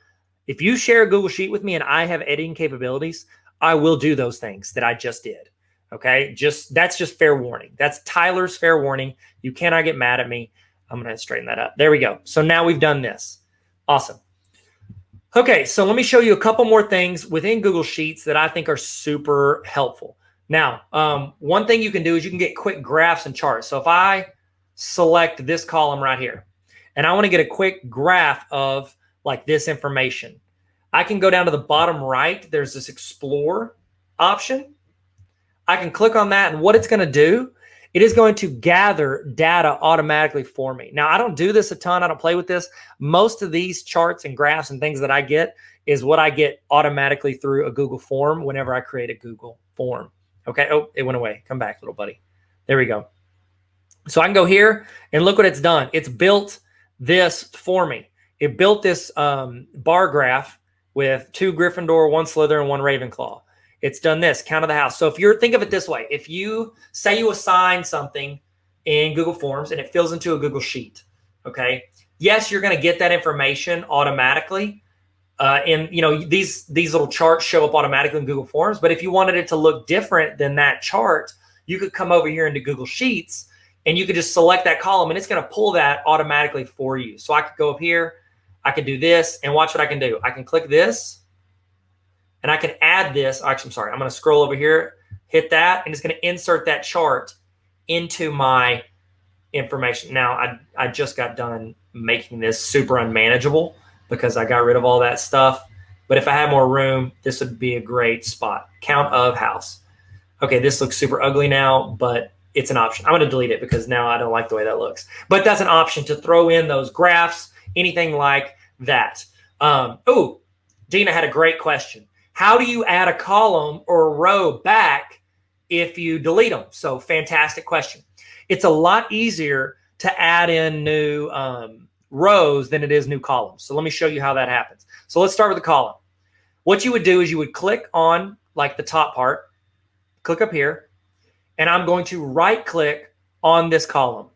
If you share a Google Sheet with me and I have editing capabilities, I will do those things that I just did. Okay. That's just fair warning. That's Tyler's fair warning. You cannot get mad at me. I'm going to straighten that up. There we go. So now we've done this. Awesome. Okay. So let me show you a couple more things within Google Sheets that I think are super helpful. Now, one thing you can do is you can get quick graphs and charts. So if I select this column right here and I want to get a quick graph of like this information, I can go down to the bottom right. There's this explore option. I can click on that and what it's going to do, it is going to gather data automatically for me. Now, I don't do this a ton. I don't play with this. Most of these charts and graphs and things that I get is what I get automatically through a Google form whenever I create a Google form. Okay. Oh, it went away. Come back, little buddy. There we go. So I can go here and look what it's done. It's built this for me. It built this bar graph with 2 Gryffindor, 1 Slytherin, 1 Ravenclaw. It's done this, count of the house. So if you're, think of it this way. If you say you assign something in Google Forms and it fills into a Google Sheet, okay? Yes, you're going to get that information automatically. And these little charts show up automatically in Google Forms. But if you wanted it to look different than that chart, you could come over here into Google Sheets and you could just select that column and it's going to pull that automatically for you. So I could go up here, I could do this, and watch what I can do. I can click this. And I can add this. Actually, I'm sorry. I'm going to scroll over here, hit that, and it's going to insert that chart into my information. Now, I just got done making this super unmanageable because I got rid of all that stuff. But if I had more room, this would be a great spot. Count of house. Okay, this looks super ugly now, but it's an option. I'm going to delete it because now I don't like the way that looks. But that's an option to throw in those graphs, anything like that. Oh, Dina had a great question. How do you add a column or a row back if you delete them? So fantastic question. It's a lot easier to add in new rows than it is new columns. So let me show you how that happens. So let's start with the column. What you would do is you would click on like the top part, click up here, and I'm going to right click on this column.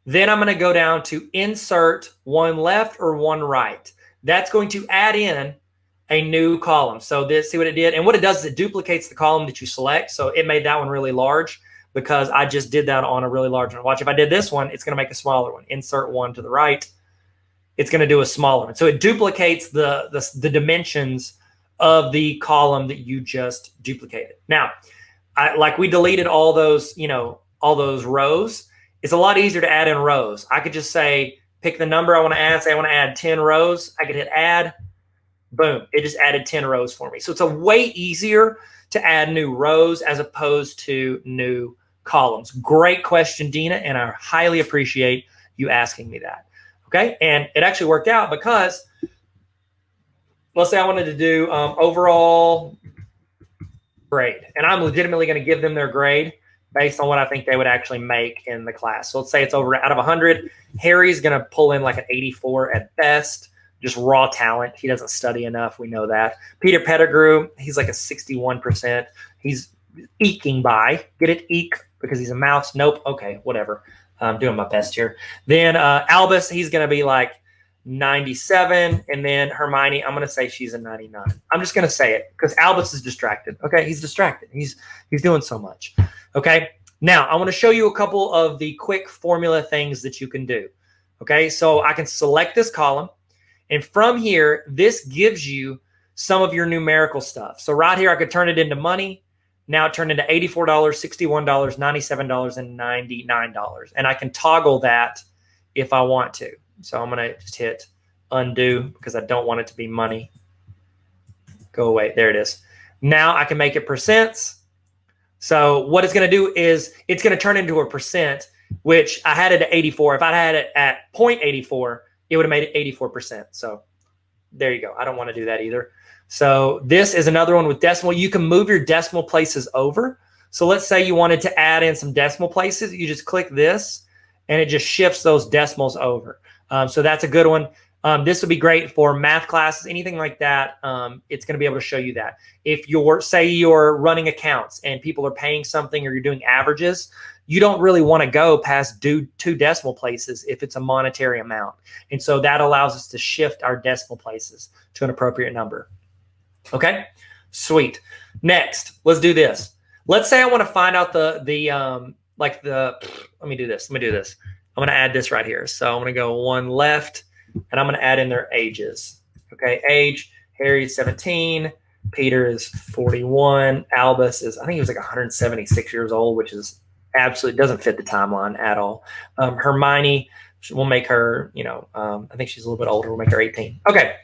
Then I'm going to go down to insert one left or one right. That's going to add in a new column. So this, see what it did? And what it does is it duplicates the column that you select. So it made that one really large because I just did that on a really large one. Watch, if I did this one, it's going to make a smaller one. Insert one to the right. It's going to do a smaller one. So it duplicates the dimensions of the column that you just duplicated. Now, like we deleted all those, all those rows. It's a lot easier to add in rows. I could just say, pick the number I want to add. Say I want to add 10 rows. I could hit add. Boom. It just added 10 rows for me. So it's a way easier to add new rows as opposed to new columns. Great question, Dina, and I highly appreciate you asking me that. Okay. And it actually worked out because let's say I wanted to do overall grade, and I'm legitimately going to give them their grade based on what I think they would actually make in the class. So let's say it's over out of 100. Harry's going to pull in like an 84 at best, just raw talent. He doesn't study enough. We know that. Peter Pettigrew, he's like a 61%. He's eking by. Get it? Eek, because he's a mouse. Nope. Okay, whatever. I'm doing my best here. Then Albus, he's going to be like 97. And then Hermione, I'm going to say she's a 99. I'm just going to say it because Albus is distracted. Okay, he's distracted. He's doing so much. Okay, now I want to show you a couple of the quick formula things that you can do. Okay, so I can select this column. And from here, this gives you some of your numerical stuff. So right here, I could turn it into money. Now it turned into $84, $61, $97, and $99. And I can toggle that if I want to. So I'm going to just hit undo because I don't want it to be money. Go away. There it is. Now I can make it percents. So what it's going to do is it's going to turn into a percent, which I had it at 84. If I had it at 0.84, it would have made it 84%. So there you go. I don't want to do that either. So this is another one with decimal. You can move your decimal places over. So let's say you wanted to add in some decimal places. You just click this and it just shifts those decimals over. So that's a good one. This would be great for math classes, anything like that. It's going to be able to show you that. If say you're running accounts and people are paying something or you're doing averages, you don't really want to go past two decimal places if it's a monetary amount. And so that allows us to shift our decimal places to an appropriate number. Okay, sweet. Next, let's do this. Let's say I want to find out let me do this. I'm going to add this right here. So I'm going to go one left and I'm going to add in their ages. Okay, age, Harry's 17, Peter is 41, Albus is, I think he was like 176 years old, which is absolutely doesn't fit the timeline at all. Hermione, we'll make her, I think she's a little bit older. We'll make her 18. Okay.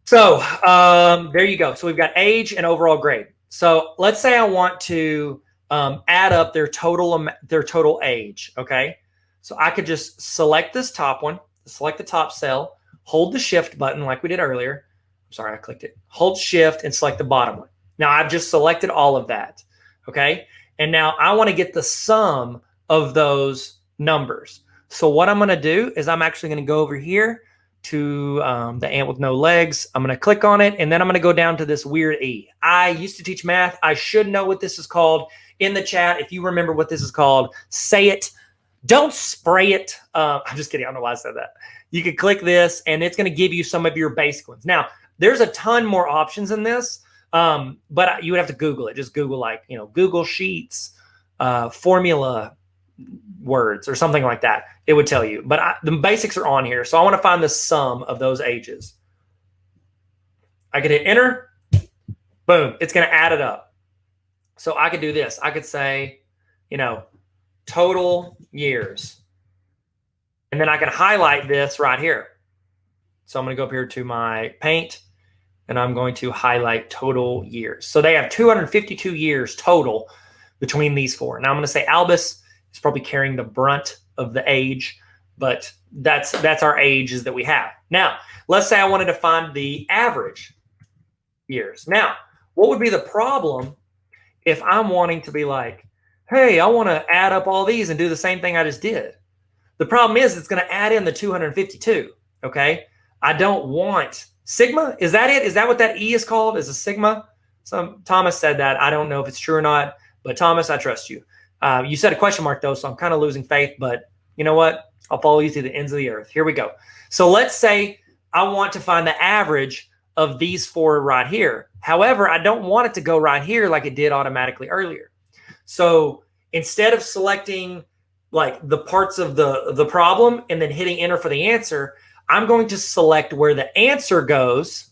So there you go. So we've got age and overall grade. So let's say I want to add up their total age. Okay. So I could just select this top one, select the top cell, hold the shift button like we did earlier. I'm sorry, I clicked it. Hold shift and select the bottom one. Now I've just selected all of that. Okay. And now I want to get the sum of those numbers. So what I'm going to do is I'm actually going to go over here to the ant with no legs. I'm going to click on it, and then I'm going to go down to this weird E. I used to teach math. I should know what this is called. In the chat, if you remember what this is called, say it. Don't spray it. I'm just kidding. I don't know why I said that. You could click this, and it's going to give you some of your basic ones. Now, there's a ton more options in this. But you would have to Google it. Just Google Google Sheets, formula words or something like that. It would tell you. But the basics are on here. So I want to find the sum of those ages. I could hit enter. Boom. It's going to add it up. So I could do this. I could say, total years. And then I can highlight this right here. So I'm going to go up here to my paint. And I'm going to highlight total years. So they have 252 years total, between these four. Now I'm going to say Albus is probably carrying the brunt of the age, but that's our ages that we have. Now, let's say I wanted to find the average years. Now, what would be the problem if I'm wanting to be like, hey, I want to add up all these and do the same thing I just did? The problem is it's going to add in the 252, okay? I don't want sigma. Is that it? Is that what that E is called? Is a sigma? Thomas said that. I don't know if it's true or not, but Thomas, I trust you. You said a question mark though, so I'm kind of losing faith, but you know what? I'll follow you to the ends of the earth. Here we go. So let's say I want to find the average of these four right here. However, I don't want it to go right here like it did automatically earlier. So instead of selecting like the parts of the problem and then hitting enter for the answer, I'm going to select where the answer goes.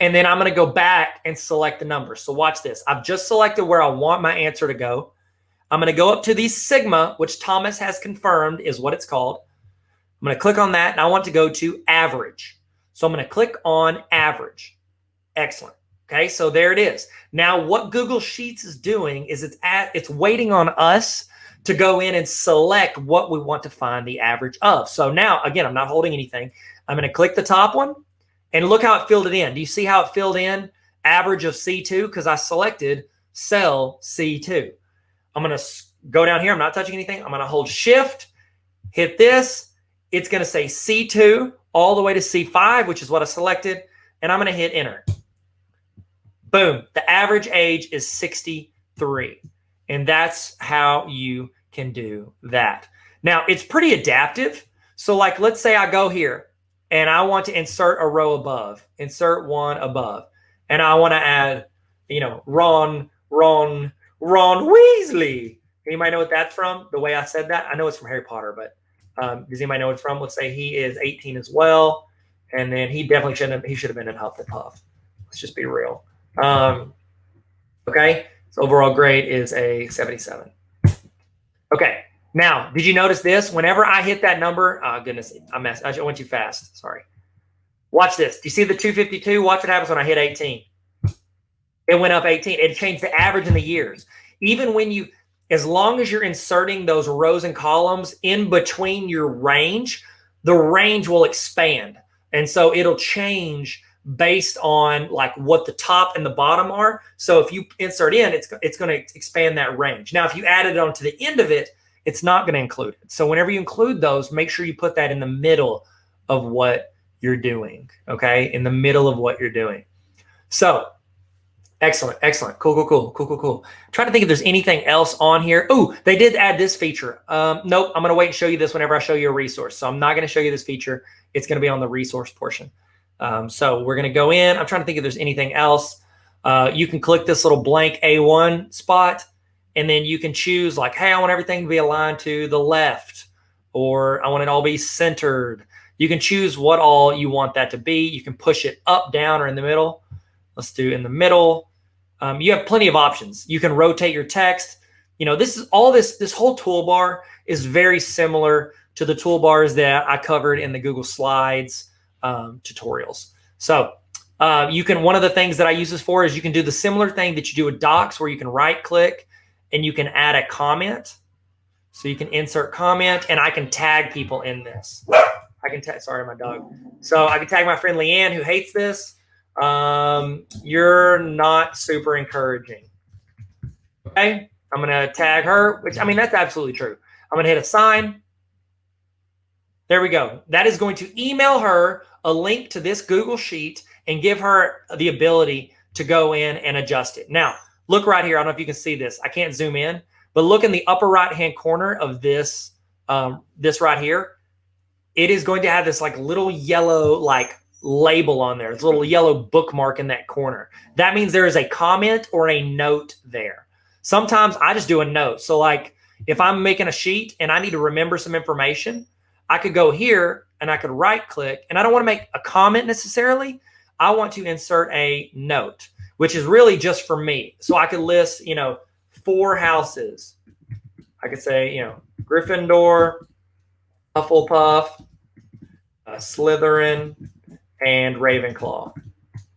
And then I'm going to go back and select the number. So watch this. I've just selected where I want my answer to go. I'm going to go up to the sigma, which Thomas has confirmed is what it's called. I'm going to click on that, and I want to go to average. So I'm going to click on average. Excellent. Okay, so there it is. Now, what Google Sheets is doing is it's waiting on us to go in and select what we want to find the average of. So now, again, I'm not holding anything. I'm going to click the top one, and look how it filled it in. Do you see how it filled in average of C2? Because I selected cell C2. I'm going to go down here. I'm not touching anything. I'm going to hold shift, hit this. It's going to say C2 all the way to C5, which is what I selected. And I'm going to hit enter. Boom. The average age is 63. And that's how you can do that. Now, it's pretty adaptive. So like, let's say I go here and I want to insert a row above, insert one above. And I want to add, Ron Weasley. Anybody know what that's from? The way I said that? I know it's from Harry Potter, but does anybody know what it's from? Let's say he is 18 as well. And then he definitely should have been in Hufflepuff. Let's just be real. Okay. So overall grade is a 77. Okay. Now, did you notice this? Whenever I hit that number, goodness, I went too fast. Sorry. Watch this. Do you see the 252? Watch what happens when I hit 18. It went up 18. It changed the average in the years. Even when as long as you're inserting those rows and columns in between your range, the range will expand. And so it'll change based on like what the top and the bottom are. So if you insert in, it's going to expand that range. Now, if you added it on to the end of it, it's not going to include it. So whenever you include those, make sure you put that in the middle of what you're doing. Okay. In the middle of what you're doing. So excellent. Excellent. Cool. Trying to think if there's anything else on here. Oh, they did add this feature. Nope. I'm going to wait and show you this whenever I show you a resource. So I'm not going to show you this feature. It's going to be on the resource portion. So we're going to go in. I'm trying to think if there's anything else. You can click this little blank A1 spot, and then you can choose like, hey, I want everything to be aligned to the left, or I want it all be centered. You can choose what all you want that to be. You can push it up, down, or in the middle. Let's do in the middle. You have plenty of options. You can rotate your text. This whole toolbar is very similar to the toolbars that I covered in the Google Slides tutorials. So one of the things that I use this for is you can do the similar thing that you do with Docs, where you can right click and you can add a comment. So you can insert comment, and I can tag people in this. I can tag, sorry, my dog. So I can tag my friend Leanne, who hates this. You're not super encouraging. Okay. I'm going to tag her, which, that's absolutely true. I'm going to hit assign. There we go. That is going to email her a link to this Google Sheet and give her the ability to go in and adjust it. Now, look right here. I don't know if you can see this. I can't zoom in, but look in the upper right-hand corner of this right here. It is going to have this like little yellow label on there. It's a little yellow bookmark in that corner. That means there is a comment or a note there. Sometimes I just do a note. So like if I'm making a sheet and I need to remember some information, I could go here and I could right click, and I don't want to make a comment necessarily. I want to insert a note, which is really just for me. So I could list, 4 houses. I could say, Gryffindor, Hufflepuff, Slytherin, and Ravenclaw.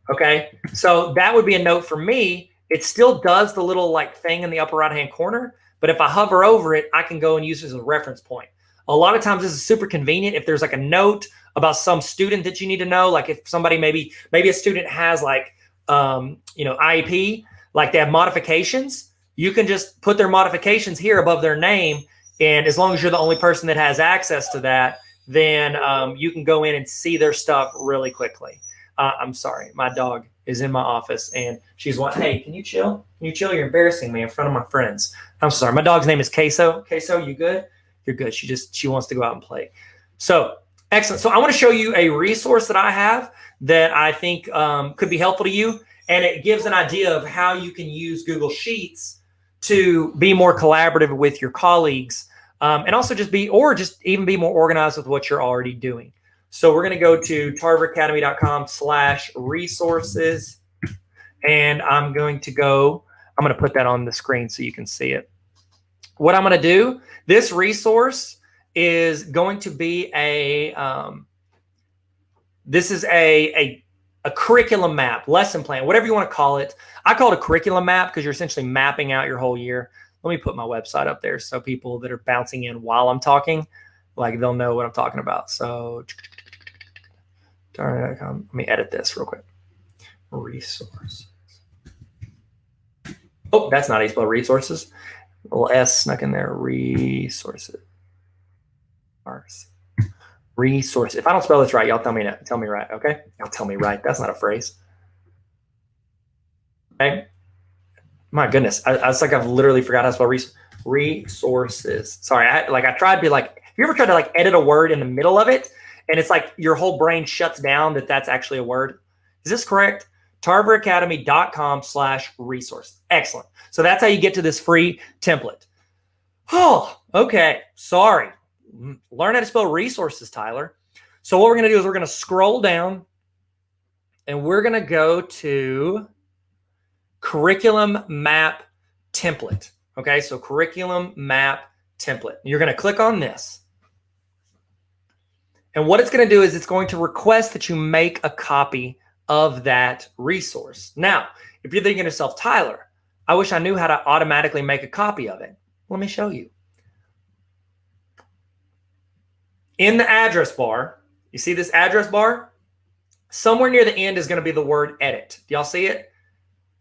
Okay. So that would be a note for me. it still does the little like thing in the upper right-hand corner, but if I hover over it, I can go and use it as a reference point. A lot of times this is super convenient if there's like a note about some student that you need to know, like if somebody maybe a student has like IEP, like they have modifications, you can just put their modifications here above their name, and as long as you're the only person that has access to that, then you can go in and see their stuff really quickly. I'm sorry, my dog is in my office and she's like, hey, can you chill? Can you chill? You're embarrassing me in front of my friends. I'm sorry. My dog's name is Queso. Queso, you good? You're good. She wants to go out and play. So excellent. So I want to show you a resource that I have that I think could be helpful to you. And it gives an idea of how you can use Google Sheets to be more collaborative with your colleagues, and also just even be more organized with what you're already doing. So we're going to go to tarveracademy.com/resources, and I'm going to put that on the screen so you can see it. What I'm going to do, this resource is going to be this is a curriculum map, lesson plan, whatever you want to call it. I call it a curriculum map because you're essentially mapping out your whole year. Let me put my website up there so people that are bouncing in while I'm talking, like they'll know what I'm talking about. So let me edit this real quick. Resources. Oh, that's not how you spell resources. A little S snuck in there. Resources. Resources. If I don't spell this right, y'all tell me right, okay? Y'all tell me right. That's not a phrase. Okay. My goodness. It's like I've literally forgot how to spell resources. Sorry. I tried to be like, have you ever tried to like edit a word in the middle of it? And it's like your whole brain shuts down that's actually a word. Is this correct? tarveracademy.com/resource. Excellent. So that's how you get to this free template. Oh, okay. Sorry. Learn how to spell resources, Tyler. So what we're going to do is we're going to scroll down and we're going to go to curriculum map template. Okay. So curriculum map template. You're going to click on this. And what it's going to do is it's going to request that you make a copy of that resource. Now, if you're thinking to yourself, Tyler, I wish I knew how to automatically make a copy of it. Let me show you. In the address bar, you see this address bar? Somewhere near the end is going to be the word edit. Do y'all see it?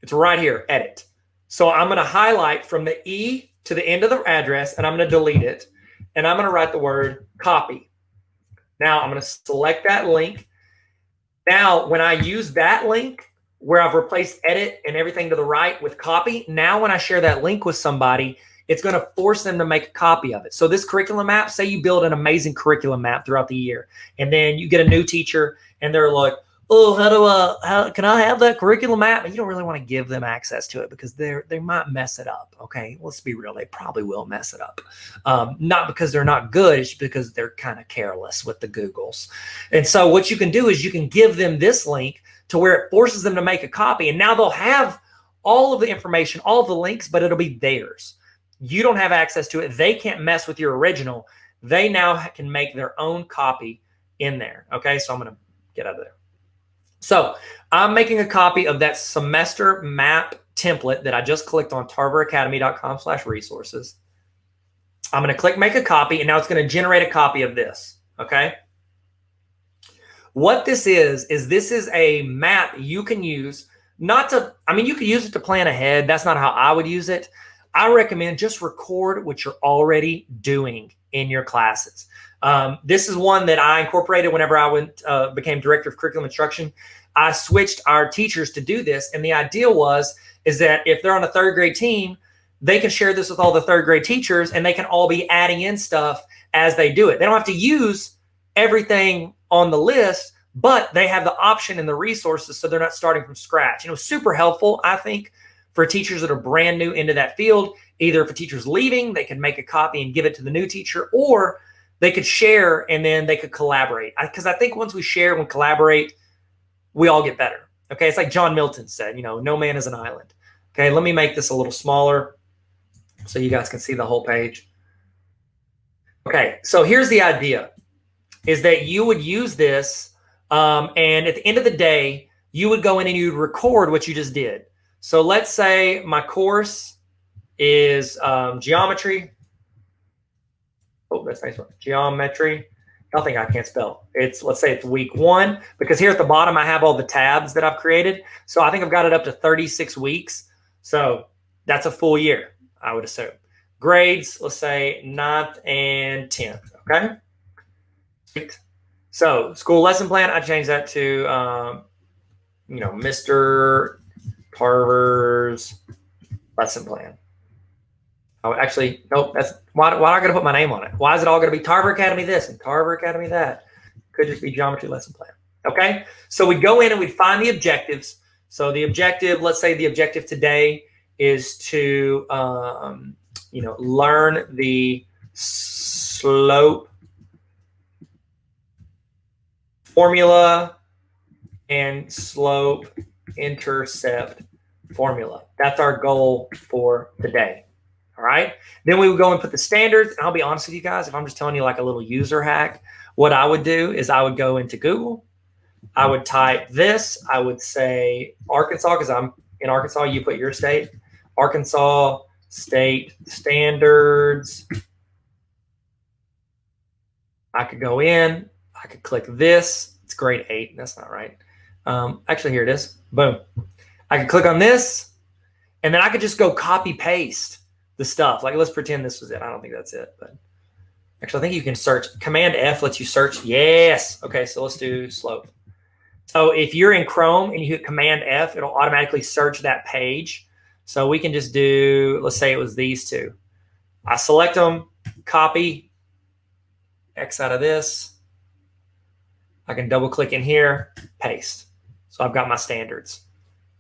It's right here, edit. So I'm going to highlight from the E to the end of the address, and I'm going to delete it. And I'm going to write the word copy. Now I'm going to select that link. Now, when I use that link where I've replaced edit and everything to the right with copy, now when I share that link with somebody, it's going to force them to make a copy of it. So this curriculum map, say you build an amazing curriculum map throughout the year, and then you get a new teacher and they're like, oh, how can I have that curriculum map? And you don't really want to give them access to it because they might mess it up. Okay, let's be real. They probably will mess it up. Not because they're not good. It's because they're kind of careless with the Googles. And so what you can do is you can give them this link to where it forces them to make a copy. And now they'll have all of the information, all of the links, but it'll be theirs. You don't have access to it. They can't mess with your original. They now can make their own copy in there. Okay, so I'm going to get out of there. So I'm making a copy of that semester map template that I just clicked on tarveracademy.com/resources. I'm going to click make a copy, and now it's going to generate a copy of this. Okay. What this is this is a map you can use you could use it to plan ahead. That's not how I would use it. I recommend just record what you're already doing in your classes. This is one that I incorporated whenever I became director of curriculum instruction. I switched our teachers to do this. And the idea is that if they're on a third grade team, they can share this with all the third grade teachers and they can all be adding in stuff as they do it. They don't have to use everything on the list, but they have the option and the resources so they're not starting from scratch. Super helpful, I think, for teachers that are brand new into that field. Either if a teacher's leaving, they can make a copy and give it to the new teacher, or they could share and then they could collaborate. Because I think once we share and collaborate, we all get better. Okay, it's like John Milton said, no man is an island. Okay, let me make this a little smaller so you guys can see the whole page. Okay, so here's the idea, is that you would use this, and at the end of the day, you would go in and you would record what you just did. So let's say my course is geometry. Oh, that's a nice one. Geometry. Y'all think I can't spell. Let's say it's week 1, because here at the bottom I have all the tabs that I've created. So I think I've got it up to 36 weeks. So that's a full year, I would assume. Grades, let's say 9th and 10th. Okay. So school lesson plan, I changed that to Mr. Tarver's lesson plan. Oh, actually, nope. That's why I got to put my name on it. Why is it all going to be Tarver Academy this and Tarver Academy that? Could just be geometry lesson plan. Okay. So we'd go in and we'd find the objectives. So the objective, let's say the objective today is to, learn the slope formula and slope intercept formula. That's our goal for the day. All right. Then we would go and put the standards. And I'll be honest with you guys, if I'm just telling you like a little user hack, what I would do is I would go into Google. I would type this. I would say Arkansas, because I'm in Arkansas. You put your state. Arkansas State Standards. I could go in. I could click this. It's grade 8. That's not right. Actually, here it is. Boom. I could click on this, and then I could just go copy paste the stuff. Like, let's pretend this was it. I don't think that's it, but actually, I think you can search. Command F lets you search. Yes. Okay, so let's do slope. So if you're in Chrome and you hit Command F, it'll automatically search that page. So we can just do, let's say it was these two. I select them, copy, X out of this. I can double click in here, paste. So I've got my standards.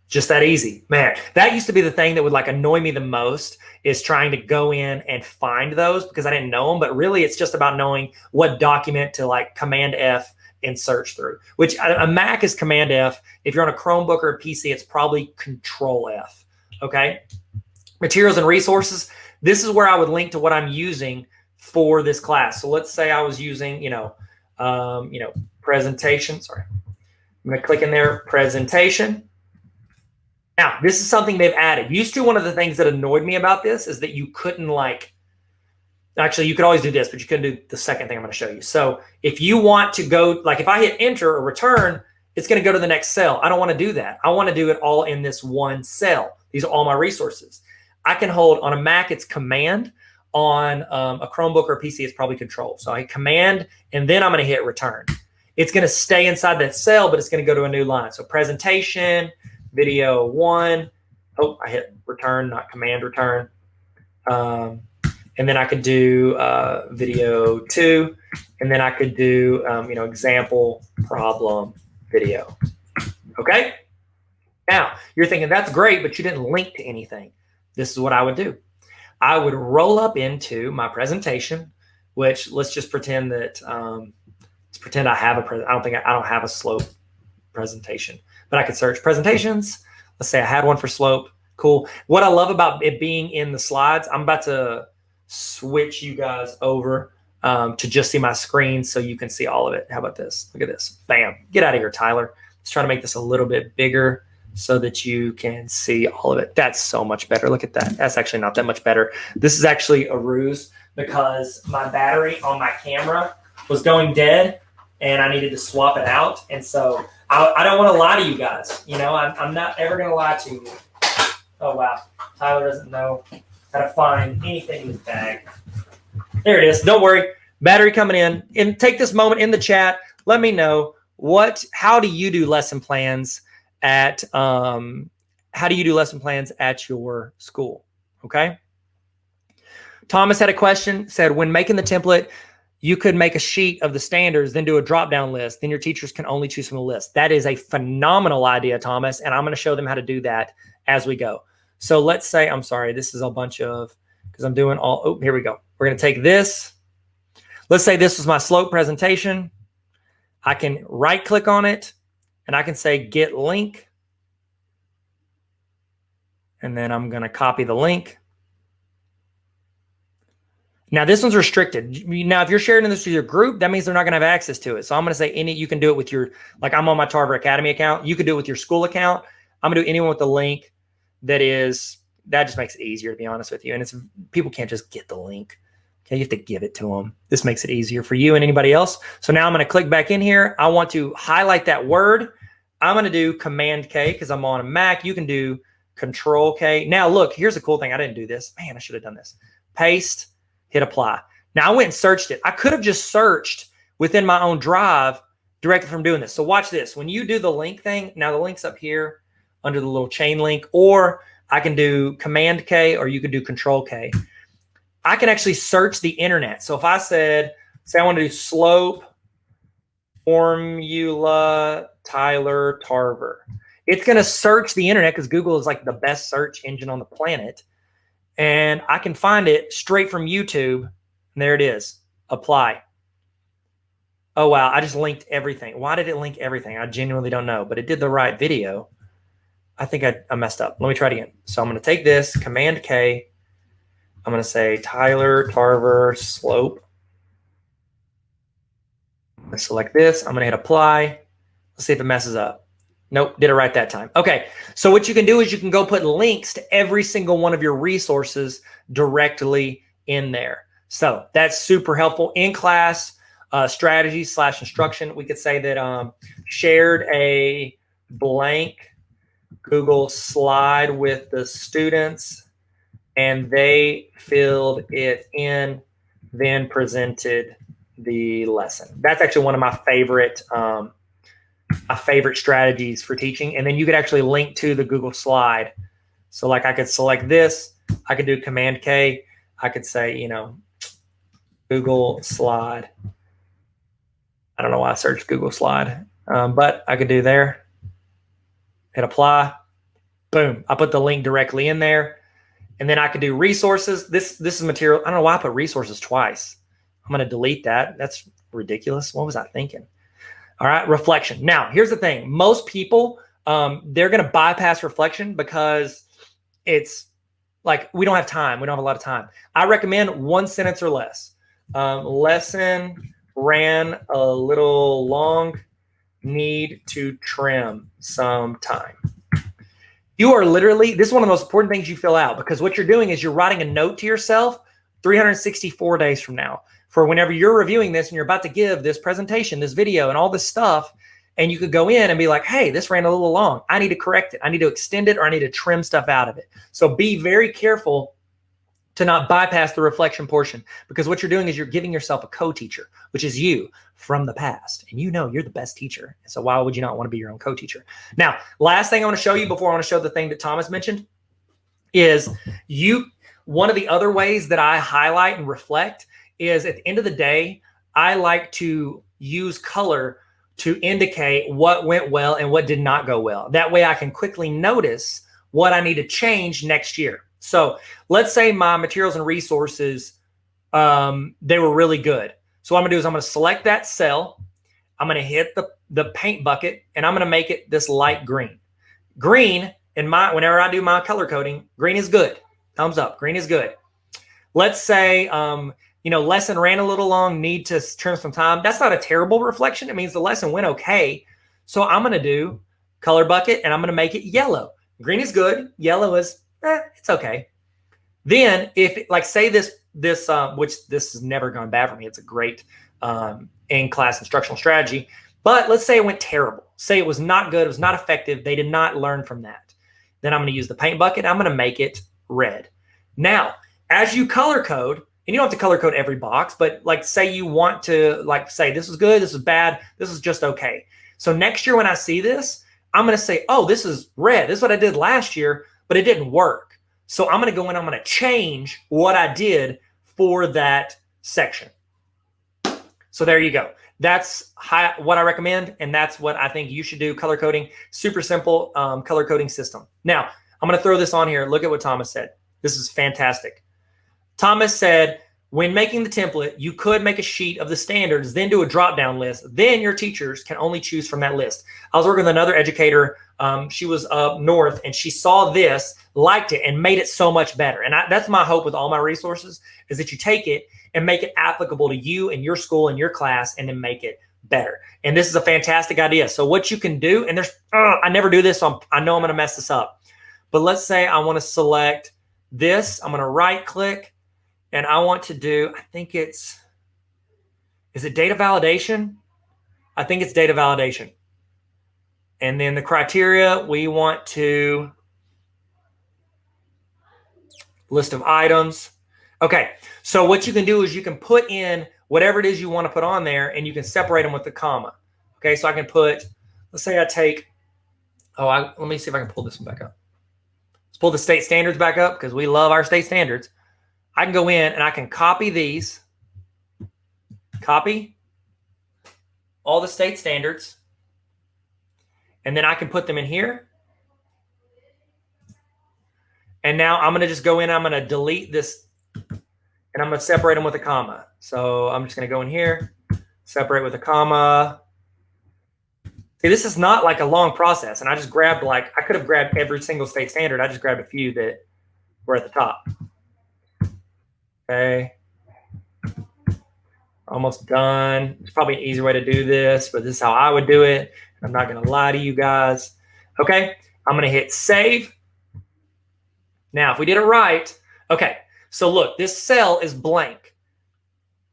Just that easy, man. That used to be the thing that would like annoy me the most, is trying to go in and find those because I didn't know them. But really, it's just about knowing what document to like Command F and search through. Which a Mac is Command F. If you're on a Chromebook or a PC, it's probably Control F. Okay. Materials and resources. This is where I would link to what I'm using for this class. So let's say I was using, presentation. Sorry, I'm going to click in there, presentation. Now, this is something they've added. Used to, one of the things that annoyed me about this is that you couldn't actually, you could always do this, but you couldn't do the second thing I'm going to show you. So if you want to go, like if I hit enter or return, it's going to go to the next cell. I don't want to do that. I want to do it all in this one cell. These are all my resources. I can hold on a Mac, it's Command. On a Chromebook or a PC, it's probably Control. So I Command, and then I'm going to hit return. It's going to stay inside that cell, but it's going to go to a new line. So presentation, video 1. Oh, I hit return, not Command return. And then I could do video 2. And then I could do, example problem video. Okay. Now you're thinking that's great, but you didn't link to anything. This is what I would do. I would roll up into my presentation, which let's just pretend that, let's pretend I have I don't have a slope presentation, but I could search presentations. Let's say I had one for slope. Cool. What I love about it being in the slides, I'm about to switch you guys over to just see my screen so you can see all of it. How about this? Look at this. Bam. Get out of here, Tyler. Let's try to make this a little bit bigger so that you can see all of it. That's so much better. Look at that. That's actually not that much better. This is actually a ruse because my battery on my camera was going dead and I needed to swap it out. And so I don't want to lie to you guys. I'm not ever going to lie to you. Oh, wow. Tyler doesn't know how to find anything in his bag. There it is. Don't worry. Battery coming in. And take this moment in the chat. Let me know how do you do lesson plans at your school? Okay. Thomas had a question, said, when making the template, you could make a sheet of the standards, then do a drop-down list. Then your teachers can only choose from the list. That is a phenomenal idea, Thomas. And I'm going to show them how to do that as we go. So let's say, I'm sorry, this is a bunch of, because I'm doing here we go. We're going to take this. Let's say this was my slope presentation. I can right click on it and I can say get link. And then I'm going to copy the link. Now this one's restricted. Now, if you're sharing this with your group, that means they're not going to have access to it. So I'm going to say you can do it with your, like I'm on my Tarver Academy account. You could do it with your school account. I'm going to do anyone with the link that just makes it easier, to be honest with you. And people can't just get the link. Okay, you have to give it to them. This makes it easier for you and anybody else. So now I'm going to click back in here. I want to highlight that word. I'm going to do Command K because I'm on a Mac. You can do Control K. Now look, here's the cool thing. I didn't do this. Man, I should have done this. Paste, hit apply. Now I went and searched it. I could have just searched within my own drive directly from doing this. So watch this. When you do the link thing, now the link's up here under the little chain link, or I can do Command K, or you could do Control K. I can actually search the internet. So if I say I want to do slope, formula, Tyler, Tarver, it's going to search the internet because Google is like the best search engine on the planet. And I can find it straight from YouTube. And there it is. Apply. Oh, wow. I just linked everything. Why did it link everything? I genuinely don't know, but it did the right video. I think I messed up. Let me try it again. So I'm going to take this, Command K. I'm going to say Tyler, Tarver, slope. I'm going to select this. I'm going to hit apply. Let's see if it messes up. Nope, did it right that time. Okay, so what you can do is you can go put links to every single one of your resources directly in there. So that's super helpful. In class strategy / instruction, we could say that shared a blank Google slide with the students, and they filled it in, then presented the lesson. That's actually one of my favorite strategies for teaching. And then you could actually link to the Google slide. So like I could select this, I could do Command K. I could say, Google slide. I don't know why I searched Google slide, but I could do there. Hit apply. Boom. I put the link directly in there. And then I could do resources. This is material. I don't know why I put resources twice. I'm going to delete that. That's ridiculous. What was I thinking? All right, reflection. Now, here's the thing. Most people, they're going to bypass reflection because it's like we don't have time. We don't have a lot of time. I recommend one sentence or less. Lesson ran a little long. Need to trim some time. You are literally, this is one of the most important things you fill out, because what you're doing is you're writing a note to yourself 364 days from now for whenever you're reviewing this and you're about to give this presentation, this video, and all this stuff. And you could go in and be like, hey, this ran a little long. I need to correct it. I need to extend it, or I need to trim stuff out of it. So be very careful to not bypass the reflection portion, because what you're doing is you're giving yourself a co-teacher, which is you from the past. And you're the best teacher. So why would you not want to be your own co-teacher? Now, last thing I want to show you before I want to show the thing that Thomas mentioned is one of the other ways that I highlight and reflect is at the end of the day, I like to use color to indicate what went well and what did not go well. That way I can quickly notice what I need to change next year. So let's say my materials and resources, they were really good. So what I'm gonna do is I'm gonna select that cell. I'm gonna hit the paint bucket, and I'm gonna make it this light green. Green, whenever I do my color coding, green is good. Thumbs up, green is good. Let's say, lesson ran a little long, need to trim some time. That's not a terrible reflection. It means the lesson went okay. So I'm gonna do color bucket, and I'm gonna make it yellow. Green is good, yellow is, it's okay. Then if say this, which this has never gone bad for me. It's a great in-class instructional strategy. But let's say it went terrible. Say it was not good. It was not effective. They did not learn from that. Then I'm going to use the paint bucket. I'm going to make it red. Now, as you color code, and you don't have to color code every box, but say you want to say this is good, this is bad, this is just okay. So next year when I see this, I'm going to say, oh, this is red. This is what I did last year, but it didn't work. So I'm going to go in, I'm going to change what I did for that section. So there you go. That's what I recommend, and that's what I think you should do. Color coding, super simple color coding system. Now, I'm going to throw this on here. Look at what Thomas said. This is fantastic. Thomas said, when making the template, you could make a sheet of the standards, then do a drop-down list. Then your teachers can only choose from that list. I was working with another educator. She was up north, and she saw this, liked it, and made it so much better. And that's my hope with all my resources, is that you take it and make it applicable to you and your school and your class, and then make it better. And this is a fantastic idea. So what you can do, and I never do this, so I know I'm going to mess this up. But let's say I want to select this. I'm going to right click and I want to do, I think is it data validation? I think it's data validation. And then the criteria, we want to list of items. Okay, so what you can do is you can put in whatever it is you want to put on there and you can separate them with the comma. Okay, so I can put, let's say I take, let me see if I can pull this one back up. Let's pull the state standards back up because we love our state standards. I can go in and I can copy these, copy all the state standards, and then I can put them in here. And now I'm going to just go in, I'm going to delete this, and I'm going to separate them with a comma. So I'm just going to go in here, separate with a comma. See, this is not like a long process. And I just grabbed I could have grabbed every single state standard. I just grabbed a few that were at the top. Okay. Almost done. It's probably an easy way to do this, but this is how I would do it. I'm not going to lie to you guys. Okay. I'm going to hit save. Now, if we did it right, okay. So look, this cell is blank.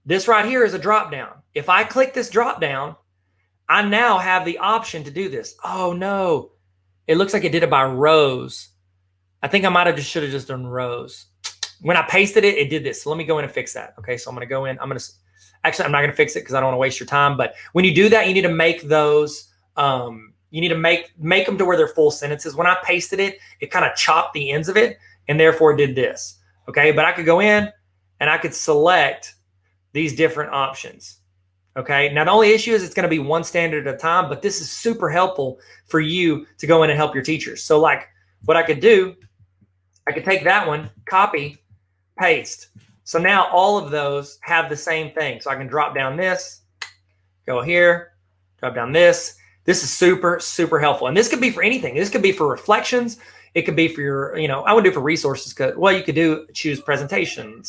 This right here is a drop down. If I click this drop down, I now have the option to do this. Oh no, it looks like it did it by rows. I think I might have should have just done rows. When I pasted it, it did this. So let me go in and fix that. Okay, so I'm going to go in. Actually, I'm not going to fix it because I don't want to waste your time. But when you do that, you need to make those, you need to make them to where they're full sentences. When I pasted it, it kind of chopped the ends of it and therefore did this. Okay, but I could go in and I could select these different options. Okay, now the only issue is it's going to be one standard at a time, but this is super helpful for you to go in and help your teachers. So like what I could do, I could take that one, copy, paste. So now all of those have the same thing. So I can drop down this, go here, drop down this. This is super, super helpful. And this could be for anything. This could be for reflections. It could be for your, I would do for resources. You could choose presentation,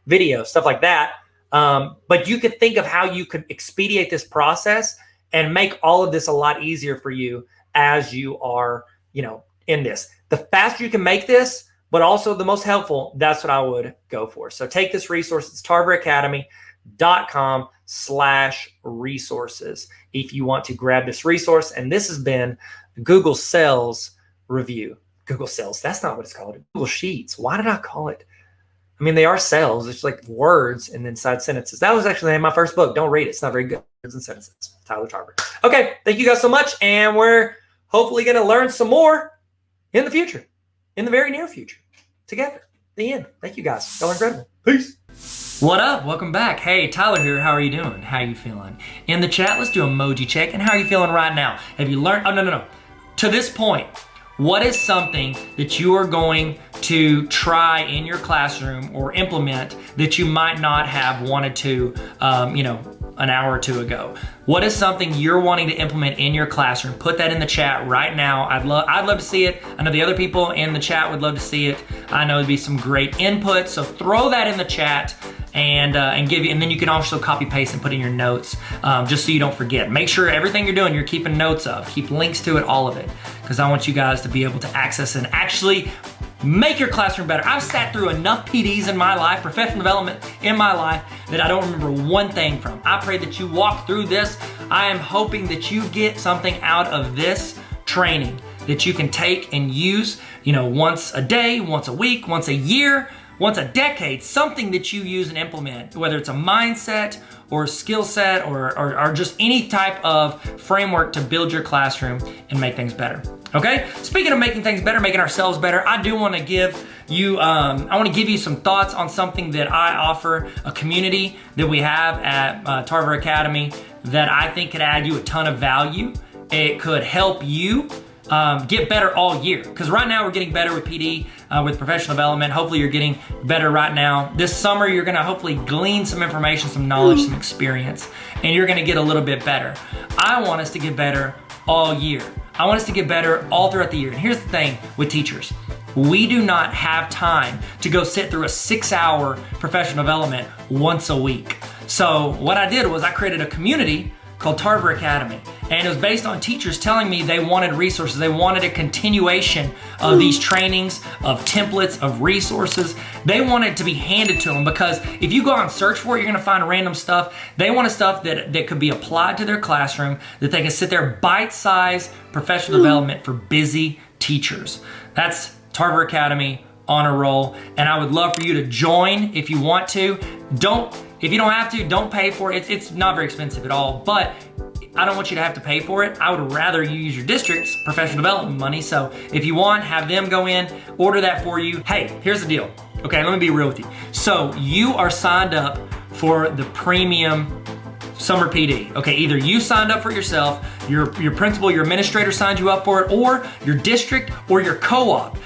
video, stuff like that. But you could think of how you could expedite this process and make all of this a lot easier for you as you are, in this. The faster you can make this, but also the most helpful, that's what I would go for. So take this resource. It's tarveracademy.com/resources if you want to grab this resource. And this has been Google Sales review. Google Sales, that's not what it's called. Google Sheets. Why did I call it? I mean, they are cells. It's like words and then side sentences. That was actually in my first book. Don't read it. It's not very good. Words and sentences. Tyler Tarver. Okay. Thank you guys so much. And we're hopefully going to learn some more in the future, in the very near future, together. The end. Thank you guys. Y'all are incredible. Peace. What up? Welcome back. Hey, Tyler here. How are you doing? How are you feeling? In the chat, let's do emoji check. And how are you feeling right now? Have you learned? Oh, no. To this point, what is something that you are going to try in your classroom or implement that you might not have wanted to, an hour or two ago? What is something you're wanting to implement in your classroom? Put that in the chat right now. I'd love to see it. I know the other people in the chat would love to see it. I know it'd be some great input. So throw that in the chat and then you can also copy paste and put in your notes just so you don't forget. Make sure everything you're doing, you're keeping notes of. Keep links to it, all of it, because I want you guys to be able to access and actually make your classroom better. I've sat through enough PDs in my life, professional development in my life, that I don't remember one thing from. I pray that you walk through this. I am hoping that you get something out of this training that you can take and use, once a day, once a week, once a year, once a decade, something that you use and implement, whether it's a mindset or a skill set or just any type of framework to build your classroom and make things better. Okay? Speaking of making things better, making ourselves better, I do want to give you, some thoughts on something that I offer, a community that we have at Tarver Academy that I think could add you a ton of value. It could help you get better all year. Because right now we're getting better with PD, with professional development. Hopefully you're getting better right now. This summer you're gonna hopefully glean some information, some knowledge, some experience, and you're gonna get a little bit better. I want us to get better all year. I want us to get better all throughout the year. And here's the thing with teachers. We do not have time to go sit through a 6-hour professional development once a week. So what I did was I created a community called Tarver Academy. And it was based on teachers telling me they wanted resources. They wanted a continuation of these trainings, of templates, of resources. They want it to be handed to them, because if you go out and search for it, you're gonna find random stuff. They want stuff that could be applied to their classroom, that they can sit there, bite-sized professional development for busy teachers. That's Tarver Academy Honor Roll, and I would love for you to join if you want to. If you don't have to, don't pay for it. It's not very expensive at all, but I don't want you to have to pay for it. I would rather you use your district's professional development money. So if you want, have them go in, order that for you. Hey, here's the deal. Okay, let me be real with you. So you are signed up for the premium summer PD. Okay, either you signed up for it yourself, your principal, your administrator signed you up for it, or your district or your co-op.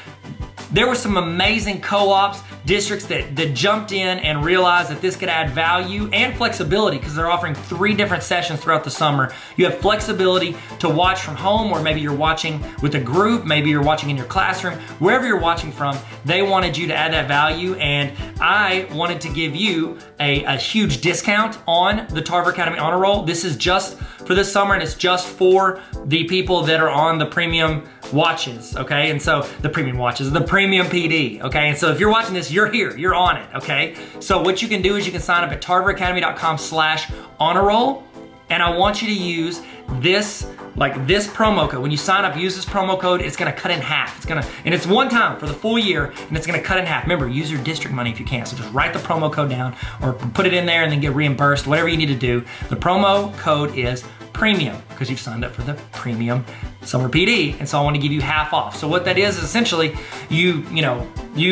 There were some amazing co-ops, districts that jumped in and realized that this could add value and flexibility, because they're offering 3 different sessions throughout the summer. You have flexibility to watch from home, or maybe you're watching with a group, maybe you're watching in your classroom, wherever you're watching from. They wanted you to add that value, and I wanted to give you a huge discount on the Tarver Academy Honor Roll. This is just for this summer, and it's just for the people that are on the premium watches, okay? And so the premium watches, the premium PD, okay? And so if you're watching this, you're here, you're on it, okay? So what you can do is you can sign up at tarveracademy.com/honor roll, and I want you to use this promo code. When you sign up, use this promo code. It's gonna cut in half. And it's one time for the full year, and it's gonna cut in half. Remember, use your district money if you can. So just write the promo code down, or put it in there and then get reimbursed, whatever you need to do. The promo code is premium, because you've signed up for the premium summer PD, and so I want to give you half off. So what that is essentially, you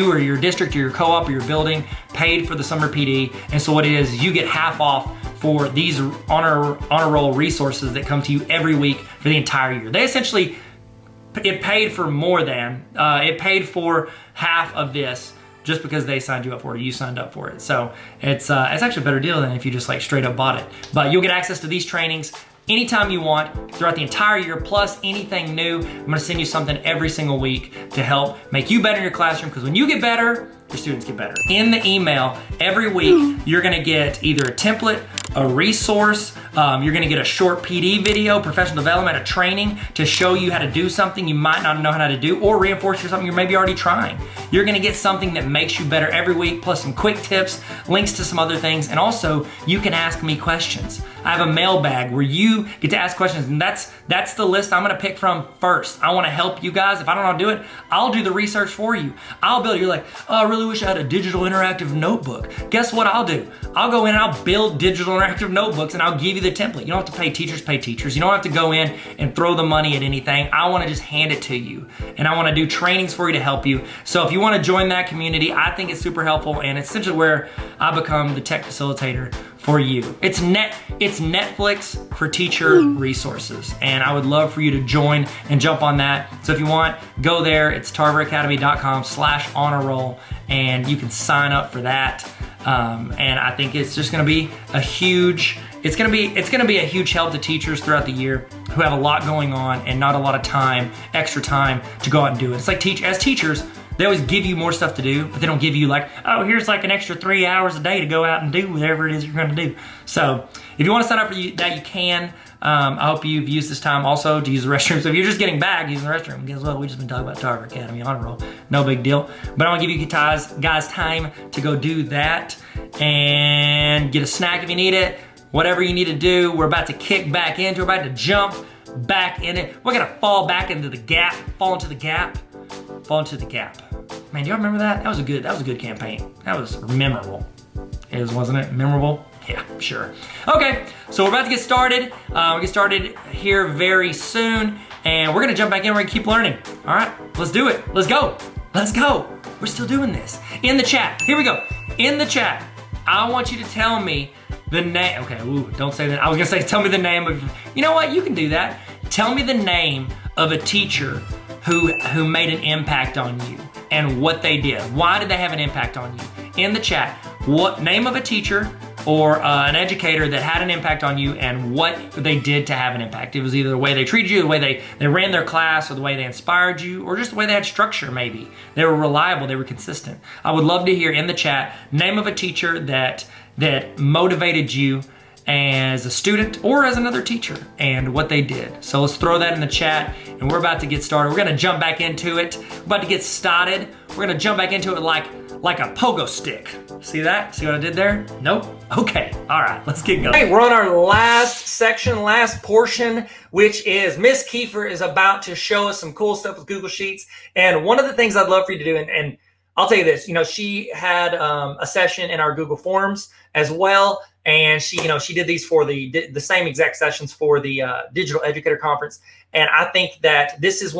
or your district or your co-op or your building paid for the summer PD, and so what it is, you get half off for these honor roll resources that come to you every week for the entire year. They essentially, it paid for more than, it paid for half of this just because they signed you up for it, or you signed up for it. So it's actually a better deal than if you just like straight up bought it. But you'll get access to these trainings anytime you want throughout the entire year, plus anything new. I'm gonna send you something every single week to help make you better in your classroom, because when you get better, your students get better. In the email every week, you're gonna get either a template, a resource, you're gonna get a short PD video, professional development, a training to show you how to do something you might not know how to do, or reinforce something you're maybe already trying. You're gonna get something that makes you better every week, plus some quick tips, links to some other things, and also you can ask me questions. I have a mailbag where you get to ask questions, and that's the list I'm gonna pick from first. I wanna help you guys. If I don't know how to do it, I'll do the research for you. You're like, oh, I really wish I had a digital interactive notebook. Guess what I'll do? I'll go in and I'll build digital interactive notebooks, and I'll give you the template. You don't have to pay teachers. You don't have to go in and throw the money at anything. I wanna just hand it to you, and I wanna do trainings for you to help you. So if you wanna join that community, I think it's super helpful, and it's essentially where I become the tech facilitator for you. It's Netflix for teacher resources, and I would love for you to join and jump on that. So if you want, go there. It's tarveracademy.com/honor roll, and you can sign up for that. And I think it's just going to be a huge. It's going to be a huge help to teachers throughout the year who have a lot going on and not a lot of time, extra time to go out and do it. It's like as teachers, they always give you more stuff to do, but they don't give you like, oh, here's like an extra 3 hours a day to go out and do whatever it is you're going to do. So if you want to sign up for that, you can. I hope you've used this time also to use the restroom. So if you're just getting back using the restroom, guess what? We've just been talking about Tarver Academy Honor Roll. No big deal. But I want to give you guys time to go do that and get a snack if you need it. Whatever you need to do, we're about to kick back into, we're about to jump back in it. We're going to fall back into the gap, fall into the gap. Man, do y'all remember that? That was a good campaign. That was memorable. Wasn't it? Memorable? Yeah, sure. Okay, so we're about to get started. We'll get started here very soon, and we're gonna jump back in. We're gonna keep learning. All right, let's do it. Let's go. We're still doing this. In the chat, here we go. In the chat, I want you to tell me the name. Okay, don't say that. I was gonna say, tell me the name of, you know what? You can do that. Tell me the name of a teacher who made an impact on you and what they did. Why did they have an impact on you? In the chat, what name of a teacher or an educator that had an impact on you and what they did to have an impact. It was either the way they treated you, the way they ran their class, or the way they inspired you, or just the way they had structure maybe. They were reliable, they were consistent. I would love to hear in the chat, name of a teacher that motivated you as a student or as another teacher and what they did. So let's throw that in the chat, and we're about to get started. We're gonna jump back into it. We're about to get started. We're gonna jump back into it like a pogo stick. See that? See what I did there? Nope. Okay, all right, let's get going. Hey, we're on our last section, last portion, which is Miss Kiefer is about to show us some cool stuff with Google Sheets. And one of the things I'd love for you to do, and I'll tell you this, she had a session in our Google Forms as well. And she did these for the same exact sessions for the Digital Educator Conference. And I think that this is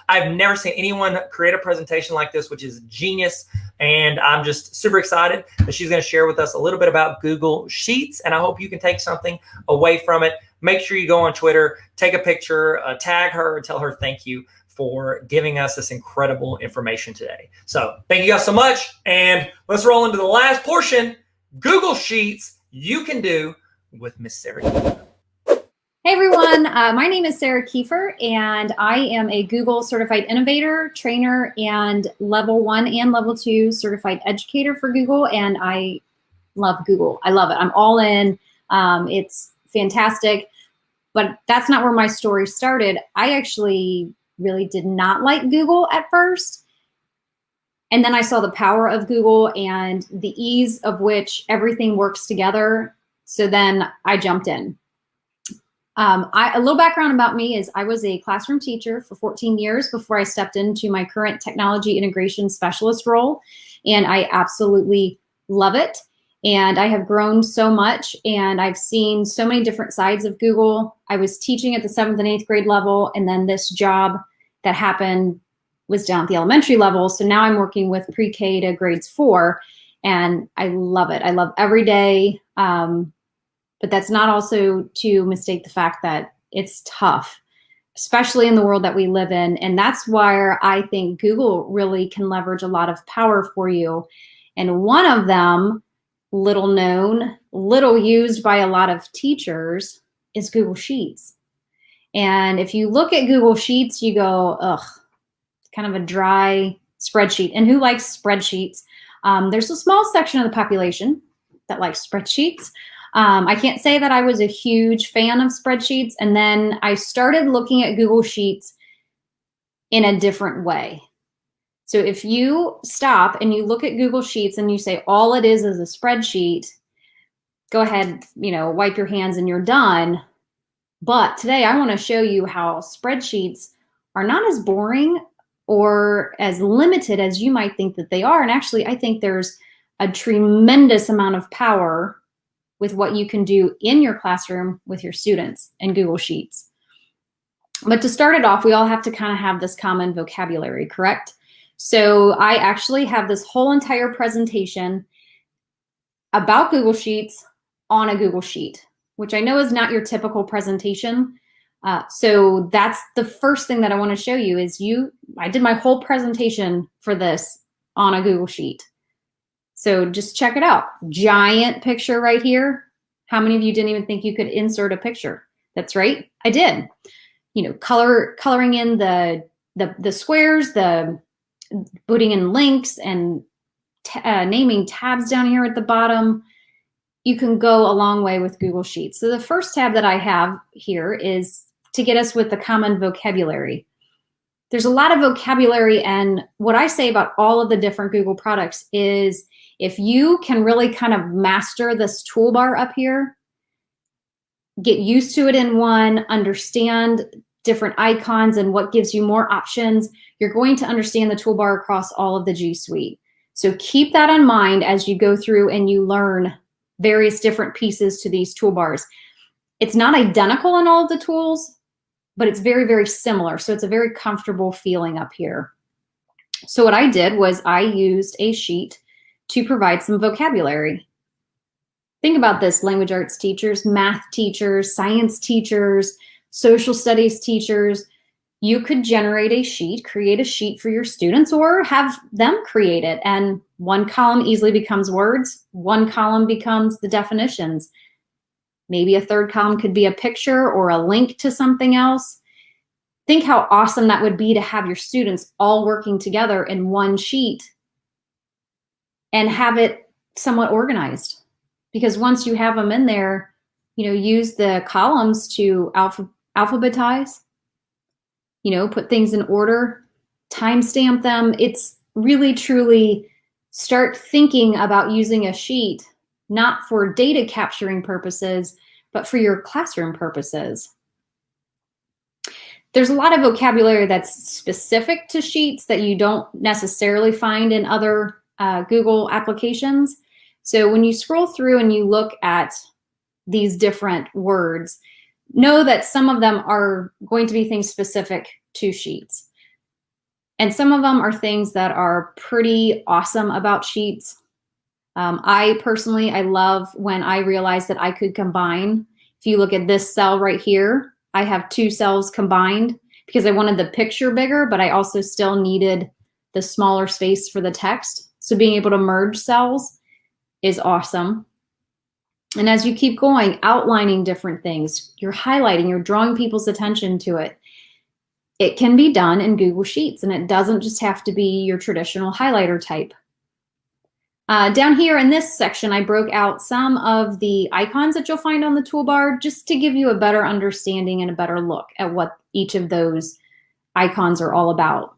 I've never seen anyone create a presentation like this, which is genius. And I'm just super excited that she's going to share with us a little bit about Google Sheets. And I hope you can take something away from it. Make sure you go on Twitter, take a picture, tag her, and tell her thank you for giving us this incredible information today. So thank you guys so much. And let's roll into the last portion, Google Sheets. You can do with Miss Sarah Kiefer. Hey everyone, my name is Sarah Kiefer, and I am a Google Certified Innovator, Trainer, and Level 1 and Level 2 Certified Educator for Google, and I love Google. I love it. I'm all in. It's fantastic, but that's not where my story started. I actually really did not like Google at first. And then I saw the power of Google and the ease of which everything works together. So then I jumped in. A little background about me is I was a classroom teacher for 14 years before I stepped into my current technology integration specialist role. And I absolutely love it. And I have grown so much, and I've seen so many different sides of Google. I was teaching at the 7th and 8th grade level, and then this job that happened was down at the elementary level. So now I'm working with pre-K to grades 4, and I love it. I love every day. But that's not also to mistake the fact that it's tough, especially in the world that we live in. And that's where I think Google really can leverage a lot of power for you. And one of them, little known, little used by a lot of teachers, is Google Sheets. And if you look at Google Sheets, you go, ugh, kind of a dry spreadsheet. And who likes spreadsheets? There's a small section of the population that likes spreadsheets. I can't say that I was a huge fan of spreadsheets. And then I started looking at Google Sheets in a different way. So if you stop and you look at Google Sheets and you say all it is a spreadsheet, go ahead, wipe your hands and you're done. But today I want to show you how spreadsheets are not as boring or as limited as you might think that they are. And actually, I think there's a tremendous amount of power with what you can do in your classroom with your students in Google Sheets. But to start it off, we all have to kind of have this common vocabulary, correct? So I actually have this whole entire presentation about Google Sheets on a Google Sheet, which I know is not your typical presentation. So that's the first thing that I want to show you is I did my whole presentation for this on a Google Sheet. So just check it out. Giant picture right here. How many of you didn't even think you could insert a picture? That's right, I did. Coloring in the squares, putting in links and naming tabs down here at the bottom. You can go a long way with Google Sheets. So the first tab that I have here is to get us with the common vocabulary. There's a lot of vocabulary, and what I say about all of the different Google products is if you can really kind of master this toolbar up here, get used to it in one, understand different icons and what gives you more options, you're going to understand the toolbar across all of the G Suite. So keep that in mind as you go through and you learn various different pieces to these toolbars. It's not identical in all of the tools, but it's very, very similar. So it's a very comfortable feeling up here. So what I did was I used a sheet to provide some vocabulary. Think about this, language arts teachers, math teachers, science teachers, social studies teachers. You could generate a sheet, create a sheet for your students, or have them create it. And one column easily becomes words. One column becomes the definitions. Maybe a third column could be a picture or a link to something else. Think how awesome that would be to have your students all working together in one sheet and have it somewhat organized. Because once you have them in there, use the columns to alphabetize, put things in order, timestamp them. It's really, truly start thinking about using a sheet, not for data capturing purposes, but for your classroom purposes. There's a lot of vocabulary that's specific to sheets that you don't necessarily find in other Google applications. So when you scroll through and you look at these different words, know that some of them are going to be things specific to sheets. And some of them are things that are pretty awesome about sheets. I personally love when I realized that I could combine. If you look at this cell right here, I have 2 cells combined because I wanted the picture bigger, but I also still needed the smaller space for the text. So being able to merge cells is awesome. And as you keep going, outlining different things, you're highlighting, you're drawing people's attention to it. It can be done in Google Sheets, and it doesn't just have to be your traditional highlighter type. Down here in this section, I broke out some of the icons that you'll find on the toolbar just to give you a better understanding and a better look at what each of those icons are all about.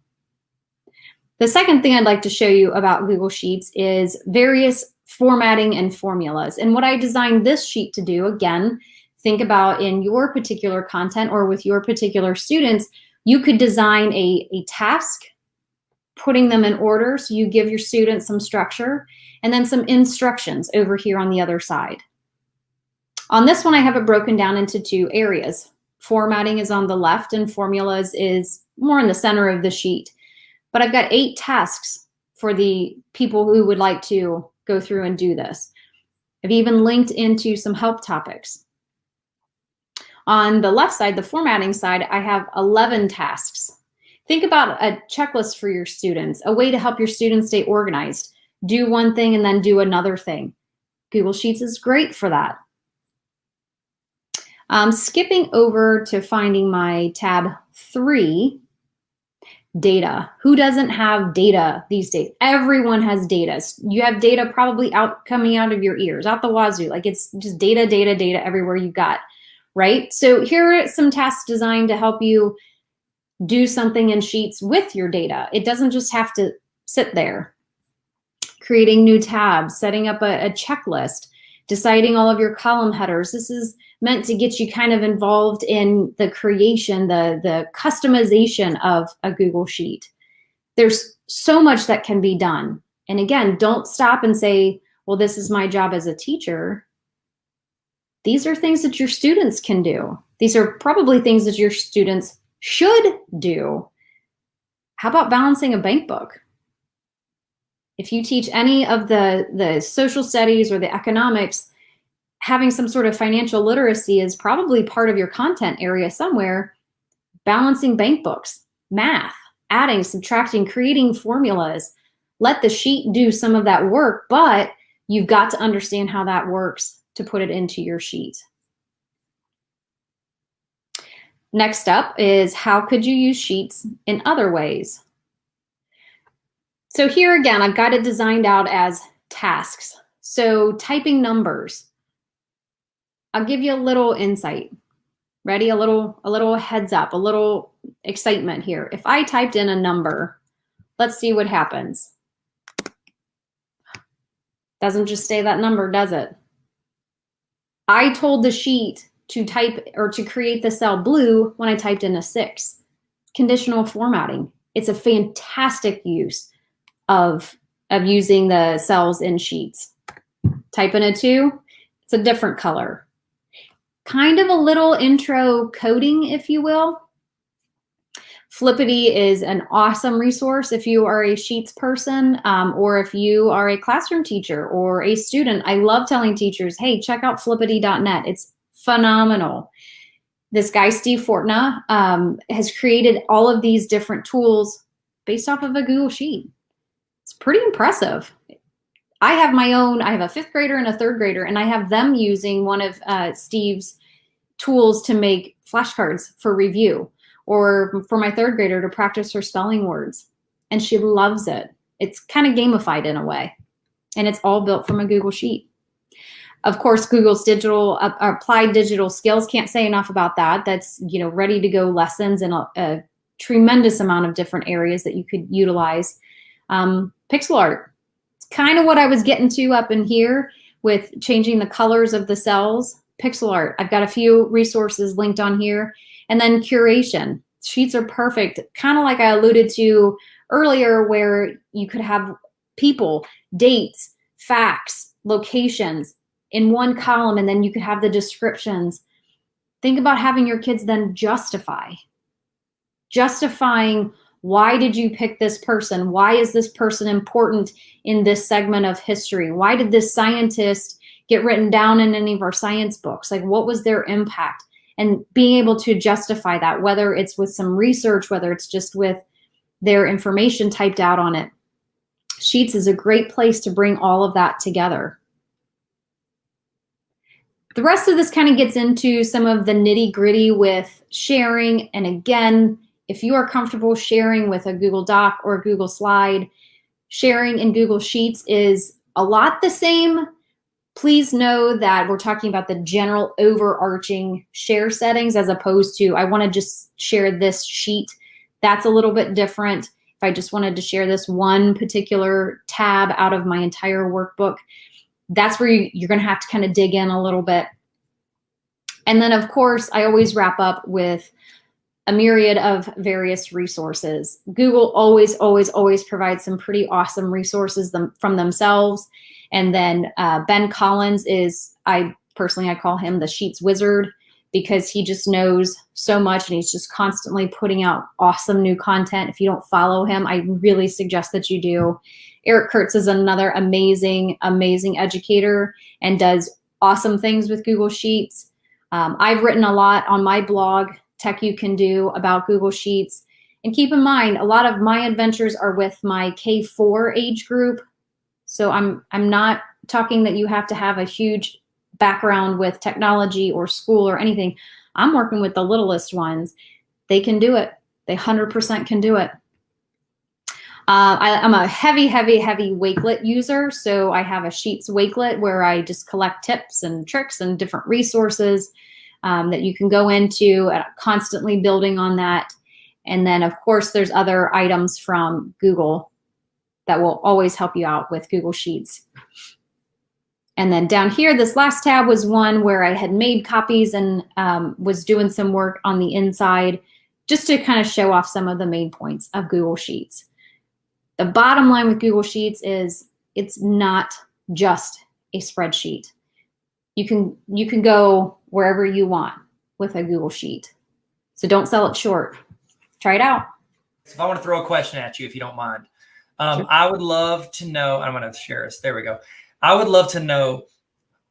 The second thing I'd like to show you about Google Sheets is various formatting and formulas. And what I designed this sheet to do, again, think about in your particular content or with your particular students, you could design a task, putting them in order so you give your students some structure, and then some instructions over here on the other side. On this one, I have it broken down into 2 areas. Formatting is on the left and formulas is more in the center of the sheet. But I've got 8 tasks for the people who would like to go through and do this. I've even linked into some help topics. On the left side, the formatting side, I have 11 tasks. Think about a checklist for your students, a way to help your students stay organized. Do one thing and then do another thing. Google Sheets is great for that. Skipping over to finding my tab 3, data. Who doesn't have data these days? Everyone has data. You have data probably coming out of your ears, out the wazoo. Like it's just data, data, data everywhere you got, right? So here are some tasks designed to help you do something in Sheets with your data. It doesn't just have to sit there. Creating new tabs, setting up a checklist, deciding all of your column headers. This is meant to get you kind of involved in the creation, the customization of a Google Sheet. There's so much that can be done. And again, don't stop and say, well, this is my job as a teacher. These are things that your students can do. These are probably things that your students should do. How about balancing a bank book? If you teach any of the social studies or the economics, having some sort of financial literacy is probably part of your content area somewhere. Balancing bank books, math, adding, subtracting, creating formulas. Let the sheet do some of that work, but you've got to understand how that works to put it into your sheet. Next up is how could you use Sheets in other ways? So here again, I've got it designed out as tasks. So typing numbers. I'll give you a little insight. Ready? A little heads up, a little excitement here. If I typed in a number, let's see what happens. Doesn't just say that number, does it? I told the sheet to type or to create the cell blue when I typed in a 6. Conditional formatting. It's a fantastic use of using the cells in Sheets. Type in a 2, it's a different color. Kind of a little intro coding, if you will. Flippity is an awesome resource if you are a Sheets person or if you are a classroom teacher or a student. I love telling teachers, hey, check out flippity.net. It's phenomenal. This guy, Steve Fortna, has created all of these different tools based off of a Google Sheet. It's pretty impressive. I have my own, I have a 5th grader and a 3rd grader, and I have them using one of Steve's tools to make flashcards for review, or for my 3rd grader to practice her spelling words. And she loves it. It's kind of gamified in a way, and it's all built from a Google Sheet. Of course, Google's digital applied digital skills, can't say enough about that. That's, you know, ready to go lessons in a tremendous amount of different areas that you could utilize. Pixel art, it's kind of what I was getting to up in here with changing the colors of the cells. Pixel art, I've got a few resources linked on here. And then curation, sheets are perfect. Kind of like I alluded to earlier, where you could have people, dates, facts, locations in one column, and then you could have the descriptions. Think about having your kids then justifying why did you pick this person? Why is this person important in this segment of history? Why did this scientist get written down in any of our science books? Like, what was their impact? And being able to justify that, whether it's with some research, whether it's just with their information typed out on it. Sheets is a great place to bring all of that together. The rest of this kind of gets into some of the nitty-gritty with sharing. And again, if you are comfortable sharing with a Google Doc or a Google Slide, sharing in Google Sheets is a lot the same. Please know that we're talking about the general overarching share settings as opposed to, I want to just share this sheet. That's a little bit different. If I just wanted to share this one particular tab out of my entire workbook, that's where you're going to have to kind of dig in a little bit. And then, of course, I always wrap up with a myriad of various resources. Google always provides some pretty awesome resources from themselves. And then Ben Collins is, I call him the Sheets Wizard, because he just knows so much and he's just constantly putting out awesome new content. If you don't follow him, I really suggest that you do. Eric Kurtz is another amazing educator and does awesome things with Google Sheets. I've written a lot on my blog, Tech You Can Do, about Google Sheets. And keep in mind, a lot of my adventures are with my K4 age group. So I'm not talking that you have to have a huge background with technology or school or anything. I'm working with the littlest ones. They can do it. They 100% can do it. I'm a heavy Wakelet user. So I have a Sheets Wakelet where I just collect tips and tricks and different resources that you can go into, constantly building on that. And then, of course, there's other items from Google that will always help you out with Google Sheets. And then down here, this last tab was one where I had made copies and was doing some work on the inside just to kind of show off some of the main points of Google Sheets. The bottom line with Google Sheets is it's not just a spreadsheet. You can go wherever you want with a Google Sheet. So don't sell it short. Try it out. If I want to throw a question at you, if you don't mind, Sure. I would love to know, I'm going to share this. There we go. I would love to know,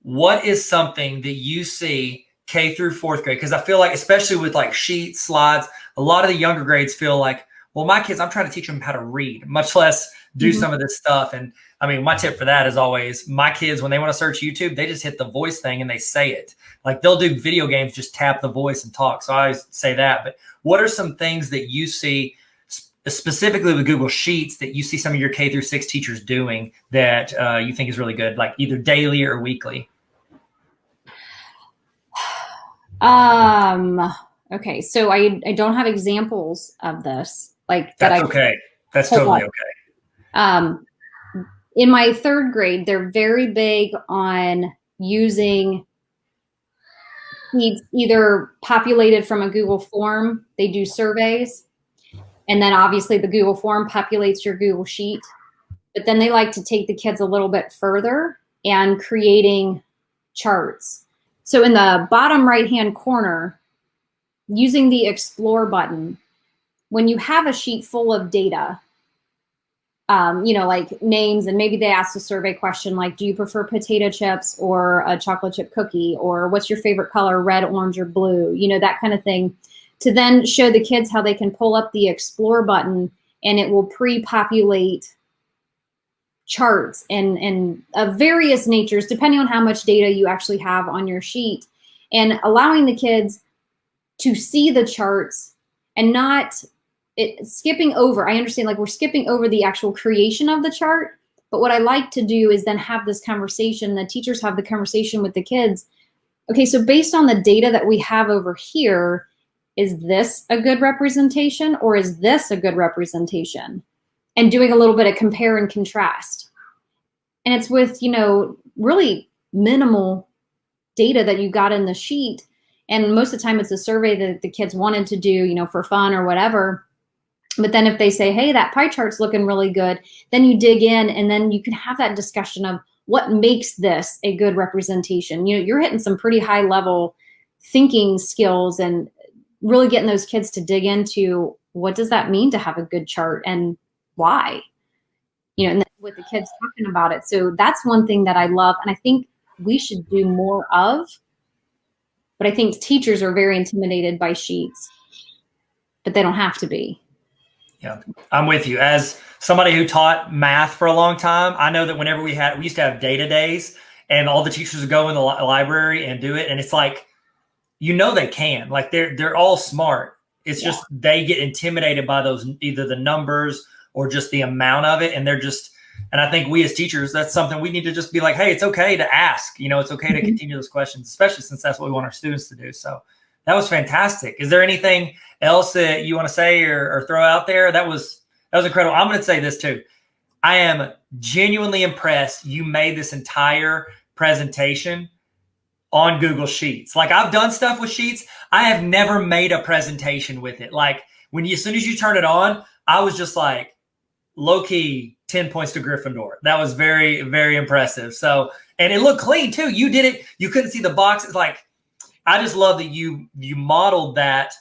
what is something that you see K through fourth grade? Because I feel like, especially with like sheets, slides, a lot of the younger grades feel like, well, my kids, I'm trying to teach them how to read, much less do some of this stuff. And I mean, my tip for that is always, my kids, when they want to search YouTube, they just hit the voice thing and they say it. Like, they'll do video games, just tap the voice and talk. So I always say that. But what are some things that you see specifically with Google Sheets that you see some of your K through 6 teachers doing that you think is really good, like either daily or weekly? Okay, so I don't have examples of this. That's okay. That's totally okay. In my third grade, they're very big on using sheets either populated from a Google form. They do surveys, and then obviously the Google form populates your Google Sheet. But then they like to take the kids a little bit further and creating charts. So in the bottom right-hand corner, using the Explore button, when you have a sheet full of data, like names, and maybe they ask a survey question like, do you prefer potato chips or a chocolate chip cookie? Or what's your favorite color, red, orange, or blue? That kind of thing. To then show the kids how they can pull up the Explore button and it will pre-populate charts and of various natures, depending on how much data you actually have on your sheet, and allowing the kids to see the charts and not skipping over. I understand, like, we're skipping over the actual creation of the chart, But what I like to do is then have this conversation, the teachers have the conversation with the kids. Okay, so based on the data that we have over here, is this a good representation or is this a good representation? And doing a little bit of compare and contrast. And it's with, really minimal data that you got in the sheet. And most of the time it's a survey that the kids wanted to do, for fun or whatever. But then if they say, hey, that pie chart's looking really good, then you dig in and then you can have that discussion of what makes this a good representation. You're hitting some pretty high level thinking skills and really getting those kids to dig into what does that mean to have a good chart and why, and with the kids talking about it. So that's one thing that I love. And I think we should do more of, but I think teachers are very intimidated by sheets, but they don't have to be. Yeah, I'm with you. As somebody who taught math for a long time, I know that whenever we used to have data days and all the teachers would go in the library and do it. And it's like, they can, like they're all smart. It's just, they get intimidated by those, either the numbers or just the amount of it. And and I think we as teachers, that's something we need to just be like, hey, it's okay to ask, it's okay to continue those questions, especially since that's what we want our students to do. So that was fantastic. Is there anything else that you want to say or throw out there? That was incredible. I'm going to say this too. I am genuinely impressed you made this entire presentation on Google Sheets. Like, I've done stuff with Sheets. I have never made a presentation with it. Like, as soon as you turn it on, I was just like, low key 10 points to Gryffindor. That was very, very impressive. So, and it looked clean too. You did it. You couldn't see the boxes. Like, I just love that you modeled that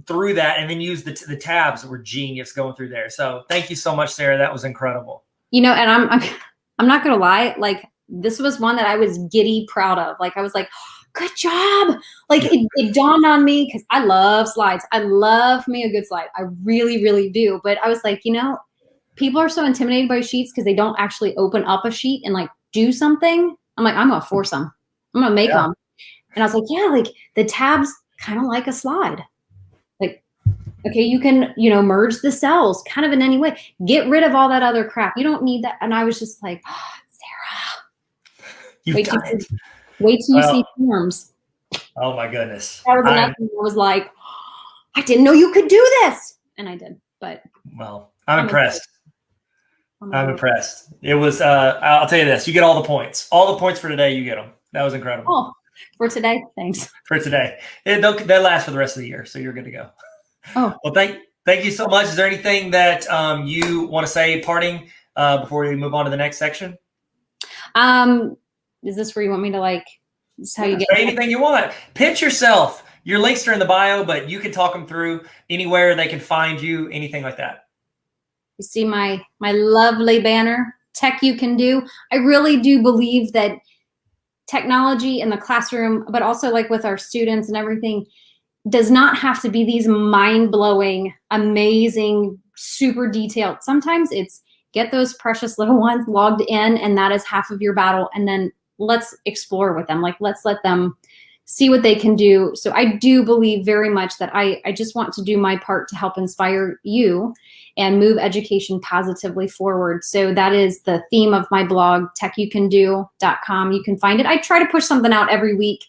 through that and then used the tabs that were genius going through there. So thank you so much, Sarah. That was incredible. And I'm not going to lie. Like, this was one that I was giddy proud of. Like, I was like, good job. Like, it dawned on me because I love slides. I love me a good slide. I really, really do. But I was like, people are so intimidated by sheets because they don't actually open up a sheet and like do something. I'm like, I'm going to force them. I'm going to make them. And I was like, yeah, like the tabs kind of like a slide. Like, okay, you can, merge the cells kind of in any way. Get rid of all that other crap. You don't need that. And I was just like, oh, Sarah, wait till you see forms. Oh my goodness. That was another thing. I was like, I didn't know you could do this. And I did, but. Well, I'm impressed. I'm impressed. It was, I'll tell you this, you get all the points. All the points for today, you get them. That was incredible. Oh. For today, thanks. For today, they'll last for the rest of the year, so you're good to go. Oh, well, thank you so much. Is there anything that you want to say parting before we move on to the next section? Is this where you want me to this is how you get say anything you want? Pitch yourself. Your links are in the bio, but you can talk them through anywhere they can find you. Anything like that. You see my lovely banner, Tech You Can Do. I really do believe that technology in the classroom, but also like with our students and everything, does not have to be these mind-blowing, amazing, super detailed. Sometimes it's get those precious little ones logged in, and that is half of your battle. And then let's explore with them. Like, let's let them see what they can do. So I do believe very much that I just want to do my part to help inspire you and move education positively forward. So that is the theme of my blog, techyoucando.com. You can find it. I try to push something out every week.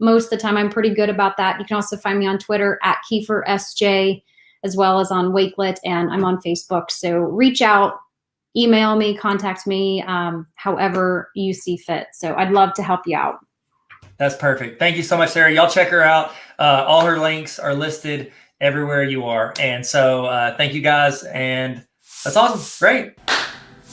Most of the time, I'm pretty good about that. You can also find me on Twitter at KieferSJ, as well as on Wakelet, and I'm on Facebook. So reach out, email me, contact me, however you see fit. So I'd love to help you out. That's perfect. Thank you so much, Sarah. Y'all check her out. All her links are listed everywhere you are. And so thank you guys. And that's awesome. Great.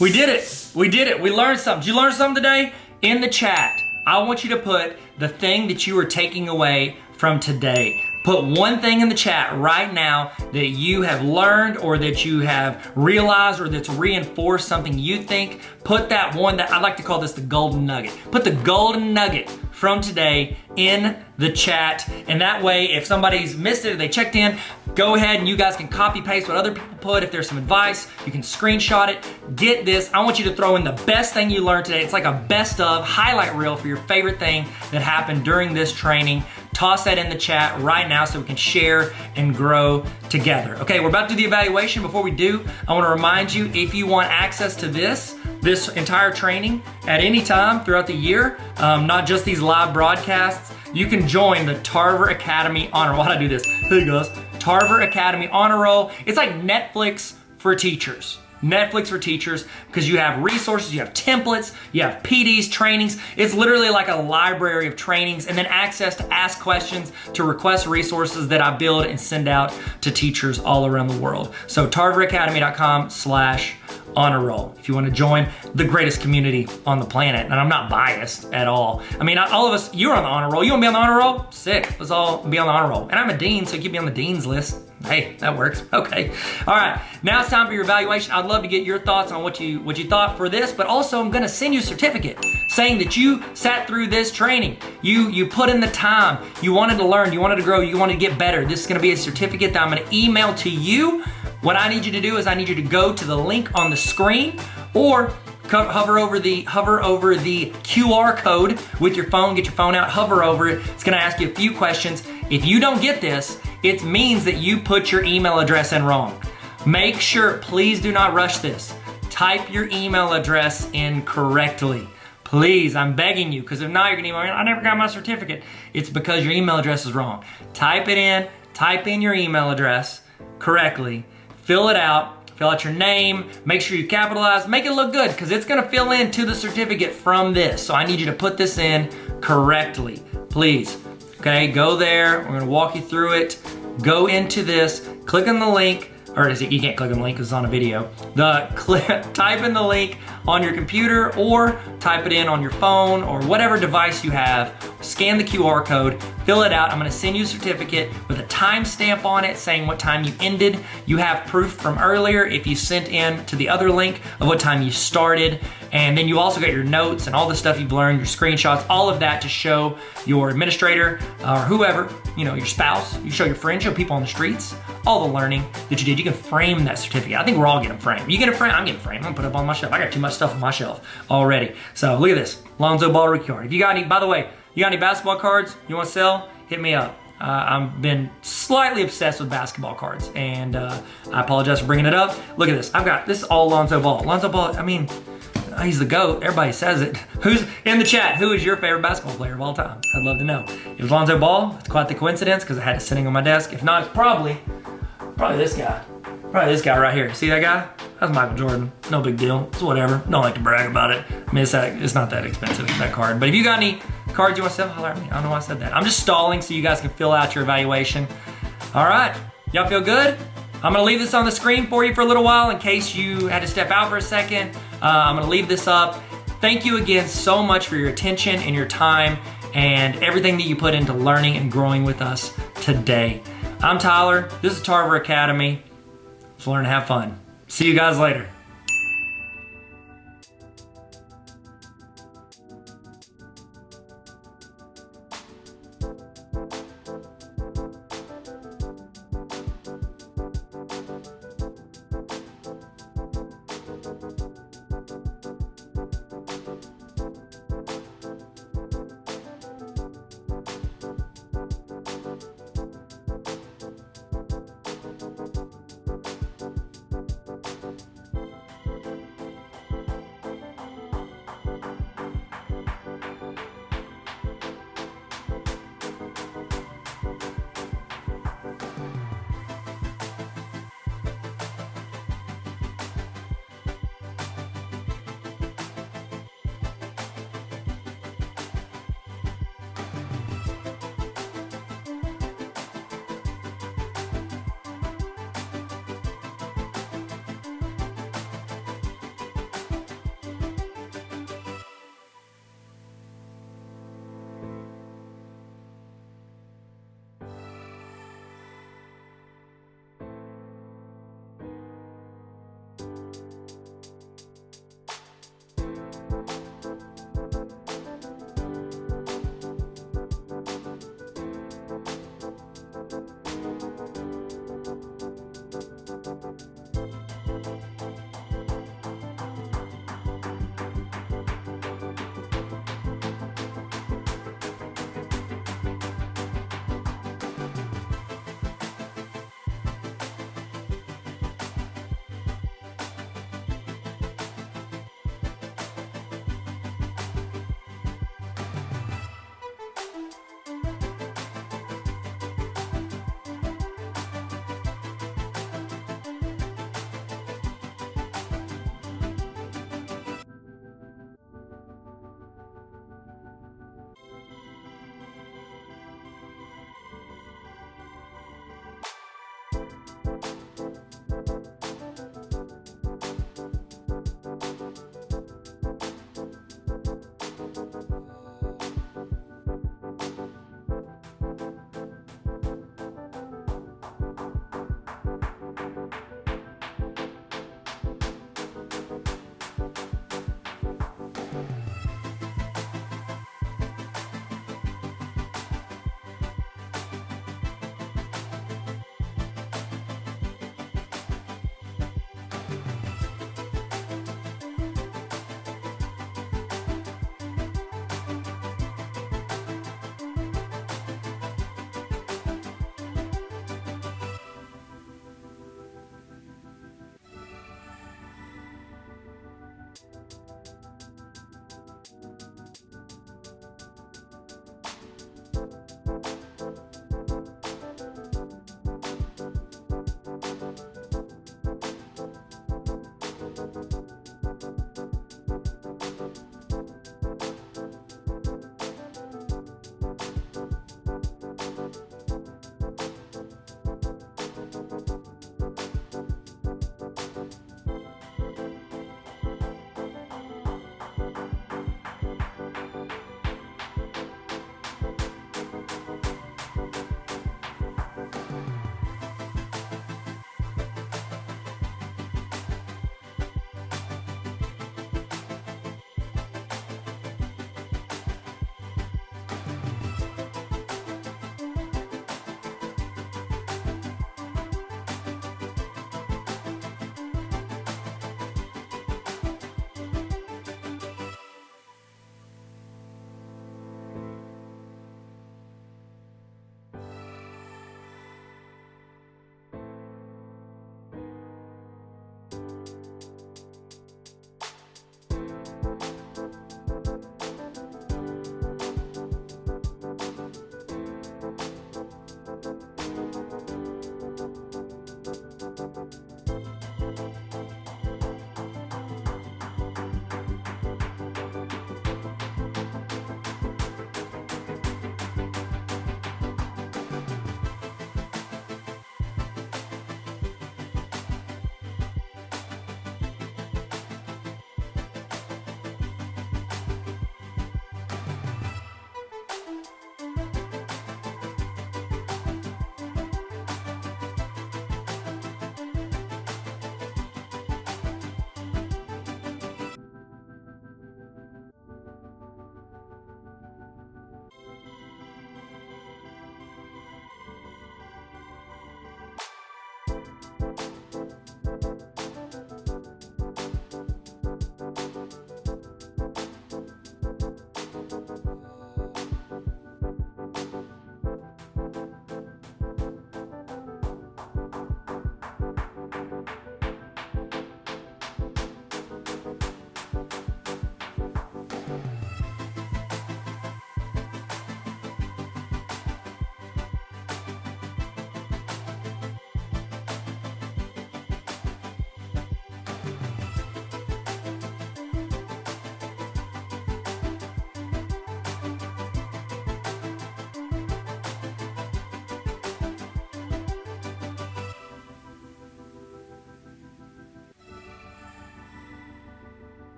We did it. We did it. We learned something. Did you learn something today? In the chat, I want you to put the thing that you are taking away from today. Put one thing in the chat right now that you have learned or that you have realized or that's reinforced something you think. Put that one that I like to call this the golden nugget. Put the golden nugget from today in the chat. And that way, if somebody's missed it, or they checked in, go ahead and you guys can copy paste what other people put. If there's some advice, you can screenshot it. Get this. I want you to throw in the best thing you learned today. It's like a best of highlight reel for your favorite thing that happened during this training. Toss that in the chat right now so we can share and grow together. Okay, we're about to do the evaluation. Before we do, I want to remind you, if you want access to this, this entire training at any time throughout the year, not just these live broadcasts, you can join the Tarver Academy Honor. Why'd I do this? Hey guys, Tarver Academy Honor Roll. It's like Netflix for teachers. Netflix for teachers, because you have resources, you have templates, you have PDs, trainings. It's literally like a library of trainings, and then access to ask questions, to request resources that I build and send out to teachers all around the world. So tarveracademy.com/honor roll if you want to join the greatest community on the planet. And I'm not biased at all. I mean, all of us, you're on the honor roll. You want to be on the honor roll? Sick. Let's all be on the honor roll. And I'm a dean, so keep me on the dean's list. Hey, that works. Okay. All right. Now it's time for your evaluation. I'd love to get your thoughts on what you thought for this, but also I'm going to send you a certificate saying that you sat through this training. You put in the time. You wanted to learn. You wanted to grow. You wanted to get better. This is going to be a certificate that I'm going to email to you. What I need you to do is I need you to go to the link on the screen, or hover over the QR code with your phone. Get your phone out, hover over it. It's going to ask you a few questions. If you don't get this, it means that you put your email address in wrong. Make sure, please do not rush this. Type your email address in correctly. Please, I'm begging you, because if not, you're gonna email me, I never got my certificate. It's because your email address is wrong. Type it in, type in your email address correctly, fill it out, fill out your name, make sure you capitalize, make it look good, because it's gonna fill into the certificate from this. So I need you to put this in correctly, please. Okay, go there, we're gonna walk you through it. Go into this, click on the link, or you can't click on the link because it's on a video. Type in the link on your computer, or type it in on your phone, or whatever device you have. Scan the QR code, fill it out. I'm gonna send you a certificate with a timestamp on it saying what time you ended. You have proof from earlier if you sent in to the other link of what time you started. And then you also got your notes and all the stuff you've learned, your screenshots, all of that to show your administrator or whoever, your spouse, you show your friends, show people on the streets, all the learning that you did. You can frame that certificate. I think we're all getting framed. You get it framed, I'm getting framed. I'm gonna put it up on my shelf. I got too much stuff on my shelf already. So look at this, Lonzo Ball rookie card. If you got any, by the way, you got any basketball cards you wanna sell, hit me up. I've been slightly obsessed with basketball cards, and I apologize for bringing it up. Look at this, this is all Lonzo Ball. Lonzo Ball, I mean, he's the GOAT. Everybody says it. Who's in the chat? Who is your favorite basketball player of all time? I'd love to know. It was Lonzo Ball. It's quite the coincidence because I had it sitting on my desk. If not, it's probably this guy. Probably this guy right here. See that guy? That's Michael Jordan. No big deal. It's whatever. Don't like to brag about it. I mean, it's not that expensive, that card. But if you got any cards you want to sell, holler at me. I don't know why I said that. I'm just stalling so you guys can fill out your evaluation. All right. Y'all feel good? I'm gonna leave this on the screen for you for a little while in case you had to step out for a second. I'm gonna leave this up. Thank you again so much for your attention and your time and everything that you put into learning and growing with us today. I'm Tyler, this is Tarver Academy. Let's learn and have fun. See you guys later.